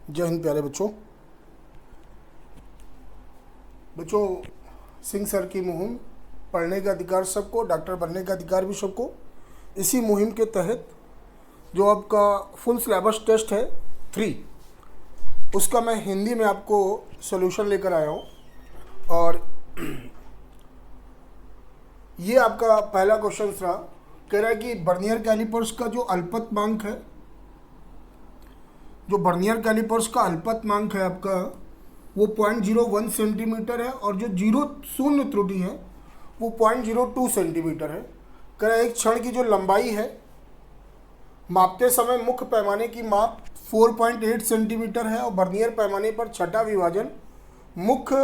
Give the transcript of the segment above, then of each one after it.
जय हिंद प्यारे बच्चों। सिंह सर की मुहिम पढ़ने का अधिकार सबको, डॉक्टर बनने का अधिकार भी सबको। इसी मुहिम के तहत जो आपका फुल सिलेबस टेस्ट है 3, उसका मैं हिंदी में आपको सॉल्यूशन लेकर आया हूँ। और ये आपका पहला क्वेश्चन था, कह रहा है कि बर्नियर कैलिपर्स का जो अल्पतमांक है, जो बर्नियर कैलिपर्स का अल्पतमांक है आपका, वो 0.01 सेंटीमीटर है और जो शून्य त्रुटि है वो 0.02 सेंटीमीटर है। कह रहा है एक क्षण की जो लंबाई है मापते समय मुख्य पैमाने की माप 4.8 सेंटीमीटर है और बर्नियर पैमाने पर छठा विभाजन मुख्य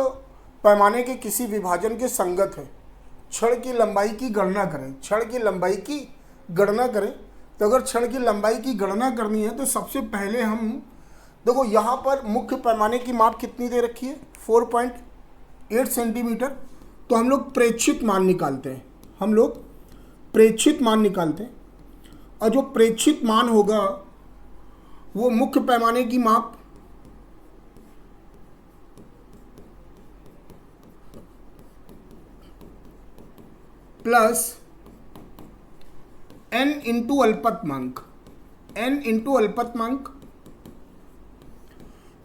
पैमाने के किसी विभाजन के संगत है। क्षण की लंबाई की गणना करें। क्षण की लंबाई की गणना करें तो अगर क्षण की लंबाई की गणना करनी है तो सबसे पहले हम देखो, यहाँ पर मुख्य पैमाने की माप कितनी दे रखी है 4.8 सेंटीमीटर। तो हम लोग प्रेक्षित मान निकालते हैं, और जो प्रेक्षित मान होगा वो मुख्य पैमाने की माप प्लस n इंटू अल्पतमांक।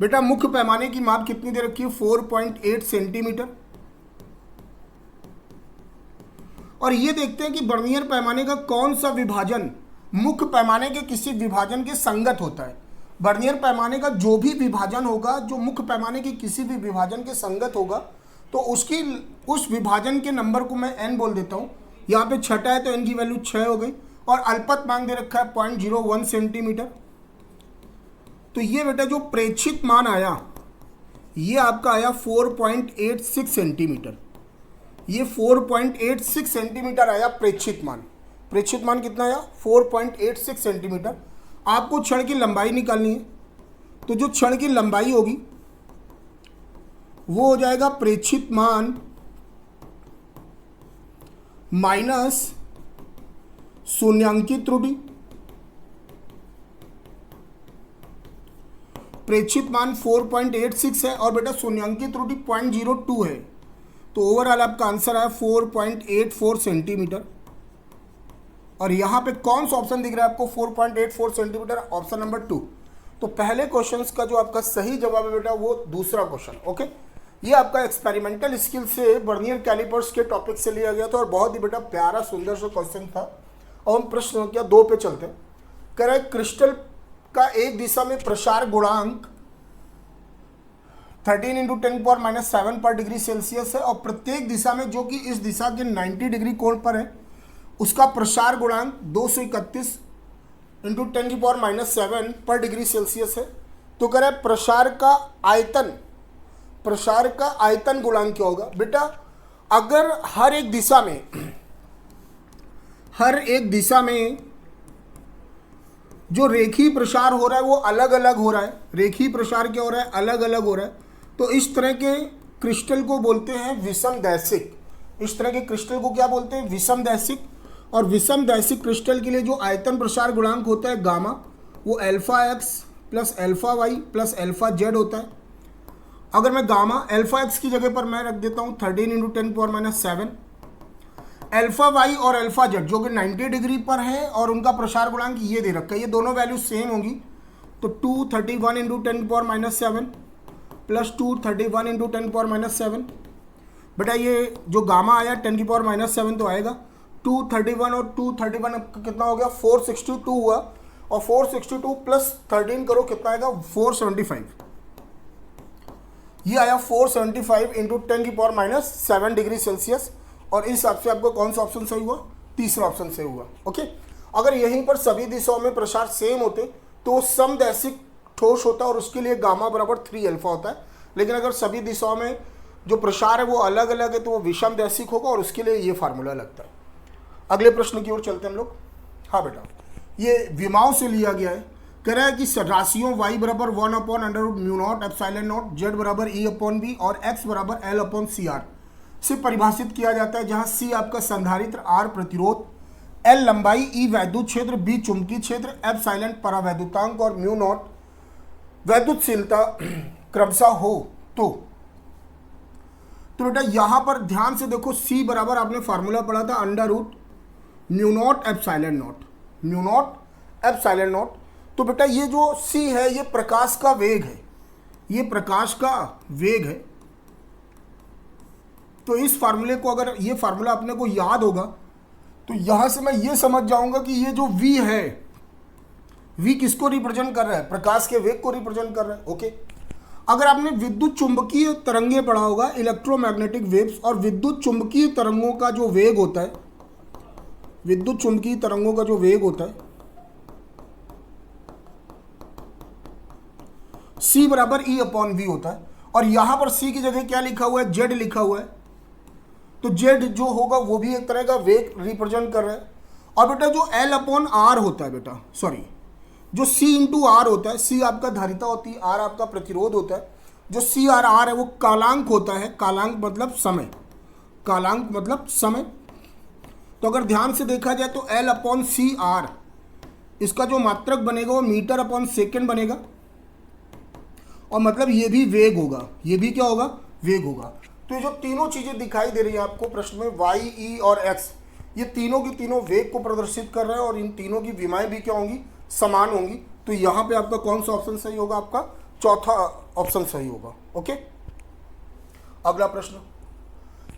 बेटा मुख्य पैमाने की माप कितनी दे रखी है 4.8 सेंटीमीटर। और ये देखते हैं कि बर्नियर पैमाने का कौन सा विभाजन मुख्य पैमाने के किसी विभाजन के संगत होता है। बर्नियर पैमाने का जो भी विभाजन होगा जो मुख्य पैमाने के किसी भी विभाजन के संगत होगा तो उस विभाजन के नंबर को मैं n बोल देता हूँ। यहाँ पे छठा है तो n की वैल्यू 6 हो गई और अल्पतमांक दे रखा है 0.01 सेंटीमीटर। तो ये बेटा जो प्रेक्षित मान आया ये आपका आया 4.86 सेंटीमीटर। ये 4.86 सेंटीमीटर आया प्रेक्षित मान। प्रेक्षित मान कितना आया 4.86 सेंटीमीटर। आपको क्षण की लंबाई निकालनी है तो जो क्षण की लंबाई होगी वो हो जाएगा प्रेक्षित मान माइनस शून्यांकी त्रुटि। प्रेक्षित मान 4.86 है और बेटा शून्यांकी त्रुटि 0.02 है। तो ओवरऑल आपका आंसर है 4.84 सेंटीमीटर। और यहाँ पे कौन सा ऑप्शन दिख रहा है आपको 4.84 सेंटीमीटर? Option number 2। तो पहले क्वेश्चन का जो आपका सही जवाब है बेटा वो दूसरा क्वेश्चन। ओके, ये आपका एक्सपेरिमेंटल स्किल से बर्नियर कैलिपर्स के टॉपिक से लिया गया था और बहुत ही बेटा प्यारा सुंदर सा क्वेश्चन था। और हम प्रश्न संख्या 2 पे चलते हैं। कह रहा है क्रिस्टल का एक दिशा में प्रसार गुणांक 13 × 10⁻⁷ पर डिग्री सेल्सियस है और प्रत्येक दिशा में जो कि इस दिशा के 90 डिग्री कोण पर है उसका प्रसार गुणांक 231 × 10⁻⁷ पर डिग्री सेल्सियस है। तो कह रहा है प्रसार का आयतन गुणांक क्या होगा? बेटा अगर हर एक दिशा में जो रेखीय प्रसार हो रहा है वो अलग अलग हो रहा है। रेखीय प्रसार क्या हो रहा है? अलग अलग हो रहा है। तो इस तरह के क्रिस्टल को बोलते हैं विषमदैशिक। इस तरह के क्रिस्टल को क्या बोलते हैं? विषमदैशिक। और विषमदैशिक क्रिस्टल के लिए जो आयतन प्रसार गुणांक होता है गामा, वो αx plus αy plus αz होता है। अगर मैं गामा αx की जगह पर मैं रख देता हूँ 13 × 10⁻⁷, αy और αz जो कि 90 डिग्री पर है और उनका प्रसार गुणांक ये दे रखा है, ये दोनों वैल्यू सेम होगी। तो 231 × 10⁻⁷ प्लस 231 × 10⁻⁷। बेटा ये जो गामा आया 10⁻⁷ तो आएगा 231 और 231 कितना हो गया 462 हुआ। और 462 प्लस 13 करो कितना आएगा 475। ये आया 475 × 10⁻⁷ डिग्री सेल्सियस। और इस हिसाब से आपको कौन सा ऑप्शन सही हुआ? तीसरा ऑप्शन सही हुआ। ओके, अगर यहीं पर सभी दिशाओं में प्रसार सेम होते तो वो समदैशिक ठोस होता और उसके लिए गामा बराबर 3α होता है। लेकिन अगर सभी दिशाओं में जो प्रसार है वो अलग अलग है तो वो विषमदैशिक होगा और उसके लिए ये फार्मूला लगता है। अगले प्रश्न की ओर चलते हैं हम लोग। हाँ बेटा, ये विमाओं से लिया गया है। कह रहा है कि राशियों y बराबर 1/√μ0 ε0, z बराबर E/b और x बराबर L/CR से परिभाषित किया जाता है, जहां C आपका संधारित्र, R प्रतिरोध, L लंबाई, E वैद्युत क्षेत्र, B चुंबकीय क्षेत्र, एप्सिलॉन परावैद्युतांक और म्यू नॉट वैद्युतशीलता क्रमशः हो तो बेटा यहां पर ध्यान से देखो, C बराबर आपने फार्मूला पढ़ा था under root mu not epsilon not, mu not epsilon not. तो बेटा ये जो C है ये प्रकाश का वेग है, ये प्रकाश का वेग है। तो इस फार्मूले को, अगर ये फार्मूला अपने को याद होगा तो यहां से मैं ये समझ जाऊंगा कि ये जो V है, V किसको रिप्रेजेंट कर रहा है? प्रकाश के वेग को रिप्रेजेंट कर रहा है। ओके, अगर आपने विद्युत चुंबकीय तरंगे पढ़ा होगा, इलेक्ट्रोमैग्नेटिक वेव्स, और विद्युत चुंबकीय तरंगों का जो वेग होता है, विद्युत चुंबकीय तरंगों का जो वेग होता है C बराबर E अपॉन V होता है। और यहां पर C की जगह क्या लिखा हुआ है? Z लिखा हुआ है। तो Z जो होगा वो भी एक तरह का वेग रिप्रेजेंट कर रहा है। और बेटा जो L अपॉन R होता है, बेटा सॉरी, जो C इंटू R होता है, C आपका धारिता होती है, R आपका प्रतिरोध होता है। जो CR है वो कालांक होता है, कालांक मतलब समय, कालांक मतलब समय। तो अगर ध्यान से देखा जाए तो L अपॉन CR, इसका जो मात्रक बनेगा वो मीटर अपॉन सेकेंड बनेगा, और मतलब ये भी वेग होगा, ये भी क्या होगा? वेग होगा। तो ये जो तीनों चीजें दिखाई दे रही है आपको प्रश्न में, Y, E और X, ये तीनों की तीनों वेग को प्रदर्शित कर रहे हैं, और इन तीनों की विमाएं भी क्या होंगी? समान होंगी। तो यहाँ पे आपका कौन सा ऑप्शन सही होगा? आपका चौथा ऑप्शन सही होगा। ओके, अगला प्रश्न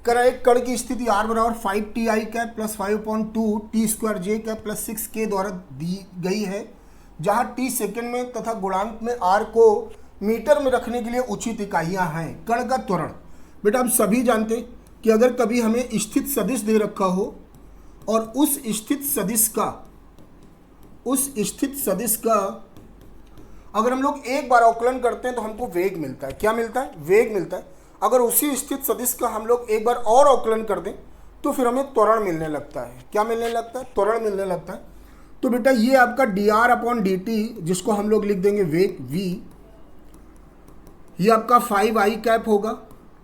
कह रहा है एक कण की स्थिति r बराबर 5ti cap plus 5/2 t square j cap plus 6k द्वारा दी गई है, जहां t सेकेंड में तथा गुणांक में r को मीटर में रखने के लिए उचित इकाइयां हैं। कण का त्वरण, बेटा हम सभी जानते कि अगर कभी हमें स्थित सदिश दे रखा हो और उस स्थित सदिश का अगर हम लोग एक बार अवकलन करते हैं तो हमको वेग मिलता है। क्या मिलता है? वेग मिलता है। अगर उसी स्थित सदिश का हम लोग एक बार और अवकलन कर दें तो फिर हमें त्वरण मिलने लगता है। क्या मिलने लगता है? त्वरण मिलने लगता है। तो बेटा ये आपका dr अपॉन dt, जिसको हम लोग लिख देंगे वेग v, ये आपका 5i कैप होगा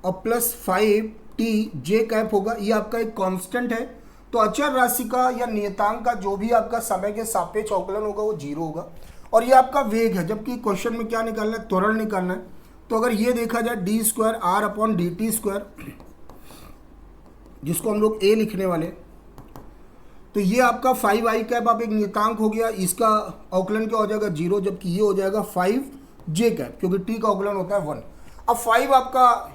और प्लस 5t कैप होगा। ये आपका एक कांस्टेंट है। तो अचर राशि का या नियतांक का जो भी आपका समय के सापेक्ष अवकलन होगा वो 0 होगा, और ये आपका वेग है। जबकि क्वेश्चन में क्या निकालना है? त्वरण निकालना है। तो अगर ये देखा जाए d square r upon dt square, जिसको हम लोग a लिखने वाले, तो ये आपका 5i कैप आप एक नियतांक हो गया, इसका अवकलन क्या हो जाएगा? 0, जबकि ये हो जाएगा 5j कैप, क्योंकि t का अवकलन होता है 1। अब 5 आपका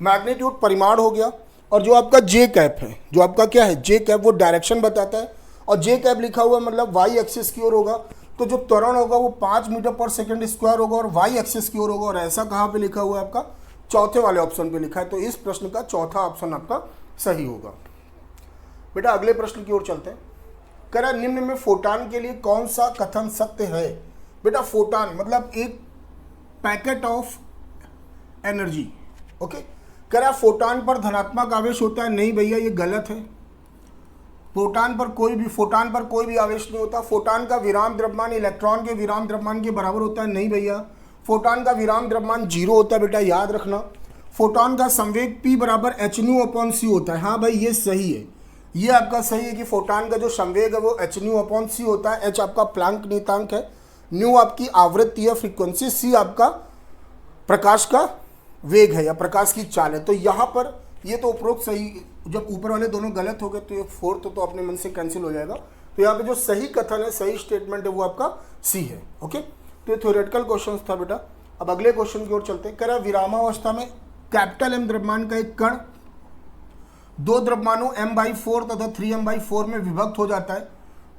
मैग्नीट्यूड परिमाण हो गया, और जो आपका j कैप है, जो आपका क्या है? j कैप वो डायरेक्शन बताता है, और j कैप लिखा हुआ मतलब y एक्सिस की ओर होगा। तो जो त्वरण होगा वो 5 मीटर पर सेकंड स्क्वायर होगा और y एक्सिस की ओर होगा। और ऐसा कहाँ पे लिखा हुआ है? आपका चौथे वाले ऑप्शन पे लिखा है। तो इस प्रश्न का चौथा ऑप्शन आपका सही होगा। बेटा अगले प्रश्न की ओर चलते हैं। कह रहा निम्न में फोटान के लिए कौन सा कथन सत्य है? बेटा फोटान मतलब एक पैकेट ऑफ एनर्जी। ओके, कह रहा फोटान पर धनात्मक आवेश होता है। नहीं भैया, ये गलत है। फोटान पर कोई भी आवेश नहीं होता। फोटान का विराम द्रव्यमान इलेक्ट्रॉन के विराम द्रव्यमान के बराबर होता है। नहीं भैया, फोटान का विराम द्रव्यमान 0 होता है। बेटा याद रखना, फोटान का संवेग P बराबर hν अपॉन c होता है। हाँ भाई, ये सही है, ये आपका सही है कि फोटान का जो संवेग है वो hν अपॉन c होता है। h आपका प्लैंक नियतांक है, न्यू आपकी आवृत्ति है, फ्रीक्वेंसी, c आपका प्रकाश का वेग है या प्रकाश की चाल है। तो यहाँ पर ये तो उपरोक्त सही, जब ऊपर वाले दोनों गलत हो गए तो ये फोर्थ तो अपने मन से कैंसिल हो जाएगा। तो यहाँ पे जो सही कथन है, सही स्टेटमेंट है, वो आपका सी है। ओके, तो ये थ्योरेटिकल क्वेश्चन था बेटा। अब अगले क्वेश्चन की ओर चलते हैं। कह रहा विरामावस्था में कैपिटल M द्रव्यमान का एक कण दो द्रव्यमानों m/4 तथा 3m/4 में विभक्त हो जाता है,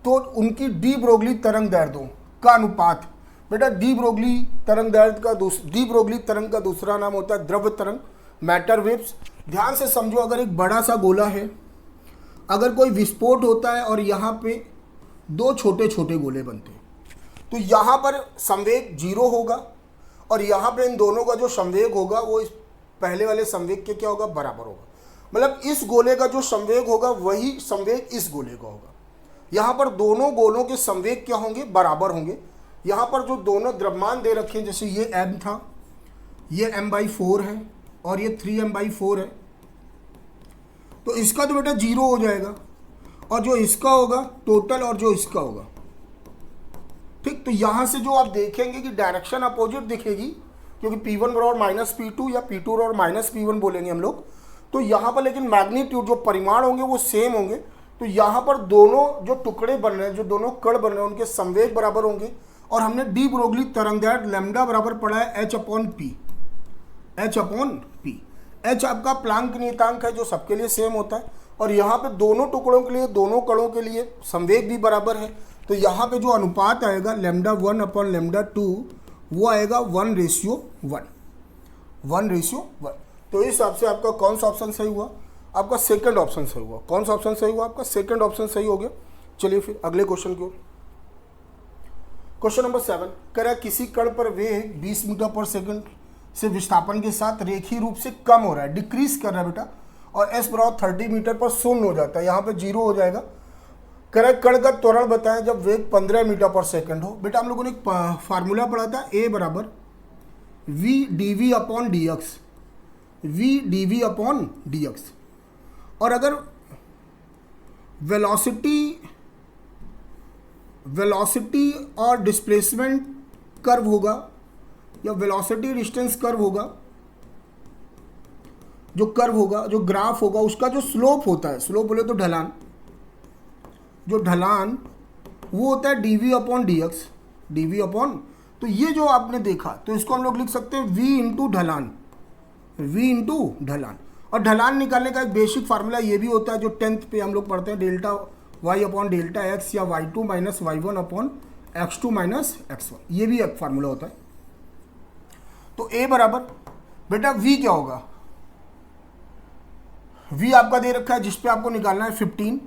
तो उनकी डी ब्रोगली तरंग दैर्ध्यों का अनुपात। बेटा डी ब्रोगली तरंग का दूसरा नाम होता है द्रव्य तरंग, मैटर वेव्स। ध्यान से समझो, अगर एक बड़ा सा गोला है, अगर कोई विस्फोट होता है और यहाँ पे दो छोटे छोटे गोले बनते हैं, तो यहाँ पर संवेग 0 होगा और यहाँ पे इन दोनों का जो संवेग होगा वो इस पहले वाले संवेग के क्या होगा? बराबर होगा। मतलब इस गोले का जो संवेग होगा वही संवेग इस गोले का होगा। यहाँ पर दोनों गोलों के संवेग क्या होंगे? बराबर होंगे। यहाँ पर जो दोनों द्रव्यमान दे रखे हैं, जैसे ये m था, ये m/4 है और ये 3m/4 है, तो इसका तो बेटा 0 हो जाएगा, और जो इसका होगा टोटल और जो इसका होगा, ठीक। तो यहाँ से जो आप देखेंगे कि डायरेक्शन अपोजिट दिखेगी, क्योंकि P1 बराबर माइनस P2 या P2 बराबर माइनस P1 बोलेंगे हम लोग। तो यहाँ पर लेकिन मैग्नीट्यूड जो परिमाण होंगे वो सेम होंगे। तो यहाँ पर दोनों जो टुकड़े बन रहे हैं, जो दोनों कण बन रहे हैं, उनके संवेग बराबर होंगे। और हमने डी ब्रोगली तरंगदैर्घ्य लैम्डा बराबर पढ़ा है h/p। h आपका प्लांक नियतांक है जो सबके लिए सेम होता है, और यहाँ पे दोनों टुकड़ों के लिए, दोनों कणों के लिए संवेग भी बराबर है। तो यहाँ पे जो अनुपात आएगा λ1/λ2 वो आएगा 1:1। तो इस हिसाब से आपका कौन सा ऑप्शन सही हुआ? आपका सेकंड ऑप्शन सही हुआ। कौन सा ऑप्शन सही हुआ? आपका सेकंड ऑप्शन सही हो गया। चलिए फिर अगले क्वेश्चन की ओर। क्वेश्चन नंबर 7 कह रहा है किसी कण पर वेग 20 मीटर पर सेकंड से विस्थापन के साथ रेखीय रूप से कम हो रहा है, डिक्रीज कर रहा है बेटा, और s बराबर 30 मीटर पर शून्य हो जाता है, यहाँ पे 0 हो जाएगा। कह रहा है कण का त्वरण बताएं जब वेग 15 मीटर पर सेकंड हो। बेटा हम लोगों ने एक फार्मूला पढ़ा था, a बराबर v/dv/dx। और अगर वेलोसिटी और डिस्प्लेसमेंट कर्व होगा या वेलोसिटी डिस्टेंस कर्व होगा, जो कर्व होगा, जो ग्राफ होगा, उसका जो स्लोप होता है, स्लोप बोले तो ढलान, जो ढलान वो होता है dv/dx। तो ये जो आपने देखा, तो इसको हम लोग लिख सकते हैं v इंटू ढलान। और ढलान निकालने का एक बेसिक फार्मूला ये भी होता है जो 10th पे हम लोग पढ़ते हैं, डेल्टा y/डेल्टा x या y2 - y1/x2 - x1। ये भी एक फार्मूला होता है। तो a बराबर बेटा v क्या होगा? v आपका दे रखा है जिसपे आपको निकालना है 15।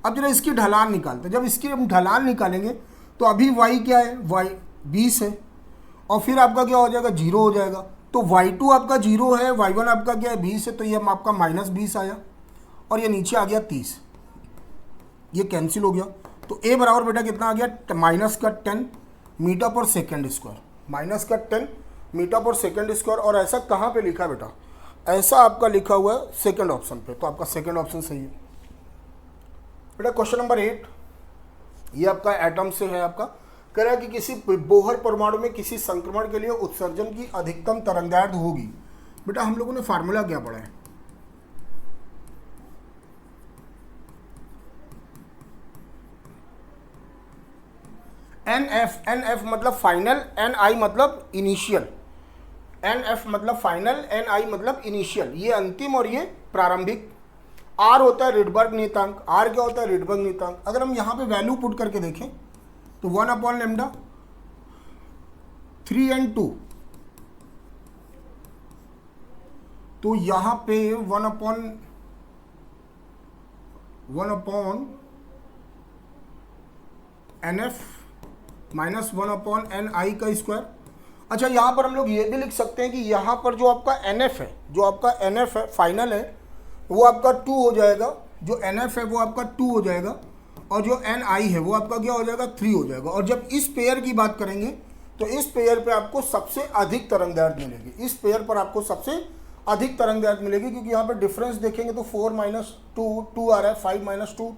अब जरा इसकी ढलान निकालते हैं। जब इसकी हम ढलान निकालेंगे तो अभी y क्या है? y 20 है, और फिर आपका क्या हो जाएगा? 0 हो जाएगा। तो y2 आपका 0 है, y1 आपका क्या है? 20 है, तो ये आपका -20 आया, और ये नीचे आ गया 30, ये कैंसिल हो गया। तो a बराबर बेटा कितना आ गया? -10 मीटर पर सेकेंड स्क्वायर, -10 मीटर पर सेकेंड स्क्वायर। और ऐसा कहाँ पे लिखा है बेटा? ऐसा आपका लिखा हुआ है सेकंड ऑप्शन पे। तो आपका सेकंड ऑप्शन सही है बेटा। क्वेश्चन नंबर 8 ये आपका एटम से है। आपका कह रहा है कि किसी बोहर परमाणु में किसी संक्रमण के लिए उत्सर्जन की अधिकतम तरंगदैर्घ्य होगी। बेटा हम लोगों ने फार्मूला क्या पढ़ा है? NF मतलब फाइनल, NI मतलब इनिशियल। NF मतलब फाइनल, NI मतलब इनिशियल, ये अंतिम और ये प्रारंभिक। R होता है रिडबर्ग नियतांक। R क्या होता है? रिडबर्ग नियतांक। अगर हम यहाँ पे वैल्यू पुट करके देखें तो 1/λ 3 and 2, तो यहाँ पे 1/NF माइनस 1/NI का स्क्वायर। अच्छा यहाँ पर हम लोग ये भी लिख सकते हैं कि यहाँ पर जो आपका NF है, जो आपका NF है फाइनल है, वो आपका 2 हो जाएगा। जो NF है वो आपका 2 हो जाएगा, और जो NI है वो आपका क्या हो जाएगा? 3 हो जाएगा। और जब इस पेयर की बात करेंगे तो इस पेयर पे आपको सबसे अधिक तरंगदैर्घ्य मिलेगी। इस पेयर पर आपको सबसे अधिक तरंगदैर्घ्य मिलेगी, क्योंकि यहाँ पर डिफरेंस देखेंगे तो 4 - 2 2 आ रहा है, 5 - 2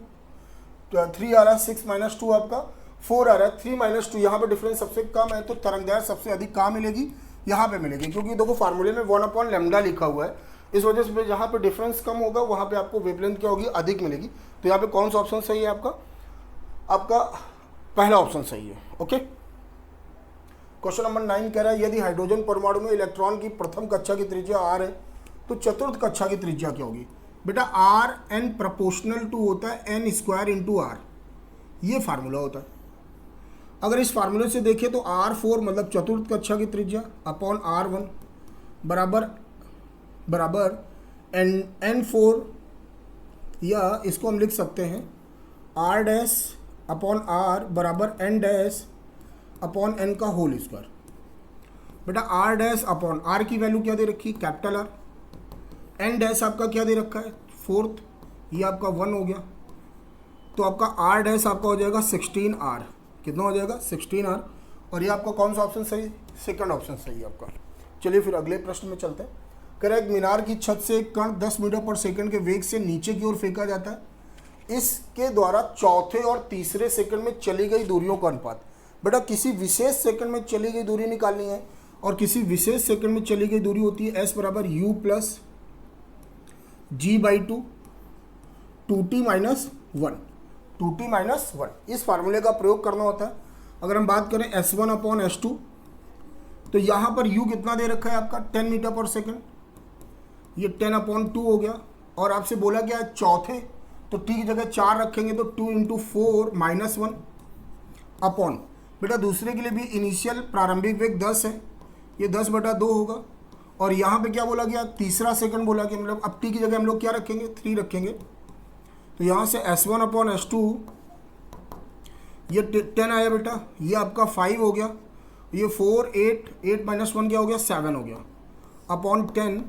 3 आ रहा है, 6 - 2 आपका 4 आ रहा है, 3 - 2 यहाँ पे डिफरेंस सबसे कम है। तो तरंगदैर्घ्य सबसे अधिक कहाँ मिलेगी? यहाँ पे मिलेगी, क्योंकि देखो फार्मूले में 1/λ लिखा हुआ है। इस वजह से जहाँ पे डिफरेंस कम होगा वहाँ पे आपको वेवलेंथ क्या होगी? अधिक मिलेगी। तो यहाँ पे कौन सा ऑप्शन सही है? आपका पहला ऑप्शन सही है। ओके। क्वेश्चन नंबर 9 कह रहा है यदि हाइड्रोजन परमाणु में इलेक्ट्रॉन की प्रथम कक्षा की त्रिज्या r है तो चतुर्थ कक्षा की त्रिज्या क्या होगी? बेटा r n प्रोपोर्शनल टू होता है n स्क्वायर इंटू r, ये फार्मूला होता है। अगर इस फार्मूले से देखें तो r4 मतलब चतुर्थ कक्षा की त्रिज्या अपॉन r1 बराबर n4, या इसको हम लिख सकते हैं r डैश अपॉन r बराबर n डैश अपॉन n का होल स्क्वायर। बेटा r डैश अपॉन r की वैल्यू क्या दे रखी? Capital R। n डैश आपका क्या दे रखा है? 4th, ये आपका 1 हो गया। तो आपका r डैश आपका हो जाएगा 16r। कितना हो जाएगा? 16r। और ये आपका कौन सा ऑप्शन सही? सेकंड ऑप्शन सही है आपका। चलिए फिर अगले प्रश्न में चलते हैं। कह रहा है एक मीनार की छत से एक कण 10 मीटर पर सेकंड के वेग से नीचे की ओर फेंका जाता है। इसके द्वारा चौथे और तीसरे सेकंड में चली गई दूरियों का अनुपात। बेटा किसी विशेष सेकंड में चली गई दूरी निकालनी है, और किसी विशेष सेकंड में चली गई दूरी होती है s बराबर u plus g/2 2t minus 1 इस फार्मूले का प्रयोग करना होता है। अगर हम बात करें s1 अपॉन s2, तो यहाँ पर u कितना दे रखा है आपका 10 मीटर पर सेकेंड, ये 10/2 हो गया। और आपसे बोला गया चौथे, तो t की जगह 4 रखेंगे तो 2 × 4 माइनस 1 अपॉन, बेटा दूसरे के लिए भी इनिशियल प्रारंभिक वेग 10 है, ये 10/2 होगा। और यहाँ पे क्या बोला गया, तीसरा सेकंड बोला गया, मतलब अब t की जगह हम लोग क्या रखेंगे 3 रखेंगे। तो यहाँ से s1 अपॉन s2 ये 10 आया बेटा, ये आपका 5 हो गया, ये 4 8 माइनस 1 क्या हो गया 7 हो गया, अपॉन 10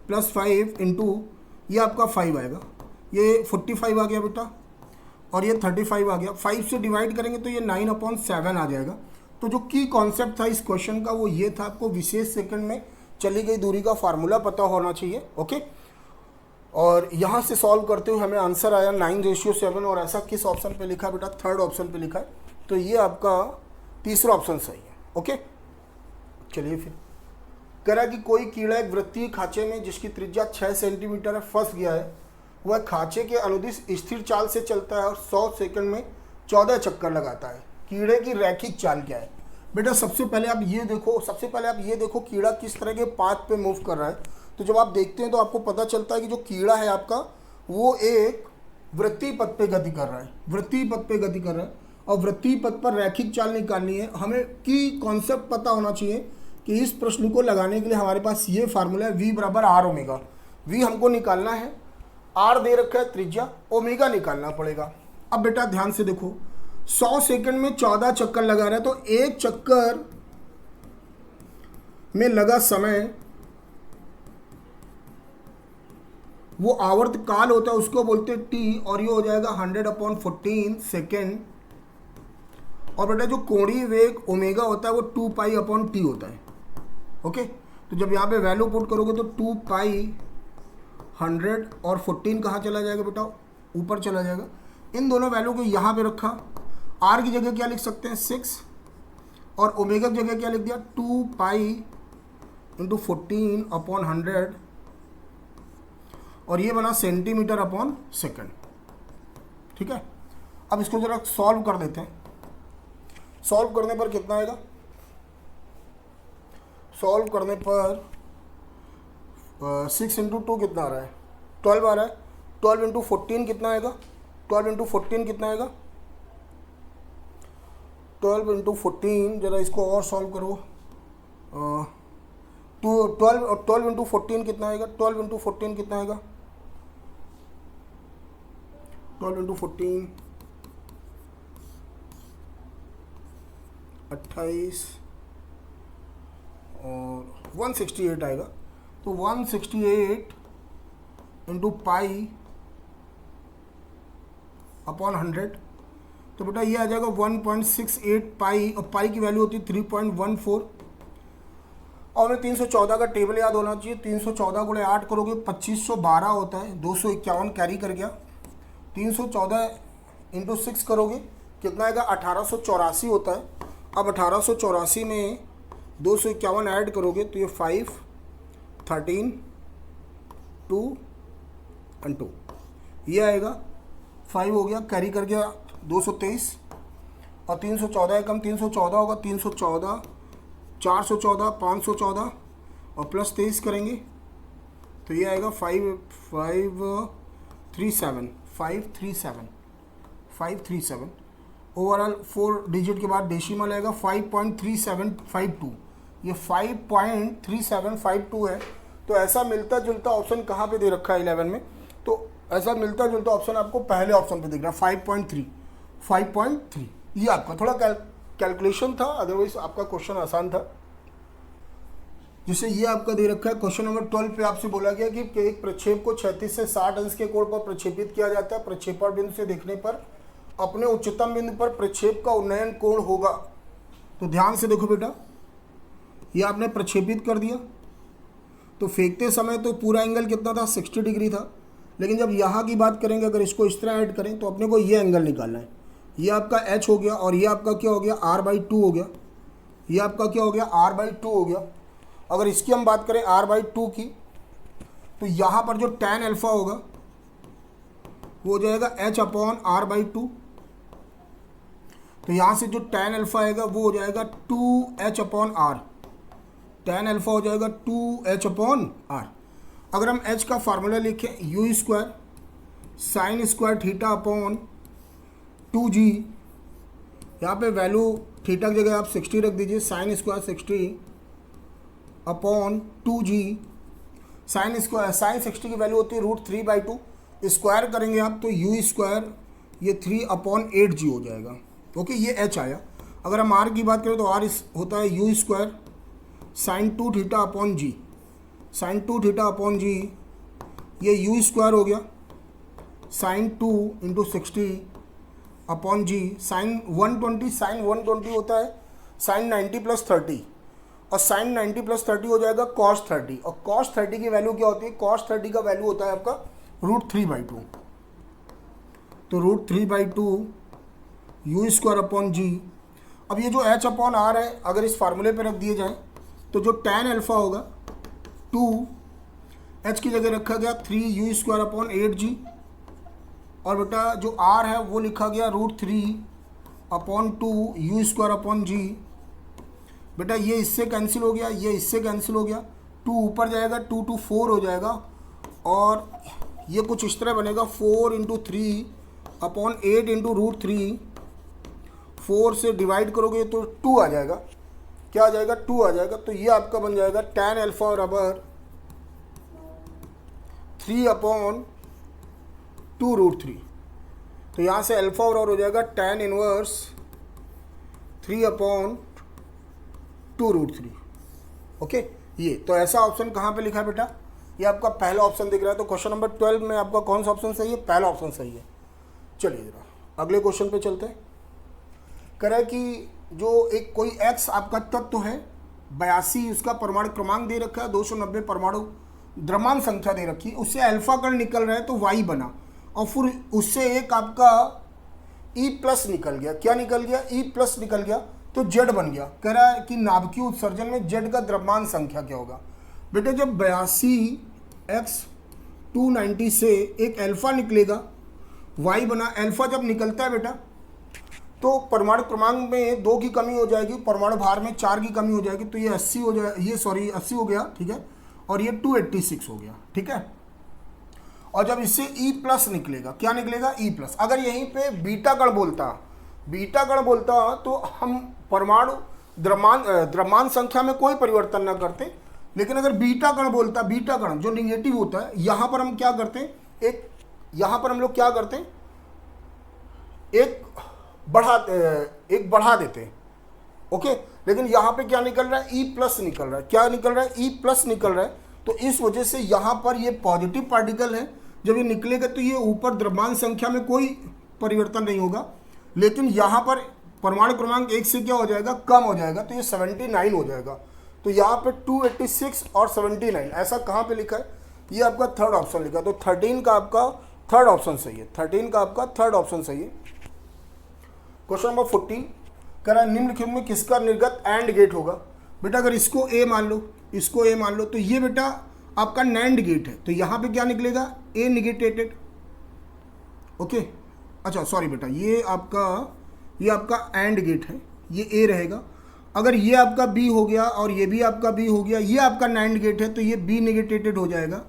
प्लस 5 इंटू ये आपका 5 आएगा, ये 45 आ गया बेटा, और ये 35 आ गया। 5 से डिवाइड करेंगे तो ये 9/7 आ जाएगा। तो जो की कॉन्सेप्ट था इस क्वेश्चन का वो ये था, आपको विशेष सेकंड में चली गई दूरी का फार्मूला पता होना चाहिए। ओके, और यहाँ से सॉल्व करते हुए हमें आंसर आया 9:7, और ऐसा किस ऑप्शन पे लिखा है बेटा, थर्ड ऑप्शन पे लिखा है, तो ये आपका तीसरा ऑप्शन सही है। ओके, चलिए फिर कह रहा है कि कोई कीड़ा एक वृत्तीय खांचे में जिसकी त्रिज्या 6 सेंटीमीटर है फंस गया है, वह खांचे के अनुदिश स्थिर चाल से चलता है और 100 सेकंड में 14 चक्कर लगाता है। कीड़े की रैखिक चाल क्या है? बेटा सबसे पहले आप ये देखो कीड़ा किस तरह के पाथ पे मूव कर रहा है। तो जब आप देखते हैं तो आपको पता चलता है कि जो कीड़ा है आपका वो एक वृत्तीय पथ पे गति कर रहा है, और वृत्तीय पथ पर रैखिक चाल निकालनी है। हमें की कॉन्सेप्ट पता होना चाहिए कि इस प्रश्न को लगाने के लिए हमारे पास ये फार्मूला है v बराबर r ओमेगा। v हमको निकालना है, r दे रखा है त्रिज्या, ओमेगा निकालना पड़ेगा। अब बेटा ध्यान से देखो, 100 सेकंड में 14 चक्कर लगा रहा है, तो एक चक्कर में लगा समय वो आवर्त काल होता है, उसको बोलते हैं t, और ये हो जाएगा 100/14 सेकेंड। और बेटा जो कोणीय वेग ओमेगा होता है वो 2π/t होता है। ओके, तो जब यहाँ पे वैल्यू पुट करोगे तो 2π 100 और 14 कहाँ चला जाएगा बेटा, ऊपर चला जाएगा। इन दोनों वैल्यू को यहाँ पे रखा, r की जगह क्या लिख सकते हैं 6, और ओमेगा की जगह क्या लिख दिया 2π × 14/100, और ये बना सेंटीमीटर/सेकंड। ठीक है, अब इसको जरा सॉल्व कर देते हैं। सॉल्व करने पर कितना आएगा, सॉल्व करने पर 6 × 2 कितना आ रहा है 12 आ रहा है, 12 × 14 कितना आएगा, 12 × 14 कितना आएगा 12 × 14, जरा इसको और सॉल्व करो। 12 × 14 कितना आएगा, 12 × 14 कितना आएगा, 12 × 14 28 और 168 आएगा। तो 168 × π/100, तो बेटा ये आ जाएगा 1.68 पाई, और पाई की वैल्यू होती है 3.14। और हमें 314 का टेबल याद होना चाहिए। 314 × 8 करोगे 2512 होता है, 251 कैरी कर गया। 314 × 6 करोगे कितना आएगा 1884 होता है। अब 1884 में 251 ऐड करोगे तो ये 5 13 2 और 2 ये आएगा 5 हो गया, कैरी कर गया 223, और 314 कम 314 होगा, 314 414 514 और प्लस 23 करेंगे तो ये आएगा 537 ओवरऑल 4 डिजिट के बाद डेसिमल आएगा 5.3752, ये 5.3752 है। तो ऐसा मिलता जुलता ऑप्शन कहाँ पे दे रखा है 11 में, तो ऐसा मिलता जुलता ऑप्शन आपको पहले ऑप्शन पे दिख रहा है 5.3। ये आपका थोड़ा कैलकुलेशन था, अदरवाइज आपका क्वेश्चन आसान था। जिसे ये आपका दे रखा है क्वेश्चन नंबर 12 पे आपसे बोला गया कि एक प्रक्षेप को 36 से 60 अंश के कोण पर प्रक्षेपित किया जाता है। प्रक्षेपण बिंदु से देखने पर अपने उच्चतम बिंदु पर प्रक्षेप का उन्नयन कोण होगा। तो ध्यान से देखो बेटा, ये आपने प्रक्षेपित कर दिया तो फेंकते समय तो पूरा एंगल कितना था 60 डिग्री था, लेकिन जब यहाँ की बात करेंगे अगर इसको इस तरह ऐड करें तो अपने को ये एंगल निकालना है। ये आपका H हो गया और ये आपका क्या हो गया R/2 हो गया, ये आपका क्या हो गया R/2 हो गया। अगर इसकी हम बात करें R/2 की, तो यहाँ पर जो tan अल्फा होगा वो हो जाएगा H/R/2। तो यहाँ से जो tan अल्फा आएगा वो हो जाएगा 2H/R, tan अल्फा हो जाएगा 2H/R। अगर हम H का फार्मूला लिखें U² sin square theta upon 2G, यहाँ पे वैल्यू थीटा की जगह आप 60 रख दीजिए, sine square 60 upon 2G। Sign 60 की वैल्यू होती है √3/2, स्क्वायर करेंगे आप तो U² ये 3/8G हो जाएगा। ओके, ये H आया। अगर हम R की बात करें तो R होता है U² sin 2 theta upon G, sin 2 theta upon G, ये U² हो गया sin 2 into 60 upon G, sin 120 होता है sin 90 + 30, और sin 90 + 30 हो जाएगा cos 30, और cos 30 की वैल्यू क्या होती है, cos 30 का वैल्यू होता है आपका √3/2। तो √3/2 U² अपॉन G। अब ये जो H/R है अगर इस फार्मूले पे रख दिए जाए तो जो tan अल्फा होगा 2 H की जगह रखा गया 3U² अपॉन 8G, और बेटा जो R है वो लिखा गया √3/2 U² अपॉन G। बेटा ये इससे कैंसिल हो गया, ये इससे कैंसिल हो गया, 2 ऊपर जाएगा, 2 to 4 हो जाएगा, और ये कुछ इस तरह बनेगा 4 × 3/8 × √3। 4 से डिवाइड करोगे तो 2 आ जाएगा, क्या आ जाएगा 2 आ जाएगा। तो ये आपका बन जाएगा tan अल्फा बराबर 3/2 √3। तो यहाँ से अल्फा और हो जाएगा tan इनवर्स 3/2 √3। ओके, ये तो ऐसा ऑप्शन कहाँ पे लिखा है बेटा, ये आपका पहला ऑप्शन दिख रहा है। तो क्वेश्चन नंबर 12 में आपका कौन सा ऑप्शन सही है, पहला ऑप्शन सही है। चलिए जरा अगले क्वेश्चन पे चलते हैं। कह रहा है कि जो एक कोई x आपका तत्व है 82, उसका परमाणु क्रमांक दे रखा है 290 परमाणु द्रव्यमान संख्या दे रखी है, उससे अल्फा कण निकल रहा है तो y बना, और फिर उससे एक आपका E+ निकल गया। क्या निकल गया, E+ निकल गया, तो Z बन गया। कह रहा है कि नाभिकीय उत्सर्जन में Z का द्रव्यमान संख्या क्या होगा। बेटे जब 82x 290 से एक अल्फा निकलेगा, y बना, अल्फा जब निकलता है बेटा तो परमाणु क्रमांक में 2 की कमी हो जाएगी, परमाणु भार में 4 की कमी हो जाएगी, तो ये 80 हो जाए, ये 80 हो गया, ठीक है, और ये 286 हो गया, ठीक है। और जब इससे E+ निकलेगा, क्या निकलेगा E+। अगर यहीं पे बीटा कण बोलता तो हम परमाणु द्रव्यमान संख्या में कोई परिवर्तन ना करते, लेकिन अगर बीटा कण बोलता, बीटा कण जो निगेटिव होता है, यहाँ पर हम क्या करते हैं, यहाँ पर हम लोग क्या करते हैं, एक बढ़ा देते हैं। ओके, लेकिन यहाँ पे क्या निकल रहा है, E+ निकल रहा है। क्या निकल रहा है, E+ निकल रहा है। तो इस वजह से यहाँ पर ये पॉजिटिव पार्टिकल है, जब ये निकलेगा तो ये ऊपर द्रव्यमान संख्या में कोई परिवर्तन नहीं होगा, लेकिन यहाँ पर परमाणु क्रमांक 1 से क्या हो जाएगा, कम हो जाएगा, तो ये 79 हो जाएगा। तो यहाँ पे 286 और 79 ऐसा कहाँ पे लिखा है, ये आपका थर्ड ऑप्शन लिखा है। तो 13 का आपका थर्ड ऑप्शन सही है, 13 का आपका थर्ड ऑप्शन सही है। क्वेश्चन नंबर 14 कह रहा है निम्नलिखित में किसका निर्गत एंड गेट होगा। बेटा अगर इसको A मान लो, इसको A मान लो, तो ये बेटा आपका नैंड गेट है, तो यहाँ पे क्या निकलेगा, A नेगेटेटेड। ओके, अच्छा सॉरी बेटा, ये आपका एंड गेट है, ये A रहेगा। अगर ये आपका B हो गया और ये भी आपका B हो गया, ये आपका नैंड गेट है, तो ये B नेगेटेटेड हो जाएगा।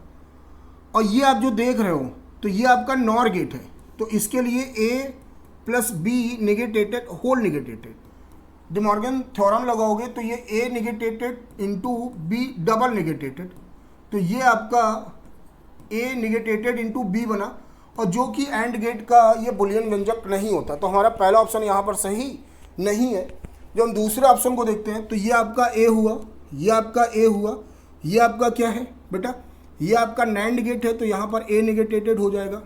और ये आप जो देख रहे हो तो ये आपका नॉर गेट है, तो इसके लिए A + B negated whole negated. De Morgan theorem लगाओगे तो ये A negated into B double negated, तो ये आपका A नेगेटेटेड इंटू B बना, और जो कि एंड गेट का ये बुलियन व्यंजक नहीं होता, तो हमारा पहला ऑप्शन यहाँ पर सही नहीं है। जब हम दूसरे ऑप्शन को देखते हैं तो ये आपका A हुआ, ये आपका A हुआ, ये आपका क्या है बेटा, ये आपका नैंड गेट है, तो यहाँ पर A नेगेटेटेड हो जाएगा।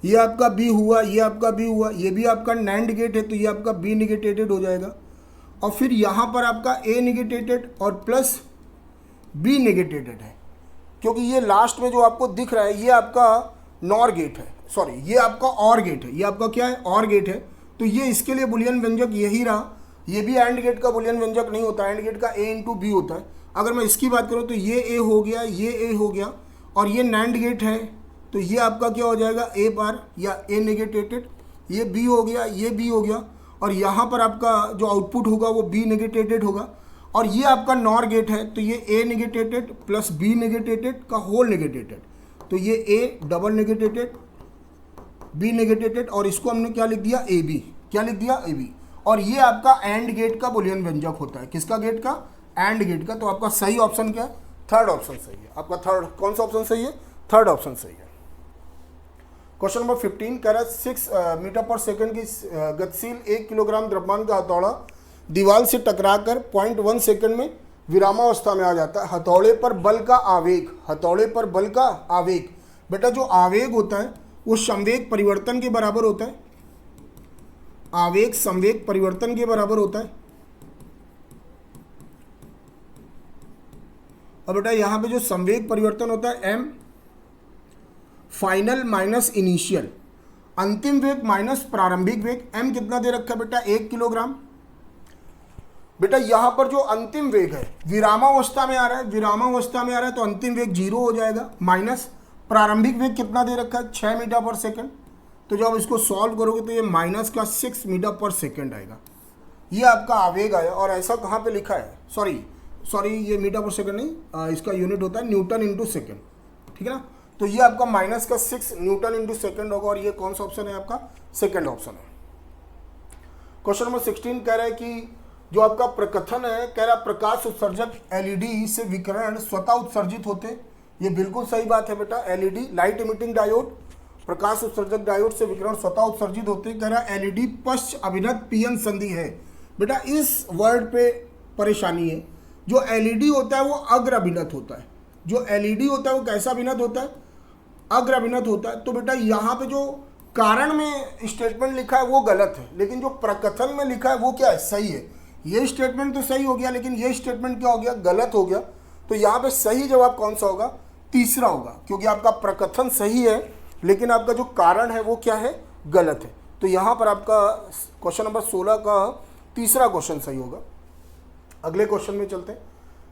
ये आपका B हुआ, ये आपका B हुआ, ये भी आपका नैंड गेट है, तो ये आपका B नेगेटेटेड हो जाएगा। और फिर यहाँ पर आपका A नेगेटेटेड और प्लस B नेगेटेटेड है, क्योंकि ये लास्ट में जो आपको दिख रहा है ये आपका नॉर गेट है, सॉरी ये आपका और गेट है, ये आपका क्या है और गेट है, तो ये इसके लिए बुलियन व्यंजक यही रहा। ये भी एंड गेट का बुलियन व्यंजक नहीं होता, एंड गेट का ए इंटू बी होता है। अगर मैं इसकी बात करूँ तो ये ए हो गया, ये ए हो गया, और ये नैंड गेट है तो ये आपका क्या हो जाएगा ए बार या ए नेगेटेटेड, ये बी हो गया, ये बी हो गया, और यहाँ पर आपका जो आउटपुट होगा वो बी नेगेटेटेड होगा। और ये आपका नॉर गेट है तो ये ए नेगेटेटेड प्लस बी नेगेटेटेड का होल नेगेटेटेड, तो ये ए डबल नेगेटेटेड बी नेगेटेटेड, और इसको हमने क्या लिख दिया ए बी, क्या लिख दिया ए बी। और ये आपका एंड गेट का बुलियन व्यंजक होता है, किसका गेट का, एंड गेट का। तो आपका सही ऑप्शन क्या है, थर्ड ऑप्शन सही है। आपका थर्ड कौन सा ऑप्शन सही है, थर्ड ऑप्शन सही है। क्वेश्चन नंबर 15 कह रहा है 6 मीटर पर सेकंड की गतिशील 1 किलोग्राम द्रव्यमान का हथौड़ा दीवार से टकराकर 0.1 सेकंड में विरामावस्था में आ जाता है। हथौड़े पर बल का आवेग, हथौड़े पर बल का आवेग, बेटा जो आवेग होता है वो संवेग परिवर्तन के बराबर होता है, आवेग संवेग परिवर्तन के बराबर होता है। और बेटा यहाँ पे जो संवेग परिवर्तन होता है m फाइनल माइनस इनिशियल, अंतिम वेग माइनस प्रारंभिक वेग। m कितना दे रखा है बेटा 1 किलोग्राम। बेटा यहाँ पर जो अंतिम वेग है विरामावस्था में आ रहा है, विरामावस्था में आ रहा है तो अंतिम वेग 0 हो जाएगा, माइनस प्रारंभिक वेग कितना दे रखा है 6 मीटर पर सेकंड। तो जब इसको सॉल्व करोगे तो ये माइनस का 6 मीटर पर सेकंड आएगा, ये आपका आवेग आया। और ऐसा कहाँ पे लिखा है, सॉरी ये मीटर पर सेकंड नहीं, इसका यूनिट होता है न्यूटन इंटू सेकेंड, ठीक है ना। तो ये आपका माइनस का 6 न्यूटन इंटू सेकेंड होगा, और ये कौन सा ऑप्शन है आपका, सेकेंड ऑप्शन है। क्वेश्चन नंबर 16 कह रहा है कि जो आपका प्रकथन है, कह रहा प्रकाश उत्सर्जक एलईडी से विकिरण स्वतः उत्सर्जित होते। ये बिल्कुल सही बात है बेटा, एलईडी लाइट इमिटिंग डायोड, प्रकाश उत्सर्जक डायोड से विकिरण स्वतः उत्सर्जित होते। कह रहा एलईडी पश्च अभिनत पीएन संधि है। बेटा इस वर्ड पे परेशानी है, जो एलईडी होता है वो अग्र अभिनत होता है, जो एलईडी होता है वो कैसा अभिनत होता है, अग्र अभिनत होता है। तो बेटा यहाँ पे जो कारण में स्टेटमेंट लिखा है वो गलत है, लेकिन जो प्रकथन में लिखा है वो क्या है, सही है। ये स्टेटमेंट तो सही हो गया, लेकिन ये स्टेटमेंट क्या हो गया, गलत हो गया। तो यहाँ पे सही जवाब कौन सा होगा, तीसरा होगा, क्योंकि आपका प्रकथन सही है लेकिन आपका जो कारण है वो क्या है, गलत है। तो यहाँ पर आपका क्वेश्चन नंबर 16 का तीसरा क्वेश्चन सही होगा। अगले क्वेश्चन में चलते हैं,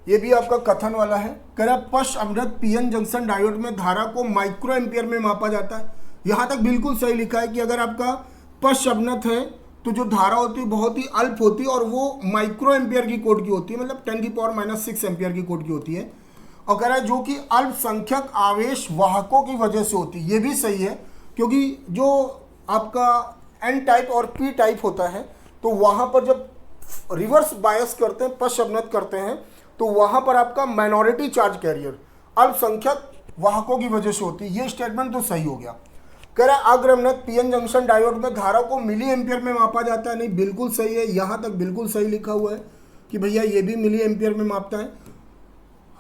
ये भी आपका कथन वाला है। कह रहा पश्च अभिनत पीएन जंक्शन डायोड में धारा को माइक्रो एम्पियर में मापा जाता है। यहाँ तक बिल्कुल सही लिखा है कि अगर आपका पश्च अभिनत है तो जो धारा होती है बहुत ही अल्प होती है और वो माइक्रो एम्पियर की कोड की होती है, मतलब 10⁻⁻⁶ एम्पियर की कोड की होती है। और कह रहा है जो कि अल्पसंख्यक आवेश वाहकों की वजह से होती है। ये भी सही है, क्योंकि जो आपका एन टाइप और पी टाइप होता है तो वहाँ पर जब रिवर्स बायस करते हैं, पश्च अभिनत करते हैं, तो वहाँ पर आपका माइनॉरिटी चार्ज कैरियर अल्पसंख्यक वाहकों की वजह से होती है। ये स्टेटमेंट तो सही हो गया। कह रहा है अग्र अभिनत पीएन जंक्शन डायोड में धारा को मिली एम्पियर में मापा जाता है। नहीं, बिल्कुल सही है, यहाँ तक बिल्कुल सही लिखा हुआ है कि भैया ये भी मिली एम्पियर में मापता है।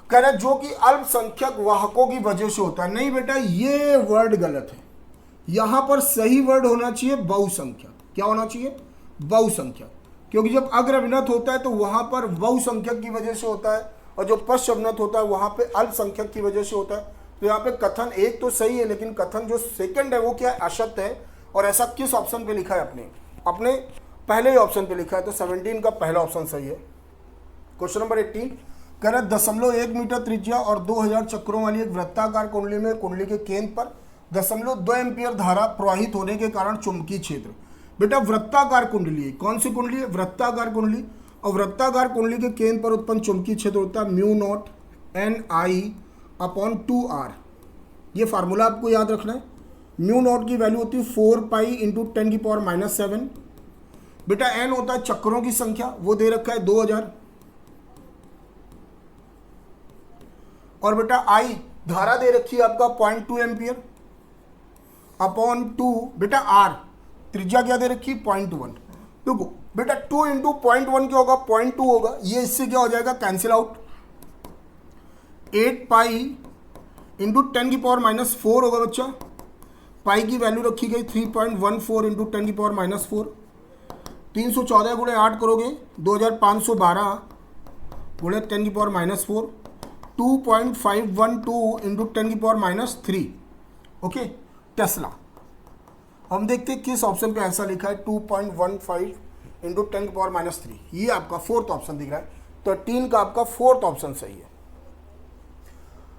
कह रहा है जो कि अल्पसंख्यक वाहकों की वजह से होता है। नहीं बेटा, ये वर्ड गलत है, यहाँ पर सही वर्ड होना चाहिए बहुसंख्यक। क्या होना चाहिए, बहुसंख्यक, क्योंकि जब अग्र अभिनत होता है तो वहाँ पर बहुसंख्यक की वजह से होता है, और जो पश्च अभिनत होता है वहाँ पे अल्पसंख्यक की वजह से होता है। तो यहाँ पे कथन एक तो सही है, लेकिन कथन जो सेकंड है वो क्या है, असत्य है। और ऐसा किस ऑप्शन पे लिखा है, अपने पहले ही ऑप्शन पे लिखा है, तो 17 का पहला ऑप्शन सही है। क्वेश्चन नंबर 18 कह रहा है 0.1 मीटर त्रिज्या और 2000 चक्रों वाली एक वृत्ताकार कुंडली में कुंडली के केंद्र पर 0.2 एम्पियर धारा प्रवाहित होने के कारण चुंबकीय क्षेत्र। बेटा वृत्ताकार कुंडली है, कौन सी कुंडली है, वृत्ताकार कुंडली। और वृत्ताकार कुंडली के केंद्र पर उत्पन्न चुंबकीय क्षेत्र होता है μ0 Ni/2r। ये फार्मूला आपको याद रखना है। μ0 की वैल्यू होती है 4 पाई इंटू 10⁻⁷। बेटा n होता है चक्रों की संख्या, वो दे रखा है 2000। और बेटा I धारा दे रखी है आपका 0.2 एम्पियर अपॉन 2। बेटा R त्रिज्या क्या दे रखी है 0.1। देखो बेटा 2 इंटू 0.1 क्या होगा, 0.2 होगा। ये इससे क्या हो जाएगा, कैंसिल आउट। 8 पाई इंटू 10⁻⁴ होगा बच्चा। पाई की वैल्यू रखी गई 3.14 इंटू 10⁻⁴। 314 गुणे 8 करोगे 2512 गुणे 10⁻⁴। 2.512 इंटू 10⁻³ ओके, टेस्ला। हम देखते हैं किस ऑप्शन पे ऐसा लिखा है 2.15 इंटू 10⁻³ ये आपका फोर्थ ऑप्शन दिख रहा है। 13 का आपका फोर्थ ऑप्शन सही है।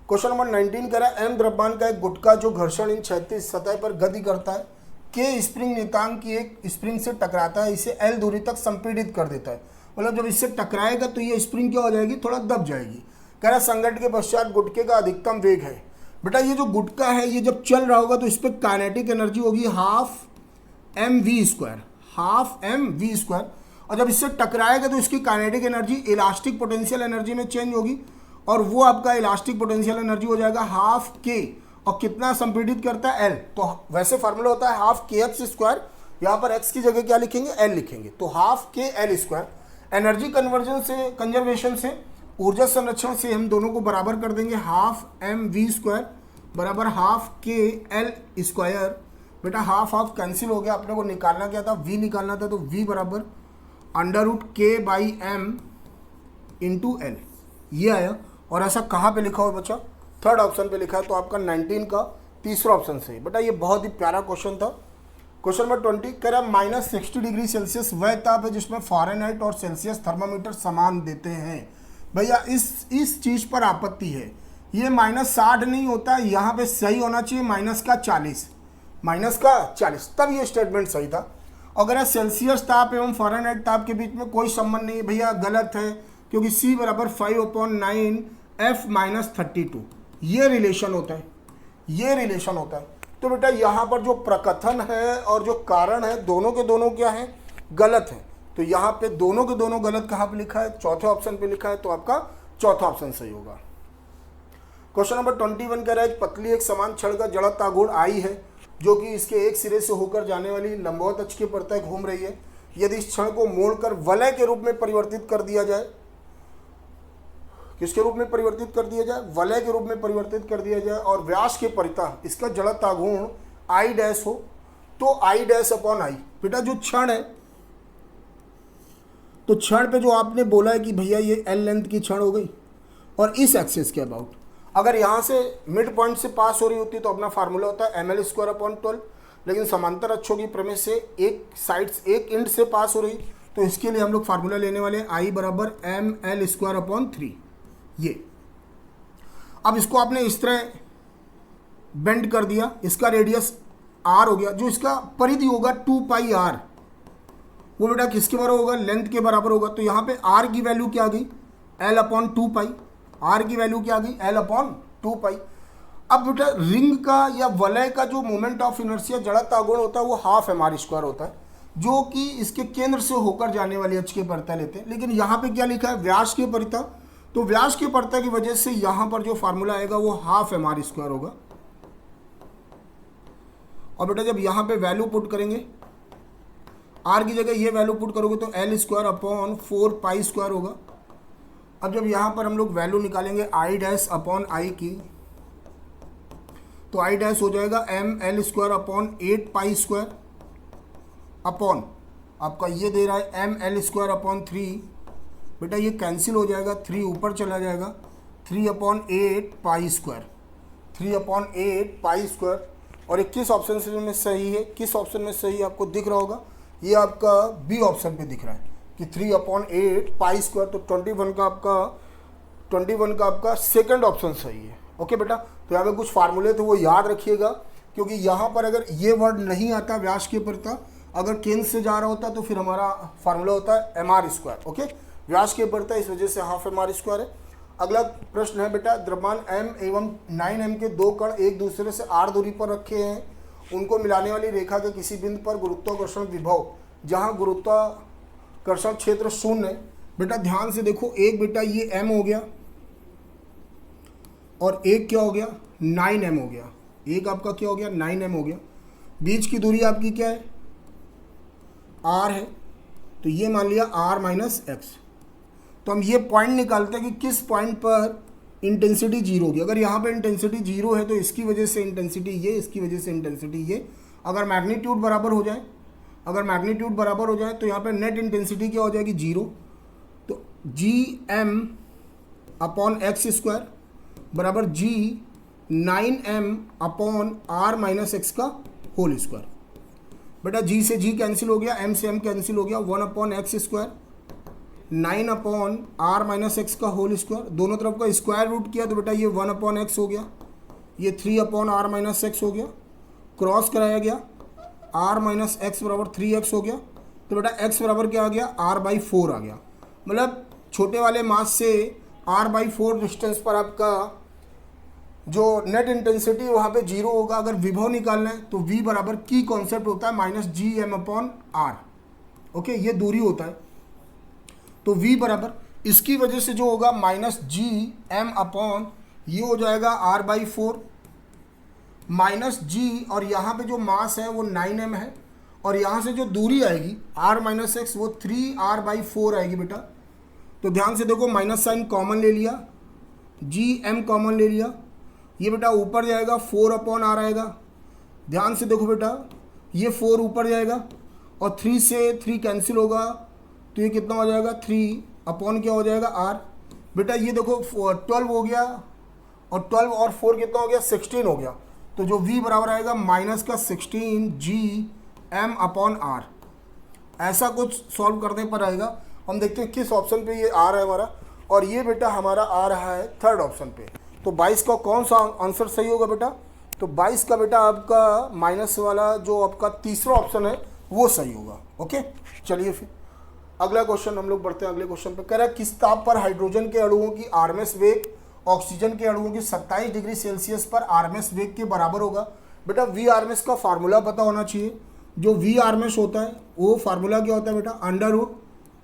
क्वेश्चन नंबर 19 कह रहा है एम द्रव्यमान का एक गुटका जो घर्षण इन क्षैतिज सतह पर गति करता है के स्प्रिंग नियतांक की एक स्प्रिंग से टकराता है, इसे एल दूरी तक संपीड़ित कर देता है। मतलब जब इससे टकराएगा तो ये स्प्रिंग क्या हो जाएगी, थोड़ा दब जाएगी। कह रहा है संघटन के पश्चात गुटके का अधिकतम वेग है। बेटा ये जो गुटका है ये जब चल रहा होगा तो इस पर काइनेटिक एनर्जी होगी ½ mv², और जब इससे टकराएगा तो इसकी kinetic energy elastic potential energy में चेंज होगी, और वो आपका इलास्टिक पोटेंशियल एनर्जी हो जाएगा ½ k, और कितना संपीड़ित करता है L। तो वैसे फार्मूला होता है ½ यहाँ पर x की जगह क्या लिखेंगे, L लिखेंगे, तो ½ kL²। एनर्जी कंजर्वेशन से ऊर्जा संरक्षण से हम दोनों को बराबर कर देंगे, ½ mv² बराबर ½ kL²। बेटा हाफ कैंसिल हो गया, अपने को निकालना क्या था, v निकालना था, तो v बराबर √k/m इंटू एल ये आया। और ऐसा कहाँ पे लिखा हुआ बच्चा, थर्ड ऑप्शन पे लिखा है, तो आपका 19 का तीसरा ऑप्शन सही। बेटा ये बहुत ही प्यारा क्वेश्चन था। क्वेश्चन नंबर 20 कह रहा है -60 डिग्री सेल्सियस वह ताप है जिसमें फ़ारेनहाइट और सेल्सियस थर्मामीटर समान देते हैं। भैया इस चीज़ पर आपत्ति है, ये -60 नहीं होता, यहाँ पे सही होना चाहिए -40, तब ये स्टेटमेंट सही था। अगर सेल्सियस ताप एवं फ़ारेनहाइट ताप के बीच में कोई संबंध नहीं है, भैया गलत है, क्योंकि C बराबर 5/9 F-32 ये रिलेशन होता है, तो बेटा यहाँ पर जो प्रकथन है और जो कारण है दोनों के दोनों क्या है, गलत है। तो यहाँ पे दोनों के दोनों गलत कहाँ पे लिखा है, चौथे ऑप्शन पे लिखा है, तो आपका चौथा ऑप्शन सही होगा। क्वेश्चन नंबर 21 कह रहा है पतली एक समान छड़ का जड़त्व आघूर्ण आई है जो कि इसके एक सिरे से होकर जाने वाली लंबवत अक्ष के प्रति घूम रही है। यदि इस क्षण को मोड़कर वलय के रूप में परिवर्तित कर दिया जाए, किसके रूप में परिवर्तित कर दिया जाए, वलय के रूप में परिवर्तित कर दिया जाए, और व्यास के परितः इसका जड़त्व आघूर्ण I' हो, तो I'/I। बेटा जो क्षण है, तो क्षण पे जो आपने बोला है कि भैया ये L लेंथ की क्षण हो गई, और इस एक्सिस के अबाउट अगर यहाँ से मिड पॉइंट से पास हो रही होती तो अपना फार्मूला होता है ml²/12, लेकिन समांतर अक्षों की प्रमेय से एक इंड से पास हो रही, तो इसके लिए हम लोग फार्मूला लेने वाले हैं I बराबर ml²/3 ये। अब इसको आपने इस तरह बेंड कर दिया, इसका रेडियस r हो गया, जो इसका परिधि होगा 2πr, वो बेटा किसके बराबर होगा, लेंथ के बराबर होगा। तो यहाँ पे r की वैल्यू क्या आ गई, L/2π, r की वैल्यू क्या आ गई, L/2π। अब बेटा रिंग का या वलय का जो मोमेंट ऑफ इनर्शिया जड़त्व आघूर्ण होता है वो ½ mr² होता है, जो कि इसके केंद्र से होकर जाने वाली अक्ष के परितः लेते हैं। लेकिन यहाँ पे क्या लिखा है, व्यास के परितः, तो व्यास के परितः की वजह से यहाँ पर जो फार्मूला आएगा वो ½ mr² होगा। और बेटा जब यहाँ पे वैल्यू पुट करेंगे, r की जगह ये वैल्यू पुट करोगे तो L²/4π² होगा। अब जब यहाँ पर हम लोग वैल्यू निकालेंगे I'/I की, तो I' हो जाएगा ml²/8π² अपॉन आपका ये दे रहा है ml²/3। बेटा ये कैंसिल हो जाएगा, 3 ऊपर चला जाएगा, 3/8π², और ये किस ऑप्शन से में सही है, किस ऑप्शन में सही आपको दिख रहा होगा, ये आपका बी ऑप्शन पे दिख रहा है कि 3/8π², तो 21 का आपका सेकंड ऑप्शन सही है। ओके बेटा, तो यहाँ पे कुछ फार्मूले थे वो याद रखिएगा, क्योंकि यहाँ पर अगर ये वर्ड नहीं आता व्यास के परितः, अगर केंद्र से जा रहा होता तो फिर हमारा फार्मूला होता है mr²। ओके, व्यास के परितः इस वजह से ½ mr² है। अगला प्रश्न है बेटा, द्रव्यमान m एवं 9m के दो कण एक दूसरे से r दूरी पर रखे हैं, उनको मिलाने वाली रेखा के किसी बिंदु पर गुरुत्वाकर्षण विभव जहाँ गुरुत्वाकर्षण क्षेत्र 0 है। बेटा ध्यान से देखो, एक बेटा ये m हो गया और एक क्या हो गया, 9m हो गया, एक आपका क्या हो गया, 9m हो गया। बीच की दूरी आपकी क्या है, r है, तो ये मान लिया r - x। तो हम ये पॉइंट निकालते हैं कि किस पॉइंट पर इंटेंसिटी 0 होगी। अगर यहाँ पे इंटेंसिटी 0 है तो इसकी वजह से इंटेंसिटी ये, इसकी वजह से इंटेंसिटी ये। अगर मैग्नीट्यूड बराबर हो जाए, तो यहाँ पे नेट इंटेंसिटी क्या हो जाएगी, 0। तो Gm/x² बराबर G 9m/r - x² बेटा जी से जी कैंसिल हो गया, एम से एम कैंसिल हो गया, 1/x², 9/r-x का होल स्क्वायर, दोनों तरफ का स्क्वायर रूट किया तो बेटा ये 1/x हो गया, ये 3/r-x हो गया, क्रॉस कराया गया, r-x बराबर 3x हो गया, तो बेटा x बराबर क्या आ गया, r/4 आ गया। मतलब छोटे वाले मास से r/4 डिस्टेंस पर आपका जो नेट इंटेंसिटी वहाँ पे 0 होगा। अगर विभव निकालना है तो v बराबर की कॉन्सेप्ट होता है -gm/r। ओके, ये दूरी होता है, तो v बराबर इसकी वजह से जो होगा -gm/, ये हो जाएगा r/4 -g, और यहाँ पे जो मास है वो 9m है, और यहाँ से जो दूरी आएगी r-x वो 3r/4 आएगी बेटा। तो ध्यान से देखो, माइनस साइन कॉमन ले लिया, gm कॉमन ले लिया, ये बेटा ऊपर जाएगा 4/r आएगा। ध्यान से देखो बेटा, ये 4 ऊपर जाएगा और 3 से 3 कैंसिल होगा, तो ये कितना हो जाएगा 3 क्या हो जाएगा r। बेटा ये देखो 12 हो गया, और 12 और 4 कितना हो गया 16 हो गया, तो जो v बराबर आएगा -16 gm/r। ऐसा कुछ सॉल्व करने पर आएगा। हम देखते हैं किस ऑप्शन पे ये आ रहा है हमारा, और ये बेटा हमारा आ रहा है थर्ड ऑप्शन पे। तो 22 का कौन सा आंसर सही होगा बेटा, तो 22 का बेटा आपका माइनस वाला जो आपका तीसरा ऑप्शन है वो सही होगा। ओके, चलिए फिर अगला क्वेश्चन हम लोग बढ़ते हैं। अगले क्वेश्चन पे कह रहा है किस ताप पर हाइड्रोजन के अणुओं की आरएमएस वेग ऑक्सीजन के अणुओं की 27 डिग्री सेल्सियस पर आरएमएस वेग के बराबर होगा। बेटा वी आरएमएस का फार्मूला पता होना चाहिए। जो वी आरएमएस होता है वो फार्मूला क्या होता है बेटा,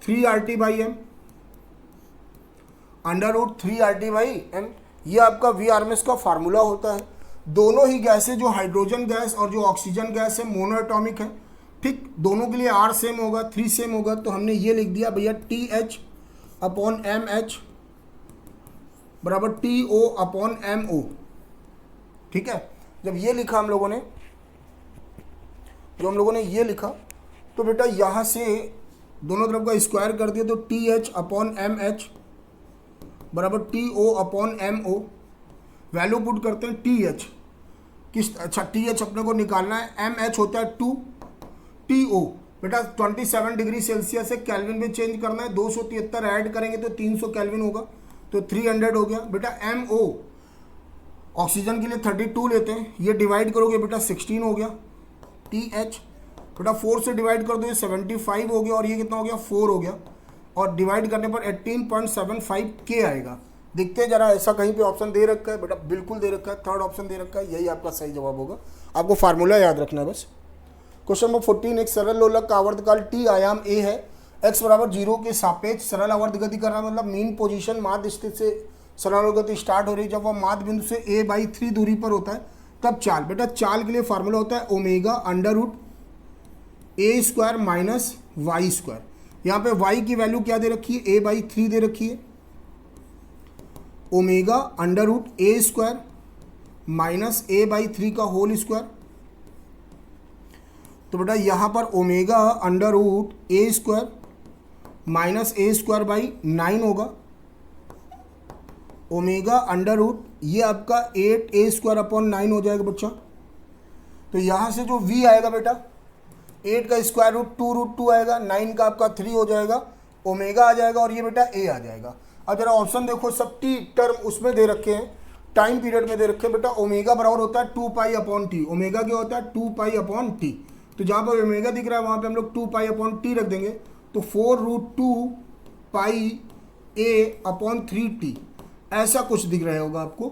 √3RT/m, √3RT/m, ये आपका वी आरएमएस का फार्मूला होता है। दोनों ही गैसें, जो हाइड्रोजन गैस और जो ऑक्सीजन गैस है, मोनोएटॉमिक है, ठीक, दोनों के लिए R सेम होगा, 3 सेम होगा, तो हमने ये लिख दिया भैया TH/mH बराबर TO/MO। ठीक है, जब ये लिखा हम लोगों ने, ये लिखा तो बेटा यहाँ से दोनों तरफ का स्क्वायर कर दिया, तो TH/mH बराबर TO/MO। वैल्यू पुट करते हैं TH किस, अच्छा TH अपने को निकालना है, MH होता है 2, TO बेटा 27 डिग्री सेल्सियस है, कैल्विन में चेंज करना है, 273 ऐड करेंगे तो 300 कैल्विन होगा, तो 300 हो गया। बेटा MO ऑक्सीजन के लिए 32 लेते हैं, ये डिवाइड करोगे बेटा 16 हो गया। TH बेटा 4 से डिवाइड कर दो, ये 75 हो गया, और ये कितना हो गया 4 हो गया, और डिवाइड करने पर 18.75 K आएगा। देखते हैं जरा, ऐसा कहीं पे ऑप्शन दे रखा है बेटा, बिल्कुल दे रखा है, थर्ड ऑप्शन दे रखा है, यही आपका सही जवाब होगा। आपको फार्मूला याद रखना है बस। क्वेश्चन नंबर 14, एक सरल लोलक का आवर्तकाल T आयाम A है, x बराबर 0 के सापेक्ष सरल आवर्त गति कर रहा है, मतलब मीन पोजीशन माध्य स्थिति से सरल आवर्त गति स्टार्ट हो रही है, जब वह माध्य बिंदु से a/3 दूरी पर होता है तब चाल। बेटा चाल के लिए फार्मूला होता है ω √a² - y²। यहाँ पे y की वैल्यू क्या दे रखी है, a/3 दे रखी है, ω √a² - a/3 का होल स्क्वायर। तो बेटा यहाँ पर ω √a² - a²/9 होगा, ω ये आपका 8a² हो जाएगा बच्चा। तो यहाँ से जो v आएगा बेटा, 8 का स्क्वायर रूट 2√2 आएगा, 9 का आपका 3 हो जाएगा, ω आ जाएगा, और ये बेटा a आ जाएगा। अब जरा ऑप्शन देखो, सब t टर्म उसमें दे रखे हैं, टाइम पीरियड में दे रखे हैं बेटा। ω बराबर होता है 2π/t, ω क्या होता है 2π/t। तो जहाँ पर ω दिख रहा है वहाँ पे हम लोग 2π/t रख देंगे, तो 4√2πa/3t ऐसा कुछ दिख रहा होगा आपको।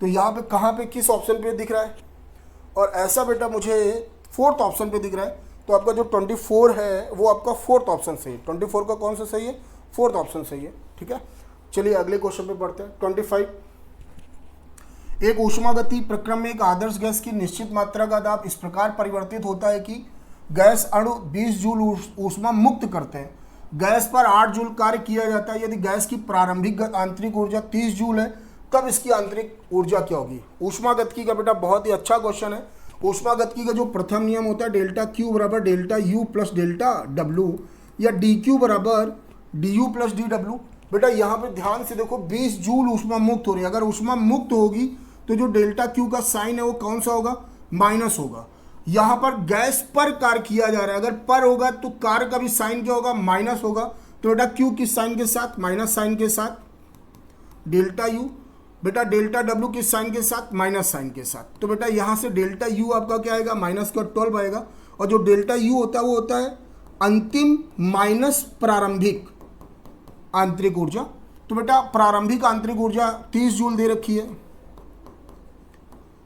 तो यहाँ पे कहाँ पे किस ऑप्शन पे दिख रहा है, और ऐसा बेटा मुझे 4th ऑप्शन पे दिख रहा है। तो आपका जो 24 है वो आपका 4th ऑप्शन सही है। 24 का कौन सा सही है, 4th ऑप्शन सही है। ठीक है, चलिए अगले क्वेश्चन पे बढ़ते हैं। 25, एक ऊष्मागति प्रक्रम में एक आदर्श गैस की निश्चित मात्रा का दाब इस प्रकार परिवर्तित होता है कि गैस अणु 20 जूल ऊष्मा मुक्त करते हैं, गैस पर 8 जूल कार्य किया जाता है। यदि गैस की प्रारंभिक आंतरिक ऊर्जा 30 जूल है, तब इसकी आंतरिक ऊर्जा क्या होगी। ऊष्मागतिकी का बेटा बहुत ही अच्छा क्वेश्चन है। ऊष्मागतिकी का जो प्रथम नियम होता है, ΔQ बराबर ΔU प्लस ΔW, या DQ बराबर DU प्लस DW। बेटा यहाँ पे ध्यान से देखो, 20 जूल ऊष्मा मुक्त हो रही है। अगर ऊष्मा मुक्त होगी तो जो ΔQ का साइन है वो कौन सा होगा, माइनस होगा। यहाँ पर गैस पर कार्य किया जा रहा है। अगर पर होगा तो कार्य का भी साइन क्या होगा, माइनस होगा। तो बेटा क्यू किस साइन के साथ, माइनस साइन के साथ। डेल्टा यू बेटा डेल्टा डब्ल्यू किस साइन के साथ, माइनस साइन के साथ। तो बेटा यहाँ से डेल्टा यू आपका क्या आएगा, माइनस का 12 आएगा। और जो डेल्टा यू होता है वो होता है अंतिम माइनस प्रारंभिक आंतरिक ऊर्जा। तो बेटा प्रारंभिक आंतरिक ऊर्जा 30 जूल दे रखी है,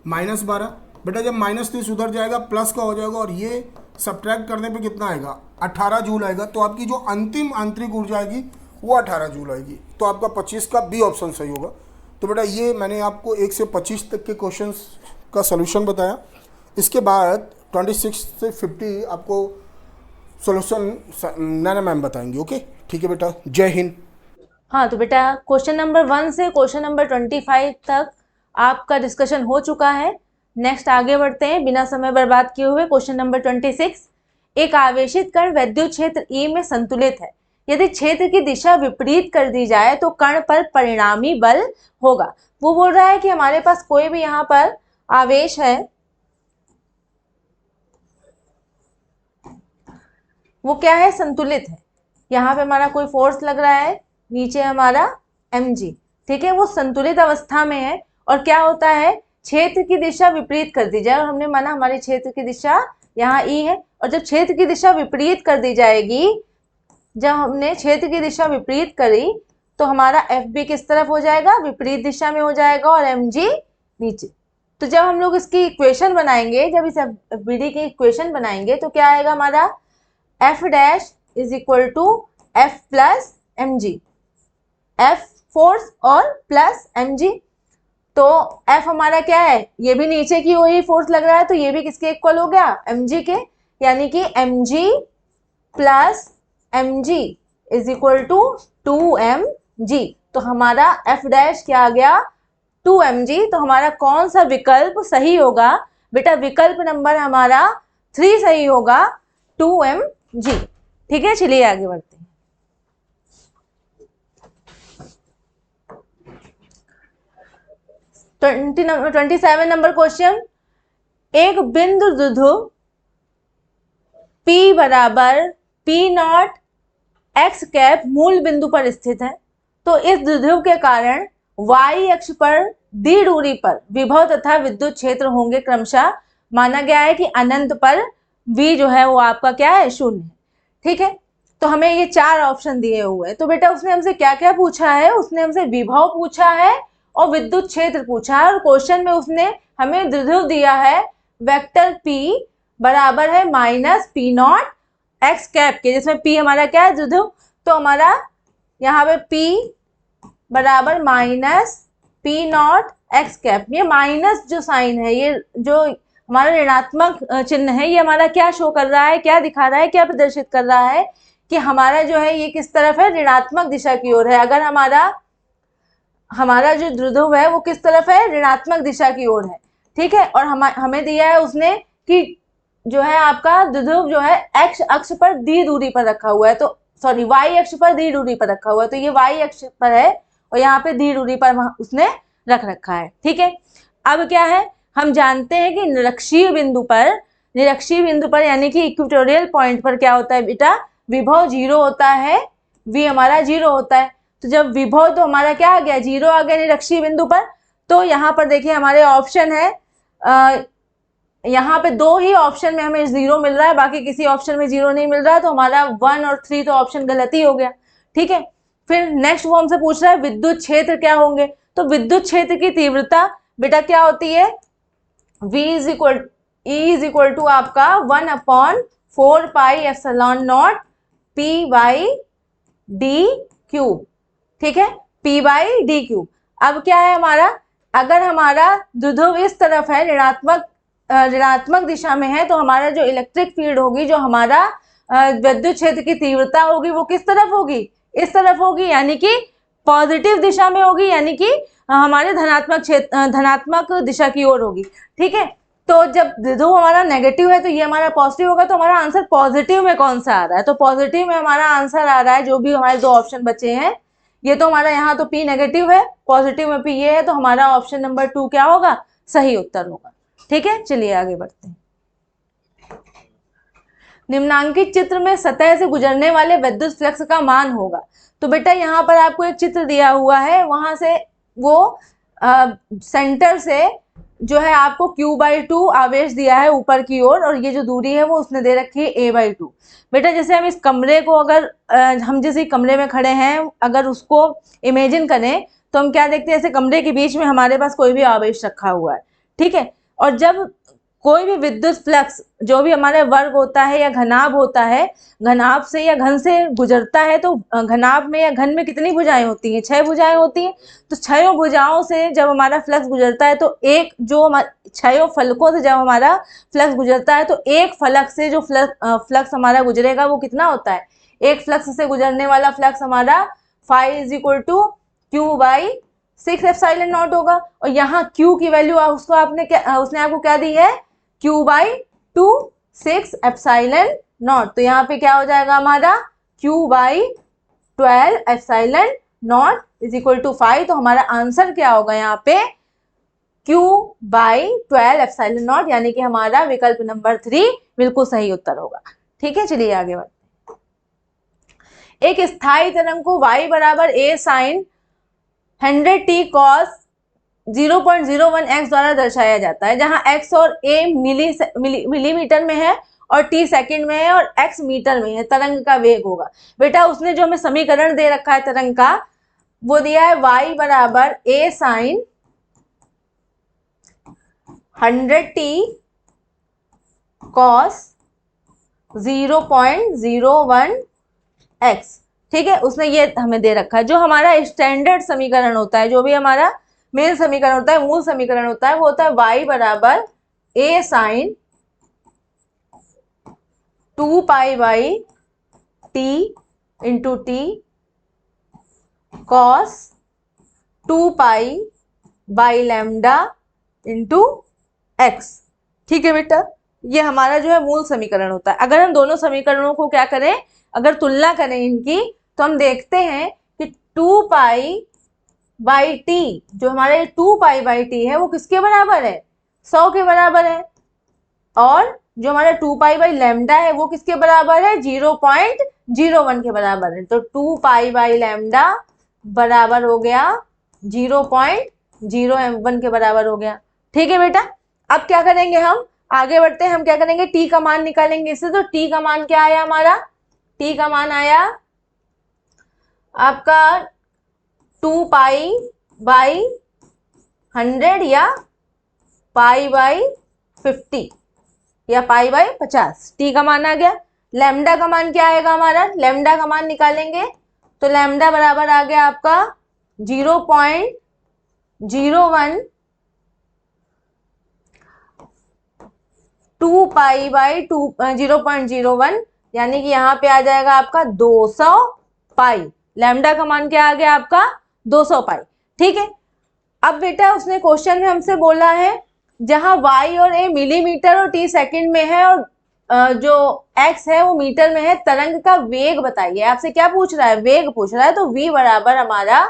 -12। बेटा जब -30 उधर जाएगा प्लस का हो जाएगा और ये सब्ट्रैक्ट करने पे कितना आएगा, 18 जूल आएगा। तो आपकी जो अंतिम आंतरिक ऊर्जा आएगी वो 18 जूल आएगी। तो आपका 25 का बी ऑप्शन सही होगा। तो बेटा ये मैंने आपको 1 से 25 तक के क्वेश्चंस का सलूशन बताया। इसके बाद 26 से 50 आपको सॉल्यूशन नैना मैम बताएंगे। ओके ठीक है बेटा, जय हिंद। हाँ, तो बेटा क्वेश्चन नंबर 1 से क्वेश्चन नंबर 25 तक आपका डिस्कशन हो चुका है। नेक्स्ट आगे बढ़ते हैं बिना समय बर्बाद किए हुए। क्वेश्चन नंबर 26, एक आवेशित कण वैद्युत क्षेत्र E में संतुलित है। यदि क्षेत्र की दिशा विपरीत कर दी जाए तो कण पर परिणामी बल होगा। वो बोल रहा है कि हमारे पास कोई भी यहाँ पर आवेश है, वो क्या है, संतुलित है। यहाँ पे हमारा कोई फोर्स लग रहा है, नीचे हमारा mg, ठीक है, वो संतुलित अवस्था में है। और क्या होता है, क्षेत्र की दिशा विपरीत कर दी जाए। और हमने माना हमारी क्षेत्र की दिशा यहाँ E है, और जब क्षेत्र की दिशा विपरीत कर दी जाएगी, जब हमने क्षेत्र की दिशा विपरीत करी तो हमारा FB किस तरफ हो जाएगा, विपरीत दिशा में हो जाएगा, और mg नीचे। तो जब हम लोग इसकी इक्वेशन बनाएंगे, जब इस FBD की इक्वेशन बनाएंगे तो क्या आएगा हमारा, F dash is equal to F plus mg, F force और प्लस mg। तो F हमारा क्या है, ये भी नीचे की हुई फोर्स लग रहा है, तो ये भी किसके इक्वल हो गया, mg के, यानी कि mg plus mg is equal to 2mg। तो हमारा F डैश क्या आ गया, 2mg। तो हमारा कौन सा विकल्प सही होगा, बेटा विकल्प नंबर हमारा 3 सही होगा, 2mg। ठीक है, चलिए आगे बढ़ते हैं। 27 नंबर क्वेश्चन, एक बिंदु द्विध्रुव P बराबर P0 x कैप मूल बिंदु पर स्थित है। तो इस द्विध्रुव के कारण y अक्ष पर d दूरी पर विभव तथा विद्युत क्षेत्र होंगे क्रमशः। माना गया है कि अनंत पर v जो है वो आपका क्या है, 0 है। ठीक है, तो हमें ये 4 ऑप्शन दिए हुए हैं। तो बेटा उसने हमसे क्या क्या पूछा है, उसने हमसे विभव पूछा है और विद्युत क्षेत्र पूछा है। और क्वेश्चन में उसने हमें द्विध्रुव दिया है वेक्टर P बराबर है -P0 x कैप के, जिसमें P हमारा क्या है, द्विध्रुव। तो हमारा यहाँ पे P बराबर -P0 x कैप, ये माइनस जो साइन है, ये जो हमारा ऋणात्मक चिन्ह है, ये हमारा क्या शो कर रहा है, क्या दिखा रहा है, क्या प्रदर्शित कर रहा है कि हमारा जो है ये किस तरफ है, ऋणात्मक दिशा की ओर है। अगर हमारा जो द्विध्रुव है वो किस तरफ है, ऋणात्मक दिशा की ओर है। ठीक है, और हमें दिया है उसने कि जो है आपका द्विध्रुव जो है x अक्ष पर d दूरी पर रखा हुआ है, तो सॉरी y अक्ष पर d दूरी पर रखा हुआ है। तो ये y अक्ष पर है और यहाँ पे d दूरी पर उसने रख रखा है। ठीक है, अब क्या है, हम जानते हैं कि निरक्षीय बिंदु पर यानी कि इक्वेटोरियल पॉइंट पर क्या होता है बेटा, विभव 0 होता है, v हमारा 0 होता है। तो जब विभव तो हमारा क्या आ गया, 0 आ गया निरक्षीय बिंदु पर। तो यहाँ पर देखिए हमारे ऑप्शन है, यहाँ पे 2 ही ऑप्शन में हमें 0 मिल रहा है, बाकी किसी ऑप्शन में 0 नहीं मिल रहा है। तो हमारा 1 और 3 तो ऑप्शन गलत ही हो गया। ठीक है, फिर नेक्स्ट वो हमसे पूछ रहा है विद्युत क्षेत्र क्या होंगे। तो विद्युत क्षेत्र की तीव्रता बेटा क्या होती है, V इज इक्वल टू आपका 1/4 पाई एप्सिलॉन नॉट P/d³। ठीक है, P/d³। अब क्या है हमारा, अगर हमारा द्विध्रुव इस तरफ है, ऋणात्मक दिशा में है, तो हमारा जो इलेक्ट्रिक फील्ड होगी, जो हमारा विद्युत क्षेत्र की तीव्रता होगी, वो किस तरफ होगी, इस तरफ होगी, यानी कि पॉजिटिव दिशा में होगी, यानी कि हमारे धनात्मक दिशा की ओर होगी। ठीक है, तो जब द्विध्रुव हमारा नेगेटिव है तो ये हमारा पॉजिटिव होगा। तो हमारा आंसर पॉजिटिव में कौन सा आ रहा है, तो पॉजिटिव में हमारा आंसर आ रहा है, जो भी हमारे 2 ऑप्शन बचे हैं, ये तो हमारा यहाँ तो P नेगेटिव है, पॉजिटिव में P ये है, तो हमारा ऑप्शन नंबर 2 क्या होगा, सही उत्तर होगा। ठीक है, चलिए आगे बढ़ते हैं। निम्नांकित चित्र में सतह से गुजरने वाले विद्युत फ्लक्स का मान होगा। तो बेटा यहाँ पर आपको एक चित्र दिया हुआ है, वहां से वो सेंटर से जो है आपको Q/2 आवेश दिया है ऊपर की ओर, और ये जो दूरी है वो उसने दे रखी है A/2। बेटा जैसे हम इस कमरे को अगर हम जिस कमरे में खड़े हैं अगर उसको इमेजिन करें तो हम क्या देखते हैं, ऐसे कमरे के बीच में हमारे पास कोई भी आवेश रखा हुआ है, ठीक है। और जब कोई भी विद्युत फ्लक्स जो भी हमारा वर्ग होता है या घनाभ होता है, घनाभ से या घन से गुजरता है, तो घनाभ में या घन में कितनी भुजाएं होती हैं? 6 भुजाएं होती हैं। तो 6 भुजाओं से जब हमारा फ्लक्स गुजरता है तो एक जो 6 फलकों से जब हमारा फ्लक्स गुजरता है तो एक फलक से जो फ्लक्स हमारा गुजरेगा वो कितना होता है? एक फ्लक्स से गुजरने वाला फ्लक्स हमारा phi = Q/6 एप्सिलॉन नॉट होगा। और यहाँ Q की वैल्यू उसने आपको क्या दी है? Q/2 6 epsilon not. तो यहाँ पे क्या हो जाएगा हमारा? Q/12 epsilon not = 5। तो हमारा आंसर क्या होगा यहाँ पे? Q/12 एप्सिलॉन नॉट, यानी कि हमारा विकल्प नंबर 3 बिल्कुल सही उत्तर होगा। ठीक है, चलिए आगे बढ़ते हैं। एक स्थायी तरंग को y बराबर a sin 100t cos 0.01x द्वारा दर्शाया जाता है, जहां x और a मिलीमीटर में है और t सेकंड में है और x मीटर में है। तरंग का वेग होगा। बेटा उसने जो हमें समीकरण दे रखा है तरंग का, वो दिया है y बराबर a sin 100t cos 0.01x, ठीक है। उसने ये हमें दे रखा है। जो हमारा स्टैंडर्ड समीकरण होता है, जो भी हमारा मेन समीकरण होता है, मूल समीकरण होता है, वो होता है y बराबर a sin 2π/t into t cos 2π/λ into x, ठीक है बेटा। ये हमारा जो है मूल समीकरण होता है। अगर हम दोनों समीकरणों को क्या करें, अगर तुलना करें इनकी, तो हम देखते हैं कि 2π/t, जो हमारा ये 2π/t है वो किसके बराबर है? 100 के बराबर है। और जो हमारा 2π/λ है वो किसके बराबर है? 0.01 के बराबर है। तो 2π/λ बराबर हो गया 0.01 के बराबर हो गया, ठीक है बेटा। अब क्या करेंगे, हम आगे बढ़ते हैं। हम क्या करेंगे, t का मान निकालेंगे इससे। तो t का मान क्या आया हमारा? t का मान आया आपका 2π/100 या π/50 या π/50, t का मान आ गया। लैम्डा का मान क्या आएगा हमारा? लैम्डा का मान निकालेंगे तो लैम्डा बराबर आ गया आपका 0.01 0.01, यानी कि यहाँ पे आ जाएगा आपका 200 पाई। लैम्डा का मान क्या आ गया आपका? 200 पाई, ठीक है। अब बेटा उसने क्वेश्चन में हमसे बोला है जहां y और a मिलीमीटर और t सेकंड में है और जो x है वो मीटर में है, तरंग का वेग बताइए। आपसे क्या पूछ रहा है? वेग पूछ रहा है। तो v बराबर हमारा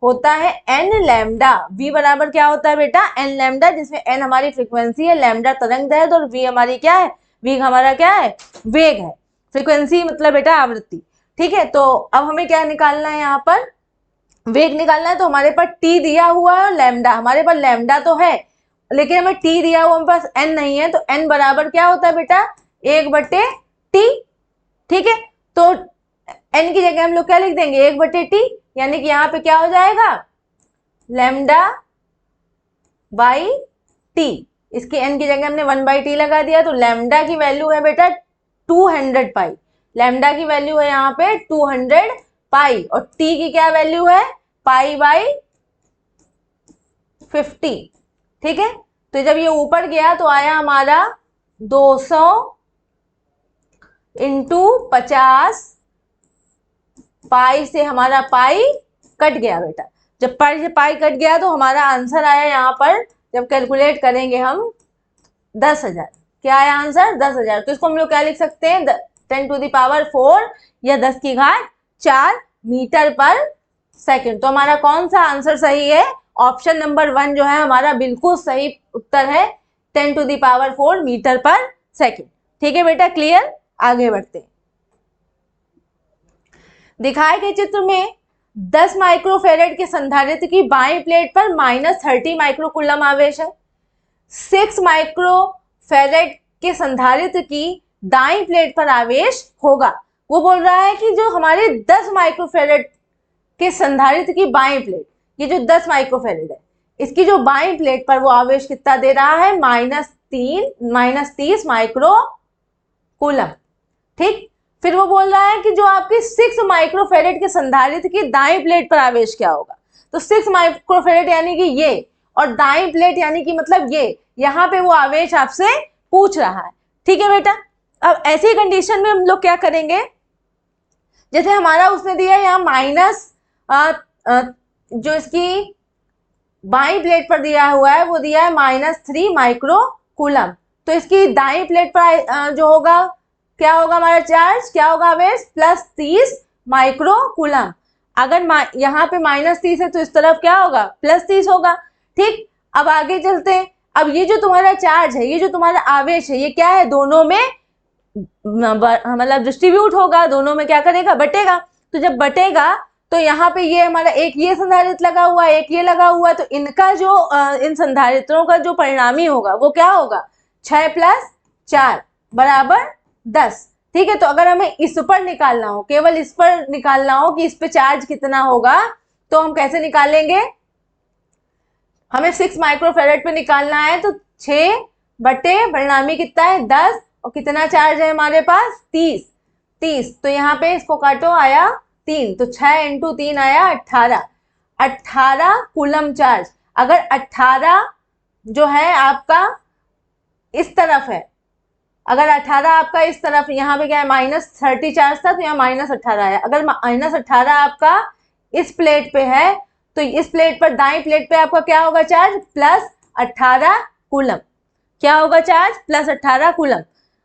होता है n लैम्डा। v बराबर क्या होता है बेटा? n लैम्डा, जिसमें n हमारी फ्रीक्वेंसी है, लैम्डा तरंग दैर्ध्य और v हमारी क्या है? v हमारा क्या है? वेग है। फ्रीक्वेंसी मतलब बेटा आवृत्ति, ठीक है। तो अब हमें क्या निकालना है? यहाँ पर वेग निकालना है। तो हमारे पास t दिया हुआ है और लैम्डा, हमारे पास लैम्डा तो है लेकिन हमें t दिया हुआ, हमारे पास n नहीं है। तो n बराबर क्या होता है बेटा? 1/t, ठीक है। तो n की जगह हम लोग क्या लिख देंगे? 1/t, यानी कि यहाँ पे क्या हो जाएगा? Lambda by t। इसकी n की जगह हमने 1/t लगा दिया। तो लैम्डा की वैल्यू है बेटा 200 पाई। लैम्डा की वैल्यू है यहाँ पे 200 पाई और t की क्या वैल्यू है? π/50, ठीक है। तो जब ये ऊपर गया तो आया हमारा 200 इंटू 50, पाई से हमारा पाई कट गया बेटा। जब पाई से पाई कट गया तो हमारा आंसर आया यहाँ पर, जब कैलकुलेट करेंगे हम, 10,000। क्या आया आंसर? 10,000। तो इसको हम लोग क्या लिख सकते हैं? 10⁴ या 10⁴ मीटर पर सेकंड। तो हमारा कौन सा आंसर सही है? ऑप्शन नंबर 1 जो है हमारा बिल्कुल सही उत्तर है, 10⁴ मीटर पर सेकंड, ठीक है बेटा। क्लियर? आगे बढ़ते हैं। दिखाए गए चित्र में 10 माइक्रोफेरेड के संधारित्र की बाईं प्लेट पर -30 माइक्रोकूलम आवेश है। 6 माइक्रोफेरेड के संधारित्र की दाईं प्लेट पर आवेश होगा। वो बोल रहा है कि जो हमारे 10 माइक्रोफेरेड के संधारित्र की बाईं प्लेट, ये जो 10 माइक्रोफेरेड है, इसकी जो बाईं प्लेट पर वो आवेश कितना दे रहा है, -30 माइक्रोकूलम। ठीक, फिर वो बोल रहा है कि जो आपकी 6 माइक्रोफेरेड के संधारित्र की दाईं प्लेट पर आवेश क्या होगा। तो 6 माइक्रोफेरेड यानी कि ये, और दाईं प्लेट यानी कि मतलब ये, यहाँ पे वो आवेश आपसे पूछ रहा है। ठीक है बेटा, अब ऐसी कंडीशन में हम लोग क्या करेंगे, जैसे हमारा उसने दिया यहाँ माइनस जो इसकी बाईं प्लेट पर दिया हुआ है वो दिया है -3 माइक्रोकूलम। तो इसकी दाईं प्लेट पर जो होगा क्या होगा, हमारा चार्ज क्या होगा, आवेश +30 माइक्रोकूलम। अगर यहाँ पे -30 है तो इस तरफ क्या होगा, +30 होगा। ठीक, अब आगे चलते हैं। अब ये जो तुम्हारा चार्ज है, ये जो तुम्हारा आवेश है, ये क्या है, दोनों में मतलब डिस्ट्रीब्यूट होगा, दोनों में क्या करेगा, बटेगा। तो जब बटेगा तो यहाँ पे ये हमारा एक ये संधारित्र लगा हुआ है, एक ये लगा हुआ है, तो इनका जो इन संधारित्रों का जो परिणामी होगा वो क्या होगा, 6 + 4 = 10। ठीक है, तो अगर हमें इस पर निकालना हो, केवल इस पर निकालना हो कि इस पे चार्ज कितना होगा, तो हम कैसे निकालेंगे, हमें 6 माइक्रोफेरेड पे निकालना है, तो 6 बटे परिणामी कितना है, 10, और कितना चार्ज है हमारे पास, 30। तो यहाँ पे इसको काटो, आया 3, तो 6 × 3 आया 18 कूलम चार्ज। अगर 18 जो है आपका इस तरफ है, अगर 18 आपका इस तरफ, यहाँ पे क्या है, -30 चार्ज था, तो यहाँ -18 है। अगर -18 आपका इस प्लेट पे है, तो इस प्लेट पर, दाईं प्लेट पे आपका क्या होगा, चार्ज +18 कूलम। क्या होगा, चार्ज +18 कूलम।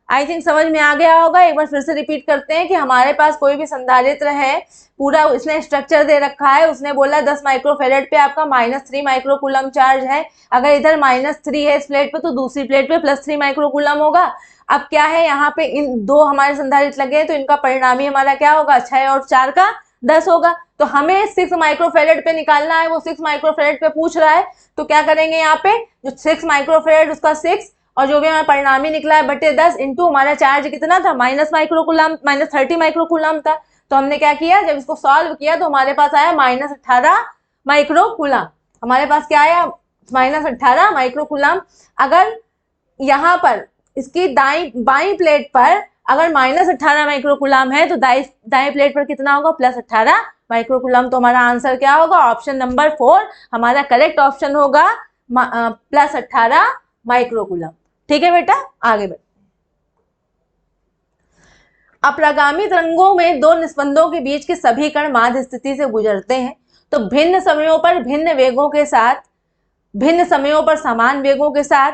आई थिंक समझ में आ गया होगा। एक बार फिर से रिपीट करते हैं कि हमारे पास कोई भी संधारित्र है, पूरा उसने स्ट्रक्चर दे रखा है, उसने बोला 10 माइक्रोफेरेड पे आपका -3 माइक्रोकूलम चार्ज है। अगर इधर -3 है इस प्लेट पे, तो दूसरी प्लेट पे +3 माइक्रोकूलम होगा। अब क्या है, यहाँ पे इन दो हमारे संधारित्र लगे हैं, तो इनका परिणामी हमारा क्या होगा, 6 और 4 का 10 होगा। तो हमें 6 माइक्रोफेरेड पे निकालना है, वो 6 माइक्रोफेरेड पे पूछ रहा है। तो क्या करेंगे, यहाँ पे जो 6 माइक्रोफेरेड उसका 6, और जो भी हमारा परिणामी निकला है बटे 10 इंटू हमारा चार्ज कितना था, -30 माइक्रोकूलम था। तो हमने क्या किया, जब इसको सॉल्व किया तो हमारे पास आया -18 माइक्रोकूलम। हमारे पास क्या आया, -18 माइक्रोकूलम। अगर यहाँ पर इसकी बाईं प्लेट पर अगर -18 माइक्रोकूलम है, तो दाईं प्लेट पर कितना होगा, +18 माइक्रोकूलम। तो हमारा आंसर क्या होगा, ऑप्शन नंबर 4 हमारा करेक्ट ऑप्शन होगा, +18 माइक्रोकूलम। ठीक है बेटा, आगे बढ़ते हैं। अप्रगामी तरंगों में दो निस्पंदों के बीच के सभी कण माध्य स्थिति से गुजरते हैं, तो भिन्न समयों पर भिन्न वेगों के साथ, भिन्न समयों पर समान वेगों के साथ,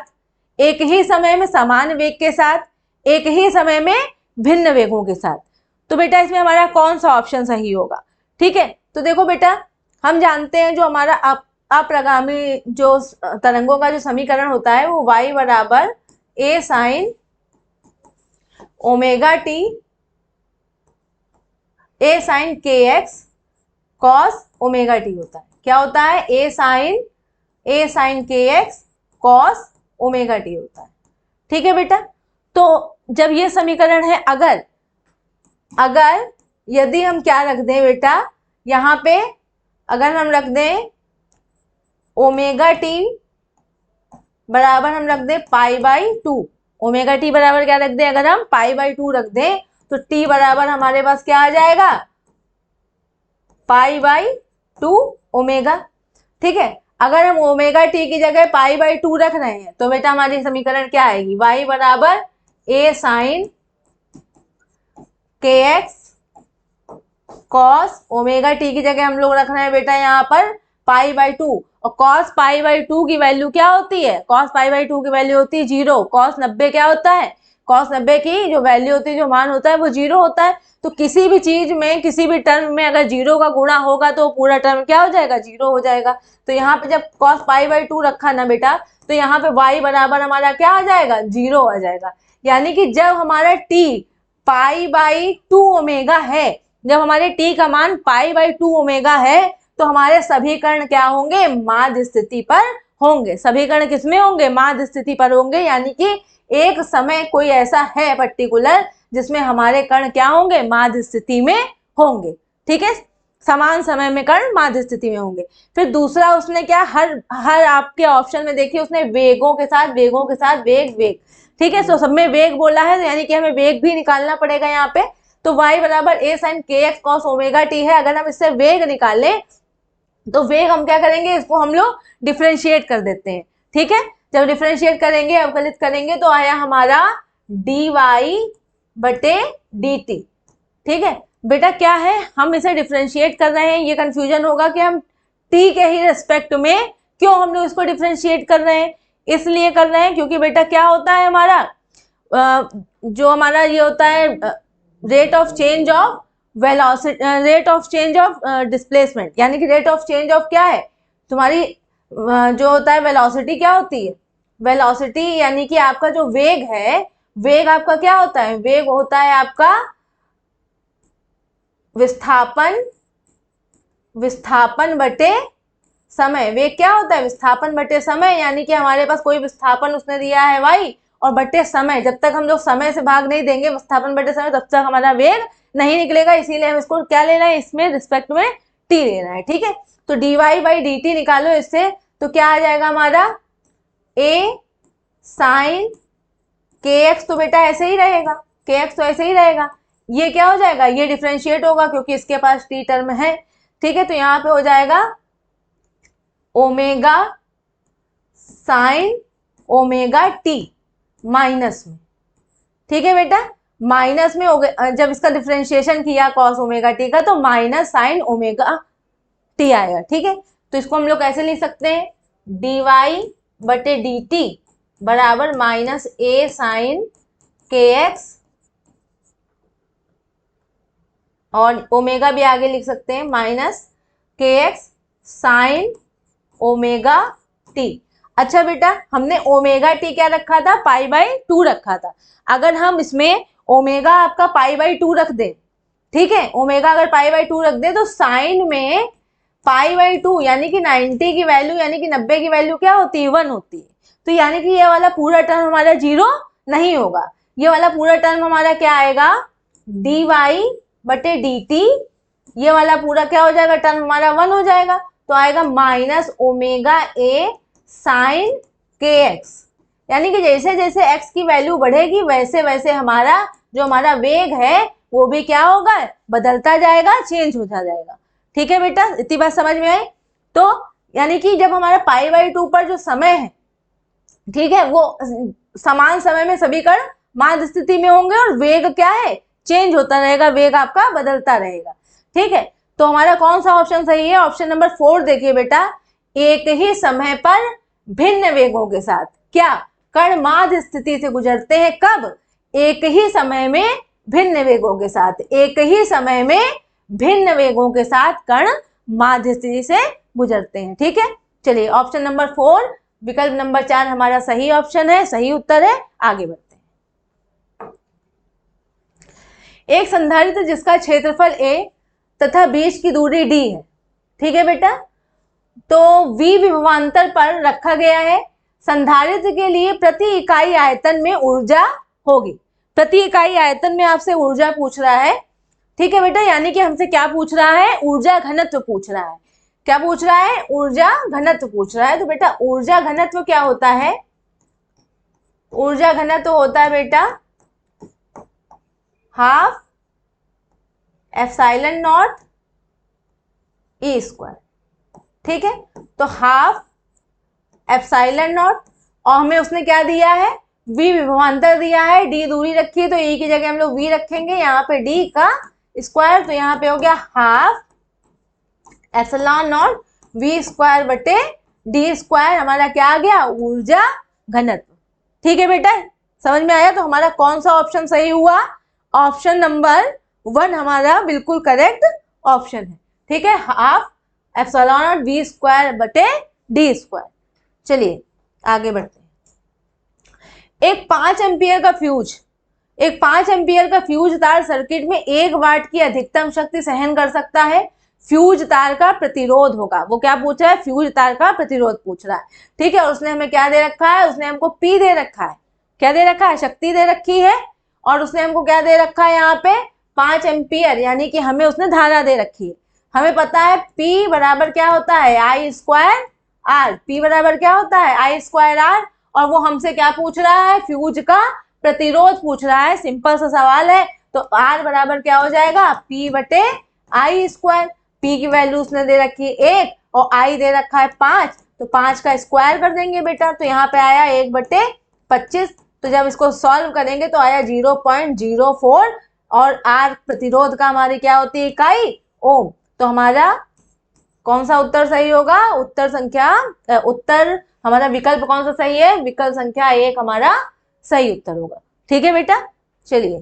एक ही समय में समान वेग के साथ, एक ही समय में भिन्न वेगों के साथ। तो बेटा इसमें हमारा कौन सा ऑप्शन सही होगा। ठीक है, तो देखो बेटा, हम जानते हैं जो हमारा अप्रगामी जो तरंगों का जो समीकरण होता है वो y = a sin ω t a sin kx cos ω t होता है। क्या होता है, a sin kx cos ω t होता है। ठीक है बेटा, तो जब ये समीकरण है, अगर यदि हम क्या रख दें बेटा, यहाँ पे अगर हम रख दें ω t बराबर हम रख दें π/2, ω t बराबर क्या रख दें, अगर हम π/2 रख दें, तो t बराबर हमारे पास क्या आ जाएगा, π/2 ω। ठीक है, अगर हम ω t की जगह π/2 रख रहे हैं, तो बेटा हमारी समीकरण क्या आएगी, y = a sin kx cos ω t की जगह हम लोग रख रहे हैं बेटा यहाँ पर π/2, और cos π/2 की वैल्यू क्या होती है, cos π/2 की वैल्यू होती है 0। cos 90 क्या होता है, cos 90 की जो वैल्यू होती है, जो मान होता है वो 0 होता है। तो किसी भी चीज में, किसी भी टर्म में अगर 0 का गुणा होगा तो पूरा टर्म क्या हो जाएगा, 0 हो जाएगा। तो यहाँ पे जब cos π/2 रखा ना बेटा, तो यहाँ पे y बराबर हमारा क्या आ जाएगा, 0 आ जाएगा। यानी कि जब हमारा t π/2 ओमेगा है, जब हमारे t का मान π/2 ओमेगा है तो हमारे सभी कण क्या होंगे, माध्य स्थिति पर होंगे। सभी कण किसमें होंगे, माध्य स्थिति पर होंगे, यानी कि एक समय कोई ऐसा है पर्टिकुलर जिसमें हमारे कण क्या होंगे, माध्य स्थिति में होंगे। ठीक है, समान समय में कण माध्य स्थिति में होंगे। फिर दूसरा उसने क्या, हर आपके ऑप्शन में देखिए उसने वेगों के साथ वेग। ठीक है, सो सब में वेग बोला है, यानी कि हमें वेग भी निकालना पड़ेगा यहाँ पे। तो y बराबर a sin kx cos omega t है। अगर हम इससे वेग निकालें तो वेग हम क्या करेंगे, इसको हम लोग डिफ्रेंशिएट कर देते हैं। ठीक है, जब डिफ्रेंशिएट करेंगे, अवकलित करेंगे, तो आया हमारा dy/dt। ठीक है बेटा, क्या है, हम इसे डिफ्रेंशिएट कर रहे हैं। ये कंफ्यूजन होगा कि हम t के ही रेस्पेक्ट में क्यों हम लोग इसको डिफ्रेंशिएट कर रहे हैं। इसलिए कर रहे हैं क्योंकि बेटा क्या होता है हमारा, जो हमारा ये होता है rate of change of velocity, rate of change of displacement, यानी कि रेट ऑफ चेंज ऑफ क्या है तुम्हारी, जो होता है वेलोसिटी क्या होती है, वेलोसिटी यानी कि आपका जो वेग है, वेग आपका क्या होता है, वेग होता है आपका विस्थापन बटे समय। वेग क्या होता है, विस्थापन बटे समय, यानी कि हमारे पास कोई विस्थापन उसने दिया है y और बटे समय। जब तक हम लोग समय से भाग नहीं देंगे विस्थापन बटे समय, तब तक हमारा वेग नहीं निकलेगा। इसीलिए हम इसको क्या लेना है, इसमें रिस्पेक्ट में t लेना है। ठीक है, तो dy/dt निकालो इससे, तो क्या आ जाएगा हमारा a sin kx, तो बेटा ऐसे ही रहेगा, kx तो ऐसे ही रहेगा। ये क्या हो जाएगा, ये डिफ्रेंशिएट होगा क्योंकि इसके पास t टर्म है। ठीक है, तो यहाँ पे हो जाएगा omega sine omega t minus में। ठीक है बेटा, माइनस में हो गया, जब इसका डिफ्रेंशिएशन किया कॉस ओमेगा टी का, तो माइनस साइन ओमेगा टी आएगा। ठीक है, तो इसको हम लोग कैसे लिख सकते हैं, dy/dt बराबर माइनस a साइन kx, और ओमेगा भी आगे लिख सकते हैं, minus kx sine omega T. अच्छा बेटा, हमने ओमेगा टी क्या रखा था, π/2 रखा था। अगर हम इसमें ओमेगा आपका π/2 रख दे, ठीक है, ओमेगा अगर π/2 रख दे, तो साइन में π/2 यानी कि 90 की वैल्यु, यानी कि 90 की वैल्यू क्या होती है, 1 होती है। तो यानी कि ये वाला पूरा टर्म हमारा 0 नहीं होगा। ये वाला पूरा टर्म हमारा क्या आएगा, dy/dt, ये वाला पूरा क्या हो जाएगा, टर्म हमारा 1 हो जाएगा। तो आएगा minus omega a sine kx, यानी कि जैसे जैसे x की वैल्यू बढ़ेगी वैसे वैसे हमारा जो हमारा वेग है वो भी क्या होगा, बदलता जाएगा, चेंज होता जाएगा। ठीक है बेटा, इतनी बात समझ में आई। तो यानी कि जब हमारा π/2 पर जो समय है, ठीक है, वो समान समय में सभी कण माध्य स्थिति में होंगे और वेग क्या है, चेंज होता रहेगा, वेग आपका बदलता रहेगा। ठीक है, तो हमारा कौन सा ऑप्शन सही है, ऑप्शन नंबर 4 देखिए बेटा, एक ही समय पर भिन्न वेगों के साथ क्या कण माध्य स्थिति से गुजरते हैं। कब, एक ही समय में भिन्न वेगों के साथ, एक ही समय में भिन्न वेगों के साथ कण माध्य स्थिति से गुजरते हैं। ठीक है, चलिए ऑप्शन नंबर 4 विकल्प नंबर 4 हमारा सही ऑप्शन है, सही उत्तर है। आगे बढ़ते हैं। एक संधारित्र जिसका क्षेत्रफल a तथा बीच की दूरी d है। ठीक है बेटा, तो v विभवांतर पर रखा गया है। संधारित्र के लिए प्रति इकाई आयतन में ऊर्जा होगी। प्रति इकाई आयतन में आपसे ऊर्जा पूछ रहा है। ठीक है बेटा, यानी कि हमसे क्या पूछ रहा है, ऊर्जा घनत्व पूछ रहा है। क्या पूछ रहा है, ऊर्जा घनत्व पूछ रहा है। तो बेटा ऊर्जा घनत्व क्या होता है, ऊर्जा घनत्व होता है बेटा half epsilon not E square. ठीक है, तो हाफ एप्सिलॉन नॉट, और हमें उसने क्या दिया है, v विभवांतर दिया है, d दूरी रखी है, तो e की जगह हम लोग v रखेंगे, यहाँ पे d का स्क्वायर, तो यहाँ पे हो गया half epsilon not v square बटे d स्क्वायर, हमारा क्या आ गया, ऊर्जा घनत्व। ठीक है बेटा, समझ में आया। तो हमारा कौन सा ऑप्शन सही हुआ, ऑप्शन नंबर 1 हमारा बिल्कुल करेक्ट ऑप्शन है। ठीक है, half epsilon not v square बटे d स्क्वायर। चलिए आगे बढ़ते हैं। एक 5 एम्पियर का फ्यूज एक 5 एम्पियर का फ्यूज तार सर्किट में 1 वाट की अधिकतम शक्ति सहन कर सकता है। फ्यूज तार का प्रतिरोध होगा, वो क्या पूछ रहा है, फ्यूज तार का प्रतिरोध पूछ रहा है, ठीक है। और उसने हमें क्या दे रखा है, उसने हमको P दे रखा है, क्या दे रखा है, शक्ति दे रखी है। और उसने हमको क्या दे रखा है यहाँ पे 5 एम्पियर, यानी कि हमें उसने धारा दे रखी है। हमें पता है P बराबर क्या होता है, I स्क्वायर R। P बराबर क्या होता है, I स्क्वायर R। और वो हमसे क्या पूछ रहा है, फ्यूज का प्रतिरोध पूछ रहा है। सिंपल सा सवाल है। तो R बराबर क्या हो जाएगा, P बटे I स्क्वायर। P की वैल्यू उसने दे रखी है 1 और I दे रखा है 5, तो 5 का स्क्वायर कर देंगे बेटा, तो यहाँ पे आया 1/25। तो जब इसको सॉल्व करेंगे तो आया 0.04 और R प्रतिरोध का हमारी क्या होती है इकाई, ओम। तो हमारा कौन सा उत्तर सही होगा, उत्तर हमारा विकल्प कौन सा सही है, विकल्प संख्या 1 हमारा सही उत्तर होगा। ठीक है बेटा, चलिए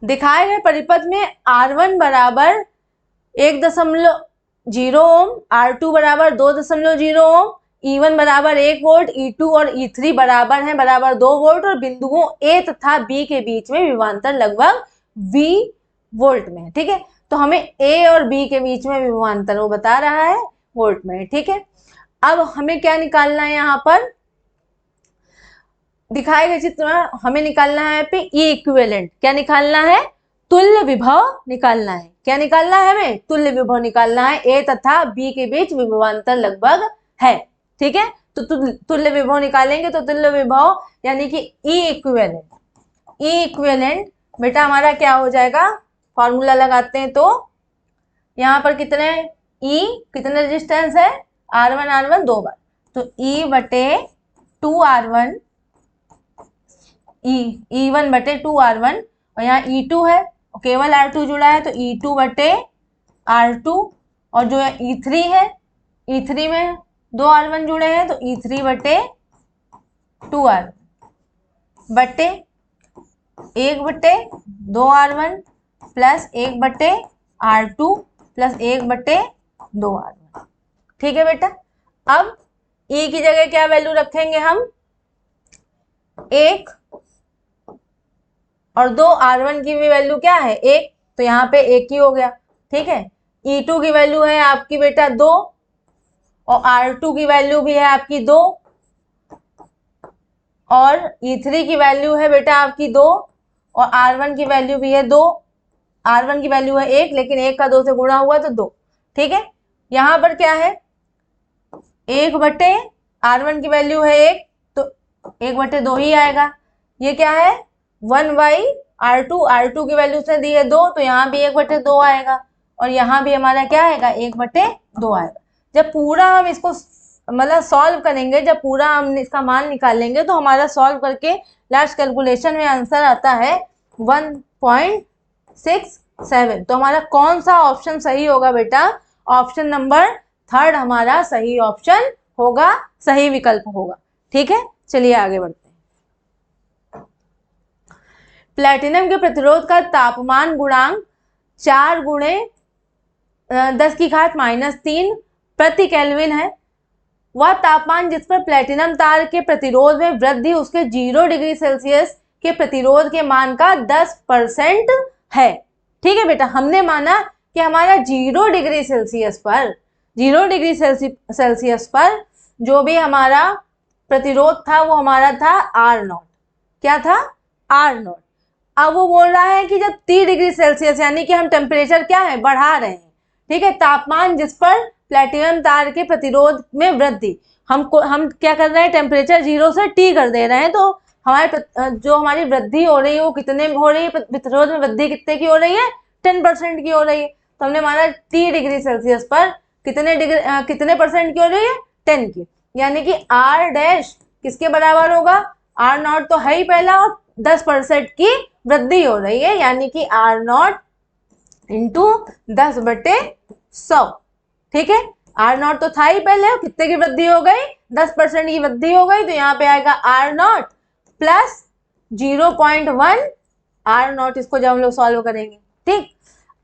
दिखाए गए परिपथ में R1 बराबर 1.0 ओम, R2 बराबर 2.0 ओम, E1 बराबर 1 वोल्ट, E2 और E3 बराबर 2 वोल्ट और बिंदुओं A तथा B के बीच में विभवांतर लगभग V वोल्ट में है। ठीक है, तो हमें A और B के बीच में विभवांतर वो बता रहा है वोल्ट में। ठीक है, अब हमें क्या निकालना है, यहाँ पर दिखाए गए चित्र में हमें निकालना है पे E इक्विवेलेंट। क्या निकालना है, तुल्य विभव निकालना है। क्या निकालना है, हमें तुल्य विभव निकालना है। A तथा B के बीच विभवांतर लगभग है। ठीक है, तो तुल्य विभव निकालेंगे तो तुल्य विभव यानी कि E इक्विवेलेंट बेटा हमारा क्या हो जाएगा, फॉर्मूला लगाते हैं तो यहाँ पर कितने E कितने रेजिस्टेंस है, R1 2 बार, तो E बटे 2R1 E1 बटे 2R1 और यहाँ E2 है और केवल R2 जुड़ा है तो E2 बटे R2 और जो है E3 है, E3 में 2R1 जुड़े हैं तो E3 बटे 2R1 बटे 1 बटे 2R1 प्लस 1 बटे R2 प्लस 1 बटे 2R1। ठीक है बेटा, अब E की जगह क्या वैल्यू रखेंगे हम, 1 और 2, R1 की भी वैल्यू क्या है 1, तो यहाँ पे 1 ही हो गया। ठीक है, E2 की वैल्यू है आपकी बेटा 2 और R2 की वैल्यू भी है आपकी 2 और E3 की वैल्यू है बेटा आपकी 2 और R1 की वैल्यू भी है 2। R1 की वैल्यू है 1 लेकिन 1 का 2 से गुणा हुआ तो 2। ठीक है, यहाँ पर क्या है 1 बटे R1 की वैल्यू है 1 तो 1 बटे 2 ही आएगा। ये क्या है 1/R2 की वैल्यू उसने दी है 2 तो यहाँ भी 1 बटे 2 आएगा और यहाँ भी हमारा क्या आएगा 1 बटे 2 आएगा। जब पूरा हम इसको मतलब सॉल्व करेंगे, जब पूरा हम इसका मान निकालेंगे तो हमारा सॉल्व करके लास्ट कैलकुलेशन में आंसर आता है 1.67। तो हमारा कौन सा ऑप्शन सही होगा बेटा, ऑप्शन नंबर 3 हमारा सही ऑप्शन होगा, सही विकल्प होगा। ठीक है, चलिए आगे बढ़ते हैं। प्लेटिनम के प्रतिरोध का तापमान गुणांक 4 × 10⁻³ प्रति केल्विन है। वह तापमान जिस पर प्लेटिनम तार के प्रतिरोध में वृद्धि उसके 0 डिग्री सेल्सियस के प्रतिरोध के मान का 10% है। ठीक है बेटा, हमने माना कि हमारा 0 डिग्री सेल्सियस पर जो भी हमारा प्रतिरोध था वो हमारा था R0। क्या था, R0। अब वो बोल रहा है कि जब 30 डिग्री सेल्सियस यानी कि हम टेम्परेचर क्या है बढ़ा रहे हैं। ठीक है, तापमान जिस पर प्लेटिनम तार के प्रतिरोध में वृद्धि, हम क्या कर रहे हैं, टेम्परेचर 0 से T कर दे रहे हैं, तो हमारे जो हमारी वृद्धि हो रही है वो कितने हो रही है, प्रतिरोध में वृद्धि कितने की हो रही है, 10% की हो रही है। तो हमने माना 30 डिग्री सेल्सियस पर कितने परसेंट की हो रही है, 10 की, यानी कि R डैश किसके बराबर होगा, R0 तो है ही पहला और 10% की वृद्धि हो रही है यानी कि R0 × 10/100। ठीक है, R0 तो था ही पहले, कितने की वृद्धि हो गई, 10% की वृद्धि हो गई, तो यहाँ पे आएगा R0 प्लस 0.1 R0। इसको जब हम लोग सॉल्व करेंगे, ठीक,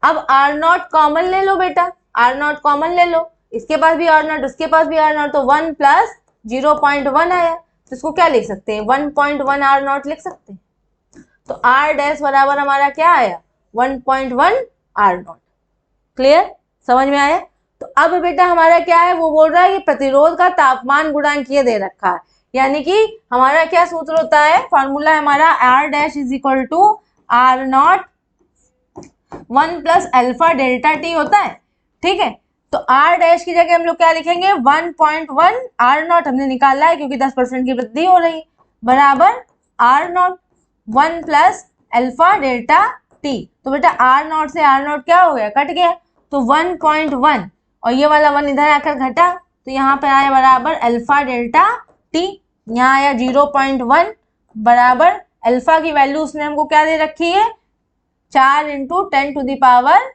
अब R0 कॉमन ले लो बेटा, R0 कॉमन ले लो, इसके पास भी R0 उसके पास भी R0, तो 1 प्लस 0.1 आया, तो इसको क्या लिख सकते हैं, 1.1 R0 लिख सकते हैं। तो R डैश बराबर हमारा क्या आया 1.1 R नॉट। क्लियर, समझ में आया। तो अब बेटा हमारा क्या है, वो बोल रहा है कि प्रतिरोध का तापमान गुणांक ये दे रखा है, यानी कि हमारा क्या सूत्र होता है, फॉर्मूला है हमारा R dash is equal to R not 1 plus alpha delta T होता है। ठीक है, तो R डैश की जगह हम लोग क्या लिखेंगे 1.1 R नॉट हमने निकाला है क्योंकि 10% की वृद्धि हो रही, बराबर R not 1 plus alpha delta T. तो बेटा R नॉट से R नॉट क्या हो गया, कट गया, तो 1.1 और ये वाला 1 इधर आकर घटा, तो यहाँ पे आया बराबर अल्फा डेल्टा टी। यहाँ आया 0.1 बराबर अल्फा की वैल्यू उसने हमको क्या दे रखी है 4 इंटू 10 टू द पावर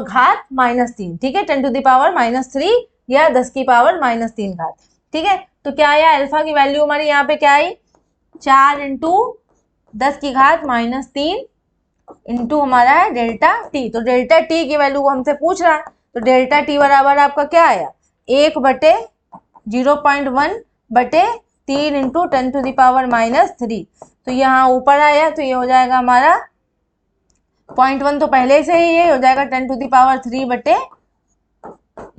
घात -3। ठीक है, 10 टू द पावर -3 या 10 की पावर -3 घात। ठीक है, तो क्या आया अल्फा की वैल्यू हमारी यहाँ पे क्या आई 4 इंटू 10 की घात -3 इंटू हमारा है डेल्टा टी। तो डेल्टा टी की वैल्यू वो हमसे पूछ रहा है, तो डेल्टा टी बराबर आपका क्या आया 1/0.1 बटे 3 इंटू 10 टू द पावर -3। तो यहाँ ऊपर आया तो ये हो जाएगा हमारा 0.1 तो पहले से ही ये हो जाएगा 10 टू द पावर 3 बटे,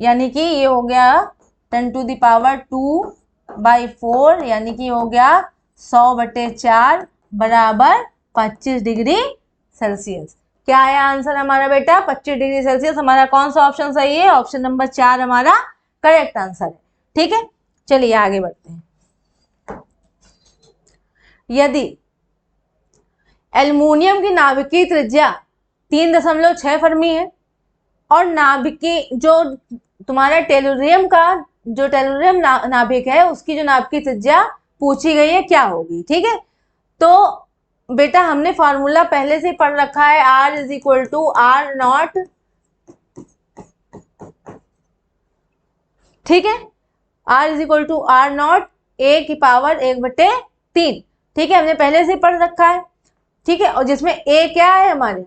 यानी कि ये हो गया 10 टू द पावर 2/4, यानी कि हो गया 100/4 बराबर 25 डिग्री सेल्सियस। क्या आया आंसर हमारा बेटा 25 डिग्री सेल्सियस। हमारा कौन सा ऑप्शन सही है, ऑप्शन नंबर 4 हमारा करेक्ट आंसर है। ठीक है, चलिए आगे बढ़ते हैं। यदि एल्युमिनियम की नाभिकीय त्रिज्या 3.6 फर्मी है और नाभिकीय जो तुम्हारा टेलुरियम का जो टेलुरियम नाभिक है उसकी जो नाभिकीय त्रिज्या पूछी गई है क्या होगी। ठीक है, तो बेटा हमने फॉर्मूला पहले से पढ़ रखा है R is equal to R not. ठीक है, R is equal to R not A की पावर 1/3। ठीक है, हमने पहले से पढ़ रखा है। ठीक है, और जिसमें A क्या है हमारे,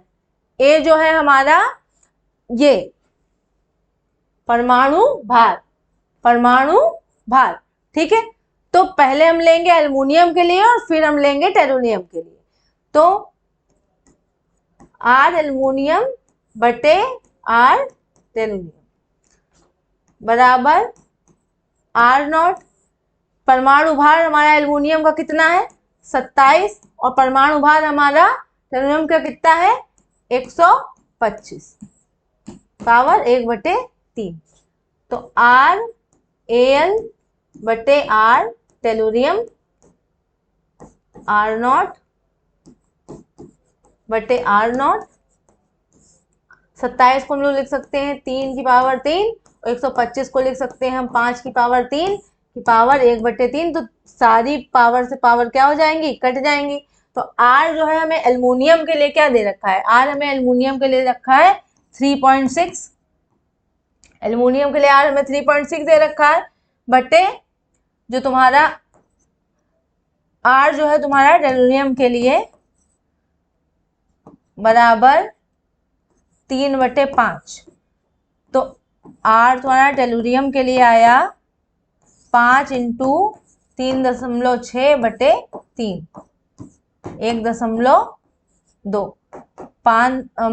A जो है हमारा ये परमाणु भार, परमाणु भार। ठीक है, तो पहले हम लेंगे एल्युमिनियम के लिए और फिर हम लेंगे टेलुरियम के लिए। तो R एल्युमिनियम बटे R टेलुरियम बराबर R नॉट। परमाणु भार हमारा एल्युमिनियम का कितना है 27 और परमाणु भार हमारा टेलुरियम का कितना है 125 पावर 1/3। तो R AL बटे R टेलुरियम R नॉट बटे R नॉट। 27 को हम लोग लिख सकते हैं 3 की पावर 3 और 125 को लिख सकते हैं हम 5 की पावर 3 की पावर 1/3। तो सारी पावर से पावर क्या हो जाएंगी, कट जाएंगी। तो R जो है हमें एल्युमिनियम के लिए क्या दे रखा है, R हमें एल्युमिनियम के लिए रखा है 3.6। एल्युमिनियम के लिए R हमें 3.6 दे रखा है बटे जो तुम्हारा R जो है तुम्हारा टेलुरियम के लिए बराबर 3/5। तो R तुम्हारा टेलुरियम के लिए आया 5 इंटू 3.6/3 1.2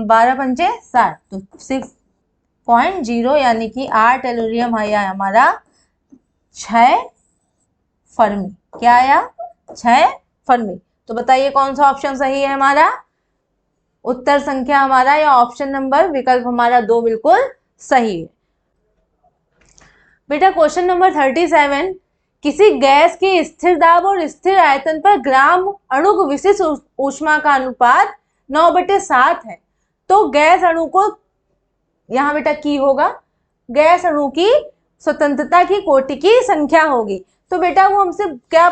12 पंचे 60 तो 6.0, यानी कि R टेलुरियम आया हमारा 6 फर्मी। क्या आया 6 फर्मी। तो बताइए कौन सा ऑप्शन सही है हमारा, उत्तर संख्या हमारा या ऑप्शन नंबर विकल्प हमारा 2 बिल्कुल सही है। बेटा क्वेश्चन नंबर 37, किसी गैस की स्थिर दाब और स्थिर आयतन पर ग्राम अणु विशिष्ट ऊष्मा का अनुपात 9/7 है। तो गैस अणु को यहाँ बेटा की होगा, गैस अणु की स्वतंत्रता की कोटि की संख्या होगी। तो बेटा वो हमसे क्या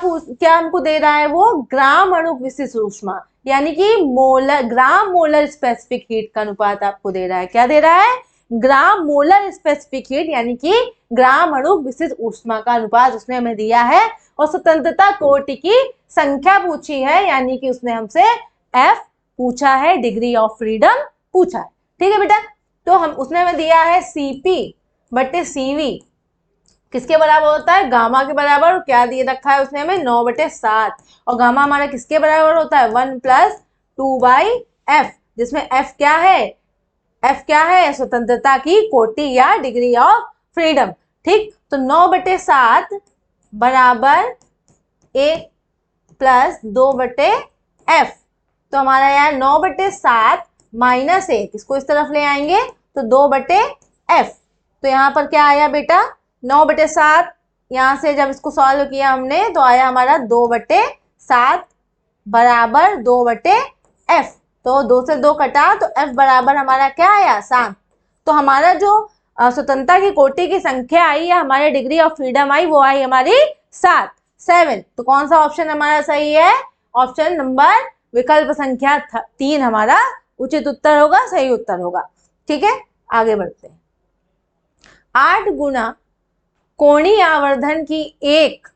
हमको दे रहा है, वो ग्राम अणु विशिष्ट ऊष्मा यानी कि मोलर ग्राम मोलर स्पेसिफिक हीट का अनुपात आपको दे रहा है। क्या दे रहा है, ग्राम मोलर स्पेसिफिक हीट यानी कि ग्राम अणु विशिष्ट ऊष्मा का अनुपात उसने हमें दिया है और स्वतंत्रता कोटि की संख्या पूछी है, यानी कि उसने हमसे F पूछा है, डिग्री ऑफ फ्रीडम पूछा है। ठीक है बेटा, तो हम उसने हमें दिया है CP/CV किसके बराबर होता है, गामा के बराबर। और क्या दिए रखा है उसने हमें, 9/7। और गामा हमारा किसके बराबर होता है, 1 + 2/f, जिसमें f क्या है, f क्या है, स्वतंत्रता की कोटि या डिग्री ऑफ फ्रीडम। ठीक, तो 9/7 बराबर 1 + 2/f। तो हमारा यार 9/7 - 1, इसको इस तरफ ले आएंगे तो 2/f। तो यहाँ पर क्या आया बेटा, 9/7, यहाँ से जब इसको सॉल्व किया हमने तो आया हमारा 2/7 बराबर 2/f। तो 2 से 2 कटा तो f बराबर हमारा क्या आया, 7। तो हमारा जो स्वतंत्रता की कोटि की संख्या आई या हमारे डिग्री ऑफ फ्रीडम आई, वो आई हमारी 7। तो कौन सा ऑप्शन हमारा सही है, ऑप्शन नंबर विकल्प संख्या 3 हमारा उचित उत्तर होगा, सही उत्तर होगा। ठीक है, आगे बढ़ते हैं। 8 गुना कोणीय आवर्धन की एक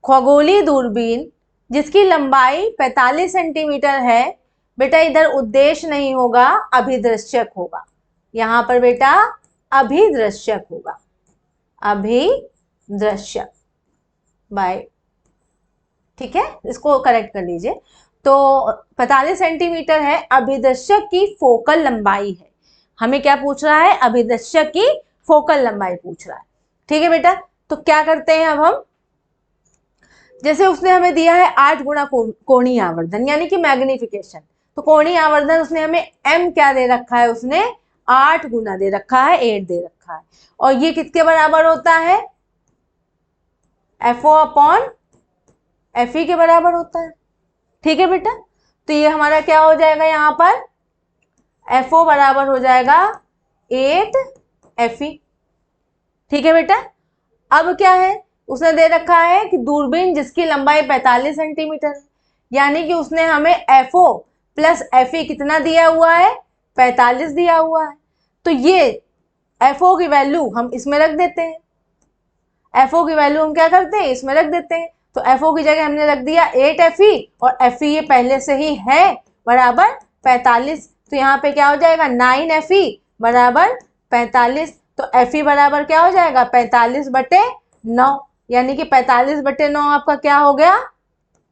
खगोलीय दूरबीन जिसकी लंबाई 45 सेंटीमीटर है, बेटा इधर उद्देश्य नहीं होगा, अभिदृश्यक होगा। यहाँ पर बेटा अभिदृश्यक होगा, अभिदृश्यक बाय, ठीक है, इसको करेक्ट कर लीजिए। तो 45 सेंटीमीटर है, अभिदृश्यक की फोकल लंबाई है। हमें क्या पूछ रहा है, अभिदृश्यक की फोकल लंबाई पूछ रहा है। ठीक है बेटा, तो क्या करते हैं अब हम, जैसे उसने हमें दिया है 8 गुना कोणीय आवर्धन यानी कि मैग्निफिकेशन, तो कोणीय आवर्धन उसने हमें m क्या दे रखा है, उसने 8 गुना दे रखा है, 8 दे रखा है। और ये किसके बराबर होता है, FO/FE के बराबर होता है। ठीक है बेटा, तो ये हमारा क्या हो जाएगा, यहाँ पर FO बराबर हो जाएगा 8FE। ठीक है बेटा, अब क्या है, उसने दे रखा है कि दूरबीन जिसकी लंबाई 45 सेंटीमीटर है, यानी कि उसने हमें FO + FE कितना दिया हुआ है, 45 दिया हुआ है। तो ये FO की वैल्यू हम इसमें रख देते हैं, FO की वैल्यू हम क्या करते हैं, इसमें रख देते हैं। तो FO की जगह हमने रख दिया 8FE और FE ये पहले से ही है बराबर 45। तो यहाँ पे क्या हो जाएगा, 9FE बराबर 45। तो FE बराबर क्या हो जाएगा, 45/9, यानी कि 45/9 आपका क्या हो गया,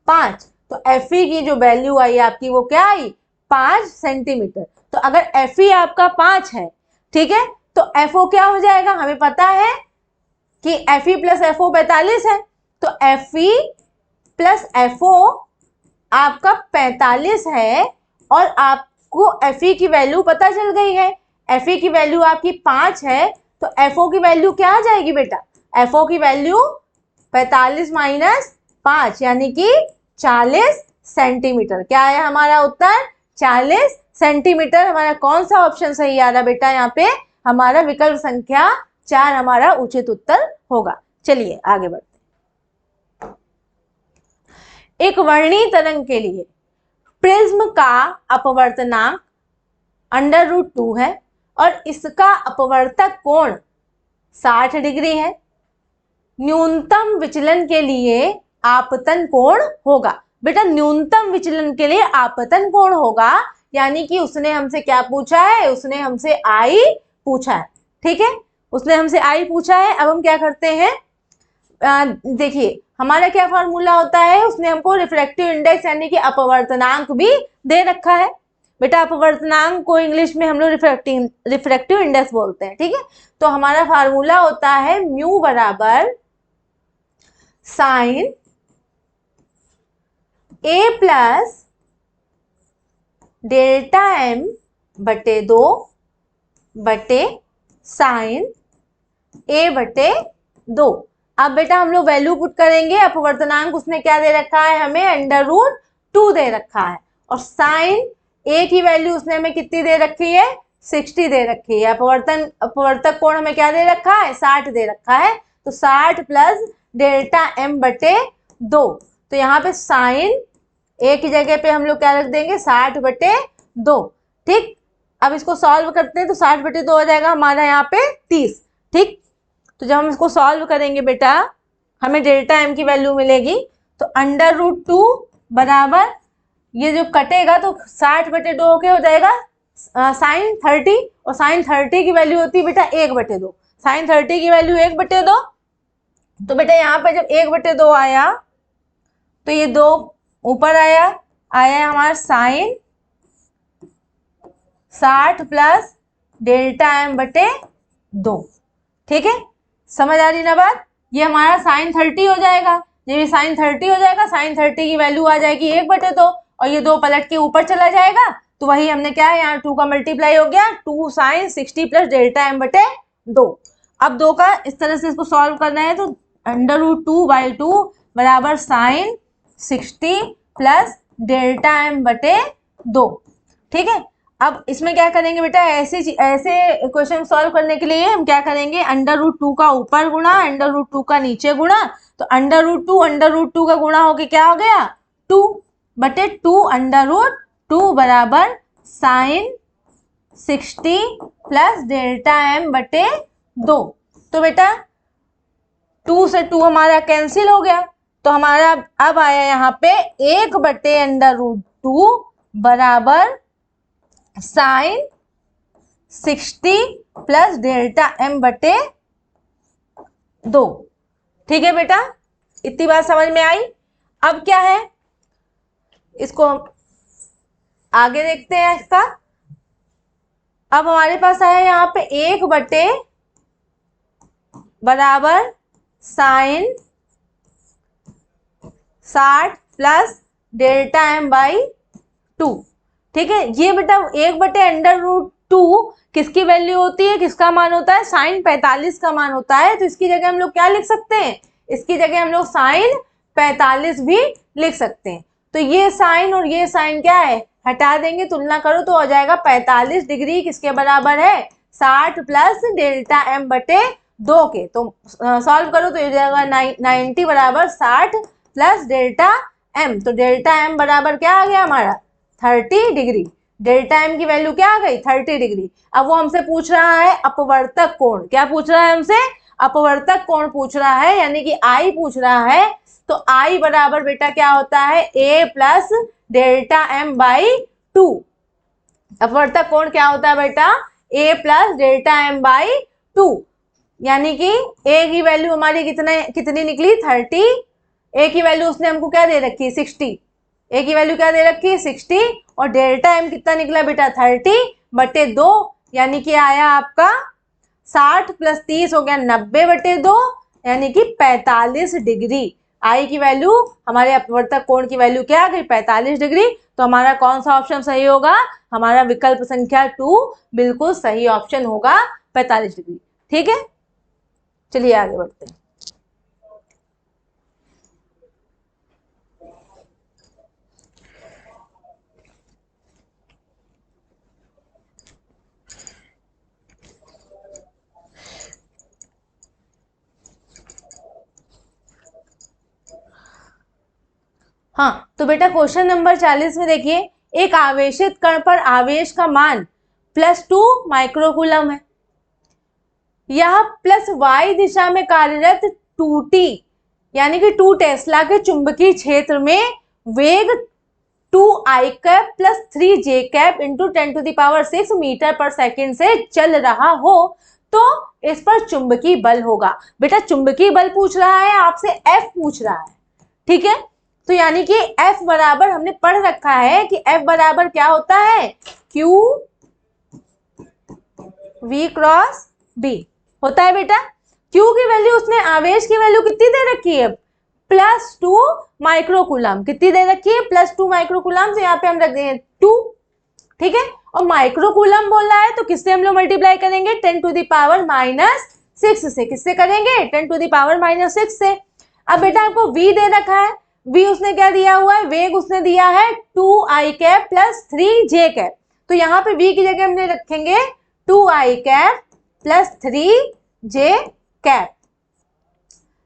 5। तो FE की जो वैल्यू आई आपकी वो क्या आई, 5 सेंटीमीटर। तो अगर FE आपका 5 है, ठीक है, तो FO क्या हो जाएगा, हमें पता है कि FE + FO 45 है, तो FE + FO आपका 45 है और आपको FE की वैल्यू पता चल गई है। FE की वैल्यू आपकी 5 है, तो FO की वैल्यू क्या आ जाएगी बेटा, FO की वैल्यू 45 - 5 यानी कि 40 सेंटीमीटर। क्या आया हमारा उत्तर, 40 सेंटीमीटर। हमारा कौन सा ऑप्शन सही आ रहा बेटा, यहाँ पे हमारा विकल्प संख्या 4 हमारा उचित उत्तर होगा। चलिए आगे बढ़ते हैं। एक वर्णीय तरंग के लिए प्रिज्म का अपवर्तनांक √2 है और इसका अपवर्तक कोण 60 डिग्री है। न्यूनतम विचलन के लिए आपतन कोण होगा। बेटा न्यूनतम विचलन के लिए आपतन कोण होगा, यानी कि उसने हमसे क्या पूछा है, उसने हमसे आई पूछा है। ठीक है, उसने हमसे आई पूछा है। अब हम क्या करते हैं, देखिए हमारा क्या फॉर्मूला होता है, उसने हमको रिफ्रैक्टिव इंडेक्स यानी कि अपवर्तनांक भी दे रखा है। बेटा अपवर्तनांक को इंग्लिश में हम लोग रिफ्रैक्टिव इंडेक्स बोलते हैं। ठीक है, तो हमारा फार्मूला होता है म्यू बराबर sin A + Δm/2 sin A/2। अब बेटा हम लोग वैल्यू पुट करेंगे। अपवर्तनांक उसने क्या दे रखा है, हमें √2 दे रखा है और साइन A की वैल्यू उसने हमें कितनी दे रखी है, 60 दे रखी है। अपवर्तक कोण हमें क्या दे रखा है, 60 दे रखा है। तो 60 + Δm/2। तो यहाँ पे साइन A की जगह पे हम लोग क्या रख देंगे, 60/2। ठीक, अब इसको सॉल्व करते हैं तो 60/2 हो जाएगा हमारा यहाँ पे 30। ठीक, तो जब हम इसको सॉल्व करेंगे बेटा हमें Δm की वैल्यू मिलेगी। तो √2 बराबर ये जो कटेगा तो 60/2 होके हो जाएगा sin 30 और sin 30 की वैल्यू होती है बेटा 1/2। sin 30 की वैल्यू 1/2 तो बेटा यहाँ पे जब 1/2 आया तो ये 2 ऊपर आया हमारा साइन 60 प्लस डेल्टा m बटे 2। ठीक है, समझ आ रही ना बात। ये हमारा साइन 30 हो जाएगा। जब ये साइन 30 हो जाएगा, साइन 30 की वैल्यू आ जाएगी 1/2 और ये 2 पलट के ऊपर चला जाएगा। तो वही हमने क्या है, यहाँ 2 का मल्टीप्लाई हो गया, 2 साइन 60 प्लस डेल्टा m बटे 2। अब 2 का इस तरह से इसको सॉल्व करना है तो √2/2 बराबर साइन 60 प्लस डेल्टा m बटे 2। ठीक है, अब इसमें क्या करेंगे बेटा, ऐसे क्वेश्चन सॉल्व करने के लिए हम क्या करेंगे, √2 का ऊपर गुणा √2 का नीचे गुणा। तो √2 का गुणा होके क्या हो गया 2/2 √2 बराबर साइन 60 प्लस डेल्टा m बटे 2। तो बेटा 2 से 2 हमारा कैंसिल हो गया, तो हमारा अब आया यहाँ पे 1/√2 बराबर साइन 60 प्लस डेल्टा m बटे 2। ठीक है बेटा, इतनी बात समझ में आई। अब क्या है, इसको आगे देखते हैं इसका। अब हमारे पास आया यहाँ पे 1 बराबर sine 60 plus delta m by 2। ठीक है, ये बेटा 1/√2 किसकी वैल्यू होती है, किसका मान होता है, साइन 45 का मान होता है। तो इसकी जगह हम लोग क्या लिख सकते हैं, इसकी जगह हम लोग साइन 45 भी लिख सकते हैं। तो ये साइन और ये साइन क्या है, हटा देंगे, तुलना करो तो हो जाएगा 45 डिग्री किसके बराबर है, 60 प्लस डेल्टा m बटे 2 के। तो सॉल्व करो तो ये जाएगा 90 बराबर 60 प्लस डेल्टा m। तो डेल्टा m बराबर क्या आ गया हमारा 30 डिग्री। डेल्टा m की वैल्यू क्या आ गई 30 डिग्री। अब वो हमसे पूछ रहा है अपवर्तक कोण, क्या पूछ रहा है हमसे, अपवर्तक कोण पूछ रहा है, यानी कि I पूछ रहा है। तो I बराबर बेटा क्या होता है a plus delta m by 2। अपवर्तक कोण क्या होता है बेटा a plus delta m by 2, यानी कि a की वैल्यू हमारी कितनी निकली 30, a की वैल्यू उसने हमको क्या दे रखी है 60, a की वैल्यू क्या दे रखी है 60 और डेल्टा m कितना निकला बेटा 30 बटे 2, यानी कि आया आपका 60 प्लस 30 हो गया 90 बटे 2, यानी कि 45 डिग्री। I की वैल्यू हमारे अपवर्तक कोण की वैल्यू क्या आ गई 45 डिग्री। तो हमारा कौन सा ऑप्शन सही होगा, हमारा विकल्प संख्या 2 बिल्कुल सही ऑप्शन होगा 45 डिग्री। ठीक है, चलिए आगे बढ़ते हैं। हाँ, तो बेटा क्वेश्चन नंबर 40 में देखिए, एक आवेशित कण पर आवेश का मान +2 माइक्रोकूलम है। यह प्लस y दिशा में कार्यरत 2t यानी कि 2 टेस्ला के चुंबकीय क्षेत्र में वेग 2i cap plus 3j cap into 10⁶ metre पर सेकेंड से चल रहा हो तो इस पर चुंबकीय बल होगा। बेटा चुंबकीय बल पूछ रहा है आपसे, F पूछ रहा है। ठीक है, तो यानी कि F बराबर हमने पढ़ रखा है कि F बराबर क्या होता है Q V क्रॉस B होता है बेटा। Q की वैल्यू उसने आवेश की वैल्यू कितनी दे रखी है +2 माइक्रोकूलम, कितनी दे रखी है +2 माइक्रोकूलम। तो यहाँ पे हम रख देंगे 2। ठीक है, और माइक्रोकूलम बोल रहा है तो किससे हम लोग मल्टीप्लाई करेंगे 10⁻⁻6 से। किससे करेंगे 10⁻⁻6 से। अब बेटा आपको V दे रखा है, V उसने क्या दिया हुआ है, वेग उसने दिया है 2i cap plus 3j cap. तो यहाँ पे V की जगह हमने रखेंगे 2i cap plus 3j cap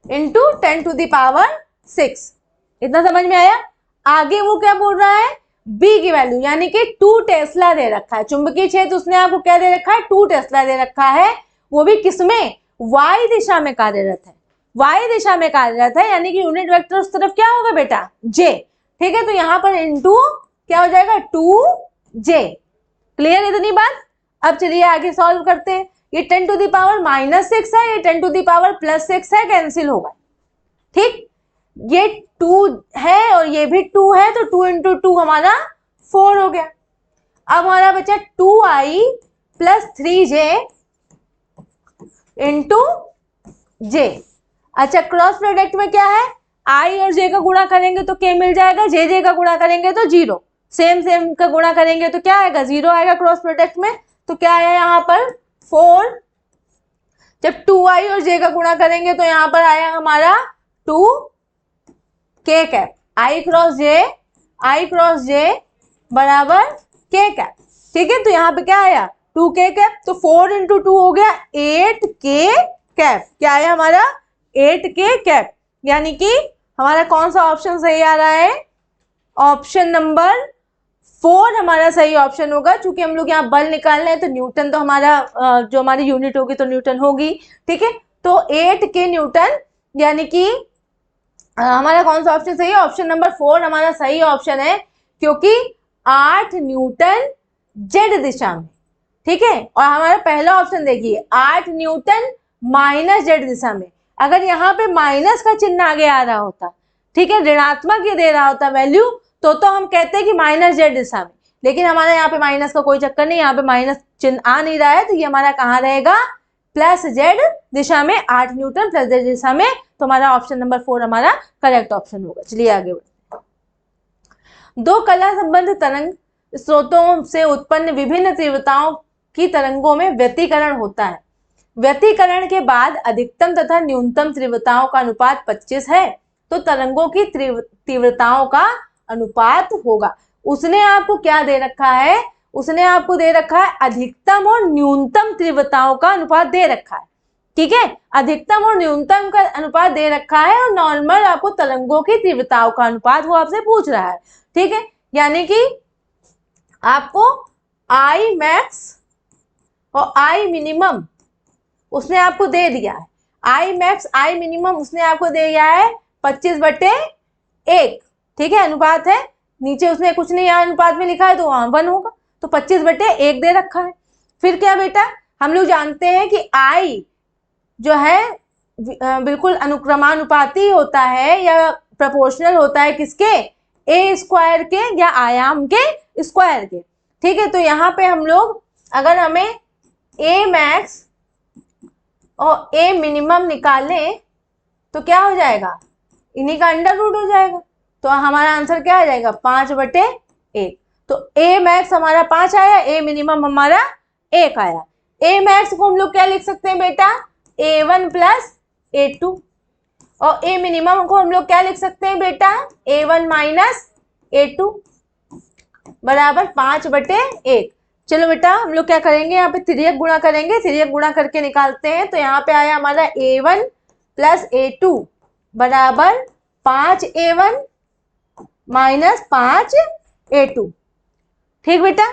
into 10⁻⁶। इतना समझ में आया। आगे वो क्या बोल रहा है B की वैल्यू यानी कि 2 टेस्ला दे रखा है। चुंबकीय क्षेत्र उसने आपको क्या दे रखा है 2 टेस्ला दे रखा है, वो भी किसमें y दिशा में कार्यरत है। y दिशा में कार्यरत है यानी कि यूनिट वेक्टर उस तरफ क्या होगा बेटा j। ठीक है, तो यहाँ पर इंटू क्या हो जाएगा 2j। क्लियर इतनी बात। अब चलिए आगे सॉल्व करते हैं। ये 10⁻⁻6 है, ये 10⁻+6 है, कैंसिल होगा। ठीक, ये 2 है और ये भी 2 है, तो 2 इंटू 2 हमारा 4 हो गया। अब हमारा बचा 2i प्लस 3j इंटू जे। अच्छा, क्रॉस प्रोडक्ट में क्या है, i और j का गुणा करेंगे तो k मिल जाएगा, जे का गुणा करेंगे तो 0, सेम का गुणा करेंगे तो क्या आएगा, 0 आएगा क्रॉस प्रोडक्ट में। तो क्या आया यहाँ पर 4, जब 2i और j का गुणा करेंगे तो यहाँ पर आया हमारा 2k cap, i cross j बराबर k कैप। ठीक है, तो यहाँ पे क्या आया 2k कैप, तो 4 इंटू 2 हो गया 8k कैप। क्या आया हमारा 8k कैप, यानी कि हमारा कौन सा ऑप्शन सही आ रहा है, ऑप्शन नंबर 4 हमारा सही ऑप्शन होगा। चूंकि हम लोग यहाँ बल निकाल रहे हैं तो न्यूटन तो हमारा जो हमारी यूनिट होगी तो न्यूटन होगी। ठीक है, तो 8k न्यूटन, यानी कि हमारा कौन सा ऑप्शन सही है, ऑप्शन नंबर 4 हमारा सही ऑप्शन है, क्योंकि 8 न्यूटन जेड दिशा में। ठीक है, और हमारा पहला ऑप्शन देखिए 8 न्यूटन माइनस जेड दिशा में। अगर यहाँ पे माइनस का चिन्ह आगे आ रहा होता, ठीक है, ऋणात्मक ये दे रहा होता वैल्यू, तो हम कहते हैं कि माइनस जेड दिशा में, लेकिन हमारे यहाँ पे माइनस का कोई चक्कर नहीं, यहाँ पे माइनस चिन्ह आ नहीं रहा है, तो ये हमारा कहाँ रहेगा, प्लस जेड दिशा में, 8 न्यूटन प्लस जेड दिशा में। तो हमारा ऑप्शन नंबर 4 हमारा करेक्ट ऑप्शन होगा। चलिए आगे बढ़ते हैं। दो कला संबंध तरंग स्रोतों से उत्पन्न विभिन्न तीव्रताओं की तरंगों में व्यतिकरण होता है। व्यतिकरण के बाद अधिकतम तथा न्यूनतम तीव्रताओं का अनुपात 25 है, तो तरंगों की तीव्रताओं का अनुपात होगा। उसने आपको क्या दे रखा है, उसने आपको दे रखा है अधिकतम और न्यूनतम तीव्रताओं का अनुपात दे रखा है। ठीक है, अधिकतम और न्यूनतम का अनुपात दे रखा है, और नॉर्मल आपको तरंगों की तीव्रताओं का अनुपात वो आपसे पूछ रहा है। ठीक है, यानी कि आपको आई मैक्स और आई मिनिमम उसने आपको दे दिया है। आई मैक्स आई मिनिमम उसने आपको दे दिया है 25/1। ठीक है, अनुपात है, नीचे उसने कुछ नहीं यहाँ अनुपात में लिखा है तो वहां 1 होगा, तो 25/1 दे रखा है। फिर क्या बेटा, हम लोग जानते हैं कि आई जो है बिल्कुल अनुक्रमानुपाती होता है या प्रोपोर्शनल होता है किसके, ए स्क्वायर के या आयाम के स्क्वायर के। ठीक है, तो यहाँ पे हम लोग अगर हमें ए मैक्स और ए मिनिमम निकालें तो क्या हो जाएगा, इन्हीं का अंडर रूट हो जाएगा, तो हमारा आंसर क्या आ जाएगा 5/1। तो ए मैक्स हमारा 5 आया, ए मिनिमम हमारा 1 आया। ए मैक्स को हम लोग क्या लिख सकते हैं बेटा, A1 प्लस A2, और ए मिनिमम को हम लोग क्या लिख सकते हैं बेटा, A1 माइनस A2 बराबर 5/1। चलो बेटा हम लोग क्या करेंगे, यहाँ पे तिर्यक गुणा करेंगे, तिर्यक गुणा करके निकालते हैं। तो यहाँ पे आया हमारा A1 प्लस A2 बराबर 5A1 माइनस 5A2। ठीक बेटा,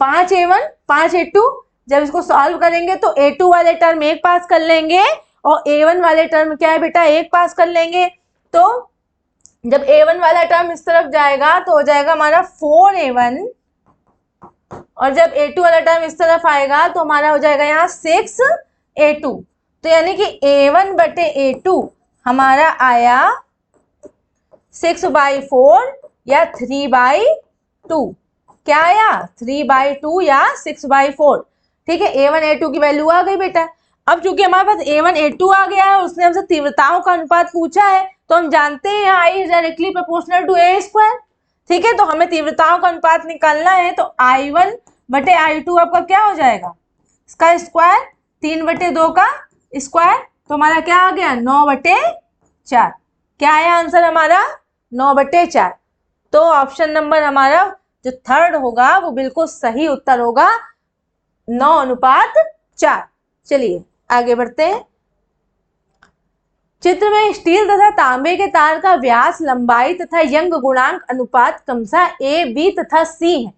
5A1 5A2, जब इसको सॉल्व करेंगे तो A2 वाले टर्म 1 पास कर लेंगे और A1 वाले टर्म क्या है बेटा 1 पास कर लेंगे। तो जब A1 वाला टर्म इस तरफ जाएगा तो हो जाएगा हमारा 4A1, और जब A2 वाला टर्म इस तरफ आएगा तो हमारा हो जाएगा यहाँ 6A2। तो यानी कि A1/A2 हमारा आया 6/4 या 3/2। क्या आया 3/2 या 6/4। ठीक है, A1 A2 की वैल्यू आ गई बेटा। अब चूंकि हमारे पास A1 A2 आ गया है, उसने हमसे तीव्रताओं का अनुपात पूछा है, तो हम जानते हैं I is directly proportional to A square. ठीक है, तो हमें तीव्रताओं का अनुपात निकालना है, तो I1/I2 आपका क्या हो जाएगा, इसका स्क्वायर 3/2 का स्क्वायर, तो हमारा क्या आ गया 9/4। क्या आया आंसर हमारा 9/4। तो ऑप्शन नंबर हमारा जो थर्ड होगा वो बिल्कुल सही उत्तर होगा, 9:4। चलिए आगे बढ़ते हैं। चित्र में स्टील तथा तांबे के तार का व्यास, लंबाई तथा यंग गुणांक अनुपात क्रमशः A, B तथा C है,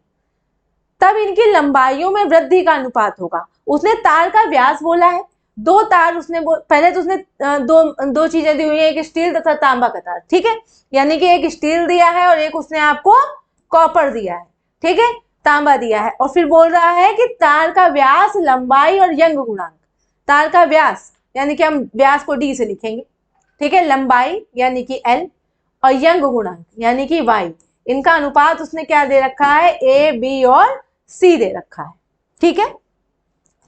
तब इनकी लंबाइयों में वृद्धि का अनुपात होगा। उसने तार का व्यास बोला है, 2 तार उसने पहले तो उसने दो चीजें दी हुई है, एक स्टील तथा तांबा का तार। ठीक है, यानी कि एक स्टील दिया है और एक उसने आपको कॉपर दिया है। ठीक है, तांबा दिया है, और फिर बोल रहा है कि तार का व्यास, लंबाई और यंग गुणांक। तार का व्यास यानी कि हम व्यास को D से लिखेंगे। ठीक है, लंबाई यानी कि L और यंग गुणांक यानी कि Y, इनका अनुपात उसने क्या दे रखा है, A, B और C दे रखा है। ठीक है,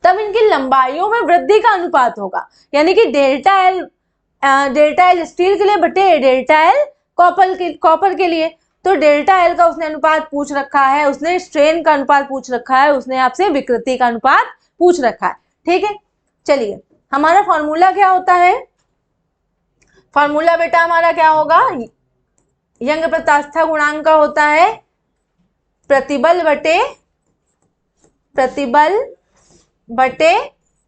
तब इनकी लंबाइयों में वृद्धि का अनुपात होगा, यानी कि डेल्टा एल स्टील के लिए बटे डेल्टा एल कॉपर के लिए। तो डेल्टा एल का उसने अनुपात पूछ रखा है, उसने स्ट्रेन का अनुपात पूछ रखा है, उसने आपसे विकृति का अनुपात पूछ रखा है। ठीक है, चलिए हमारा फॉर्मूला क्या होता है, फॉर्मूला बेटा हमारा क्या होगा, यंग प्रत्यास्था गुणांक का होता है प्रतिबल बटे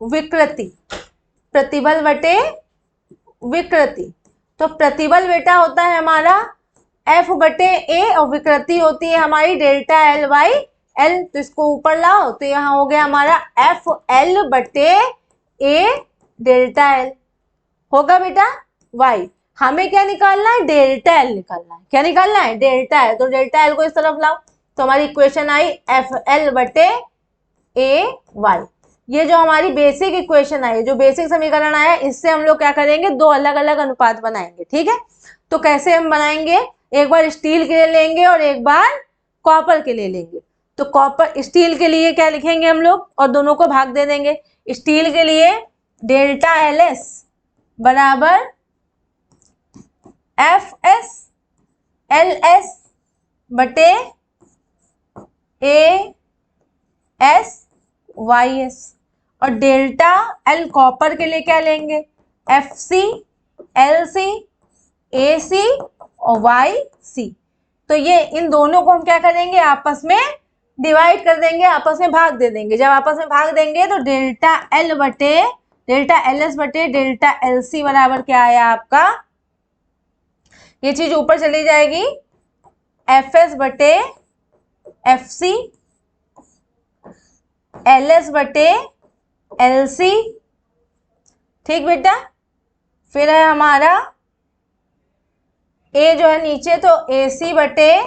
विकृति, प्रतिबल बटे विकृति। तो प्रतिबल बेटा होता है हमारा F बटे A और विकृति होती है हमारी डेल्टा एल बाई एल। तो इसको ऊपर लाओ तो यहाँ हो गया हमारा FL बटे A डेल्टा एल होगा बेटा Y। हमें क्या निकालना है, डेल्टा एल निकालना है। क्या निकालना है, डेल्टा एल। तो डेल्टा एल को इस तरफ लाओ तो हमारी इक्वेशन आई FL बटे AY। ये जो हमारी बेसिक इक्वेशन आई, जो बेसिक समीकरण आया, इससे हम लोग क्या करेंगे, दो अलग अलग अनुपात बनाएंगे। ठीक है, तो कैसे हम बनाएंगे, एक बार स्टील के लिए लेंगे और एक बार कॉपर के लिए लेंगे। तो कॉपर स्टील के लिए क्या लिखेंगे हम लोग, और दोनों को भाग दे देंगे। स्टील के लिए डेल्टा LS बराबर FS LS बटे AS YS, और डेल्टा एल कॉपर के लिए क्या लेंगे, FC LC AC और YC। तो ये इन दोनों को हम क्या करेंगे, आपस में डिवाइड कर देंगे, आपस में भाग दे देंगे। जब आपस में भाग देंगे तो डेल्टा LS बटे डेल्टा LC बराबर क्या आया आपका, ये चीज ऊपर चली जाएगी, FS बटे FC LS बटे LC। ठीक बेटा, फिर है हमारा A जो है नीचे, तो AC बटे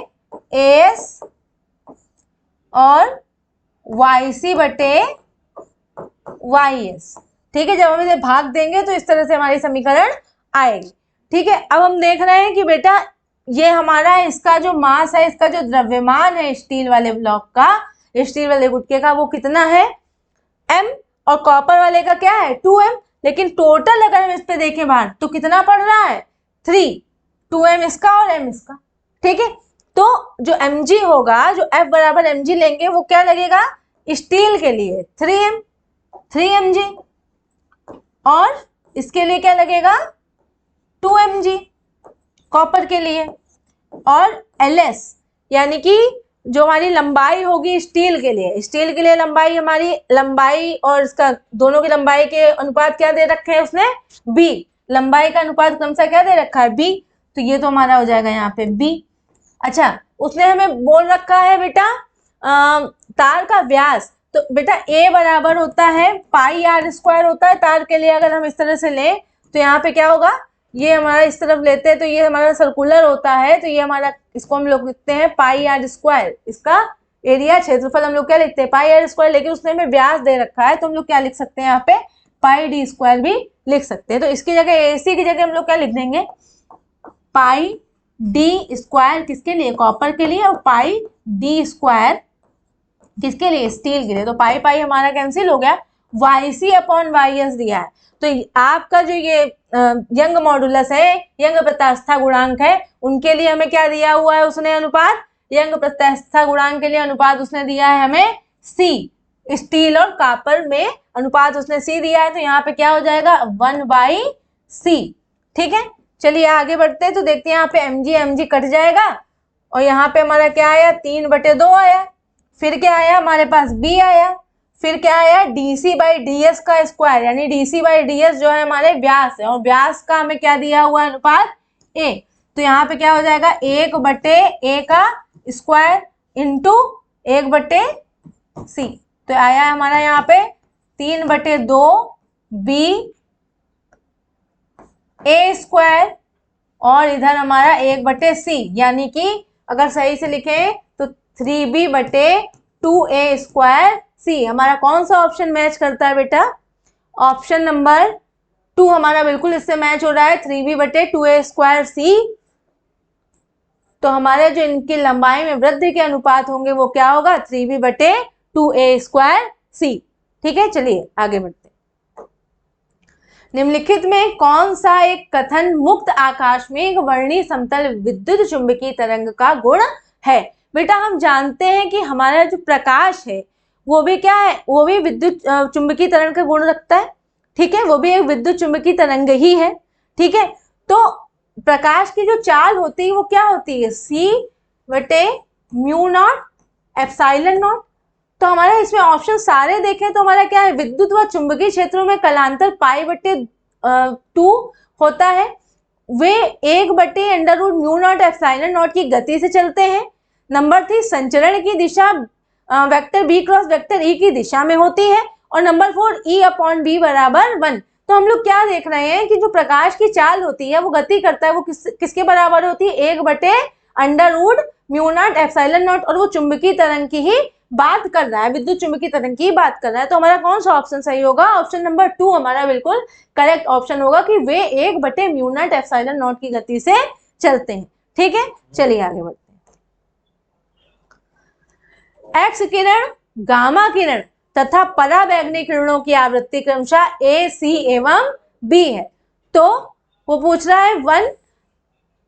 AS और YC बटे YS। ठीक है, जब हम इसे भाग देंगे तो इस तरह से हमारी समीकरण आएगी। ठीक है, अब हम देख रहे हैं कि बेटा ये हमारा इसका जो मास है, इसका जो द्रव्यमान है स्टील वाले ब्लॉक का, स्टील वाले गुटके का, वो कितना है m, और कॉपर वाले का क्या है 2m। लेकिन टोटल अगर हम इस पे देखें बाहर तो कितना पड़ रहा है 3, 2m इसका और m इसका। ठीक है, तो जो mg होगा, जो F बराबर mg लेंगे, वो क्या लगेगा स्टील के लिए 3mg, और इसके लिए क्या लगेगा 2mg कॉपर के लिए, और LS यानी कि जो हमारी लंबाई होगी स्टील के लिए लंबाई, हमारी लंबाई और इसका दोनों की लंबाई के अनुपात क्या दे रखे हैं उसने, B। लंबाई का अनुपात क्रम सा क्या दे रखा है, B। तो ये तो हमारा हो जाएगा यहाँ पे B। अच्छा, उसने हमें बोल रखा है बेटा तार का व्यास, तो बेटा A बराबर होता है पाई R स्क्वायर होता है तार के लिए। अगर हम इस तरह से लें तो यहाँ पे क्या होगा, ये हमारा इस तरफ लेते हैं तो ये हमारा सर्कुलर होता है, तो ये हमारा, इसको हम लोग लिखते हैं पाई R स्क्वायर। इसका एरिया क्षेत्रफल हम लोग क्या लिखते हैं, पाई R स्क्वायर। लेकिन उसने हमें व्यास दे रखा है तो हम लोग क्या लिख सकते हैं, यहाँ पे पाई D स्क्वायर भी लिख सकते हैं। तो इसकी जगह AC की जगह हम लोग क्या लिख देंगे, पाई D स्क्वायर किसके लिए, कॉपर के लिए, और पाई D स्क्वायर किसके लिए, स्टील के लिए। तो पाई पाई हमारा कैंसिल हो गया, YC अपॉन YS दिया है। तो आपका जो ये यंग मॉडुलस है, यंग प्रत्यास्था गुणांक है, उनके लिए हमें क्या दिया हुआ है उसने अनुपात, यंग प्रत्यास्था गुणांक के लिए अनुपात उसने दिया है हमें C। स्टील और कॉपर में अनुपात उसने C दिया है, तो यहाँ पे क्या हो जाएगा 1/C। ठीक है, चलिए आगे बढ़ते हैं। तो देखते हैं यहाँ पे mg कट जाएगा, और यहाँ पे हमारा क्या आया 3/2 आया। फिर क्या आया हमारे पास B आया, फिर क्या आया DC/DS का स्क्वायर, यानी DC/DS जो है हमारे व्यास है, और व्यास का हमें क्या दिया हुआ है अनुपात A। तो यहाँ पे क्या हो जाएगा 1/A का स्क्वायर इंटू 1/C। तो आया है हमारा यहाँ पे 3/2 BA स्क्वायर, और इधर हमारा 1/C, यानी कि अगर सही से लिखें तो 3B/2A स्क्वायर C। हमारा कौन सा ऑप्शन मैच करता है बेटा, ऑप्शन नंबर 2 हमारा बिल्कुल इससे मैच हो रहा है, 3b/2a²c। तो हमारे जो इनकी लंबाई में वृद्धि के अनुपात होंगे वो क्या होगा, 3b/2a²c। ठीक है, चलिए आगे बढ़ते हैं। निम्नलिखित में कौन सा एक कथन मुक्त आकाश में एक वर्णी समतल विद्युत चुंबकीय तरंग का गुण है? बेटा हम जानते हैं कि हमारा जो प्रकाश है वो भी क्या है, वो भी विद्युत चुंबकीय तरंग का गुण रखता है। ठीक है, वो भी एक विद्युत चुंबकीय तरंग ही है। ठीक है, तो प्रकाश की जो चाल होती है वो क्या होती है, c/μ0ε0। तो हमारा इसमें ऑप्शन सारे देखें तो हमारा क्या है, विद्युत व चुंबकीय क्षेत्रों में कलांतर π/2 होता है। वे 1/√μ0ε0 की गति से चलते हैं। नंबर 3, संचरण की दिशा vector b cross vector e की दिशा में होती है। और नंबर 4, E/B बराबर 1। तो हम लोग क्या देख रहे हैं कि जो प्रकाश की चाल होती है वो गति करता है, वो किसके बराबर होती है, 1/√μ0ε0। और वो चुंबकीय तरंग की ही बात कर रहा है, विद्युत चुंबकीय तरंग की बात कर रहा है। तो हमारा कौन सा ऑप्शन सही होगा, ऑप्शन नंबर 2 हमारा बिल्कुल करेक्ट ऑप्शन होगा कि वे 1/μ0ε0 की गति से चलते हैं। ठीक है, चलिए आगे बढ़ते हैं। एक्स किरण, गामा किरण तथा पराबैंगनी किरणों की आवृत्ति क्रमशः A, C एवं B है। तो वो पूछ रहा है 1,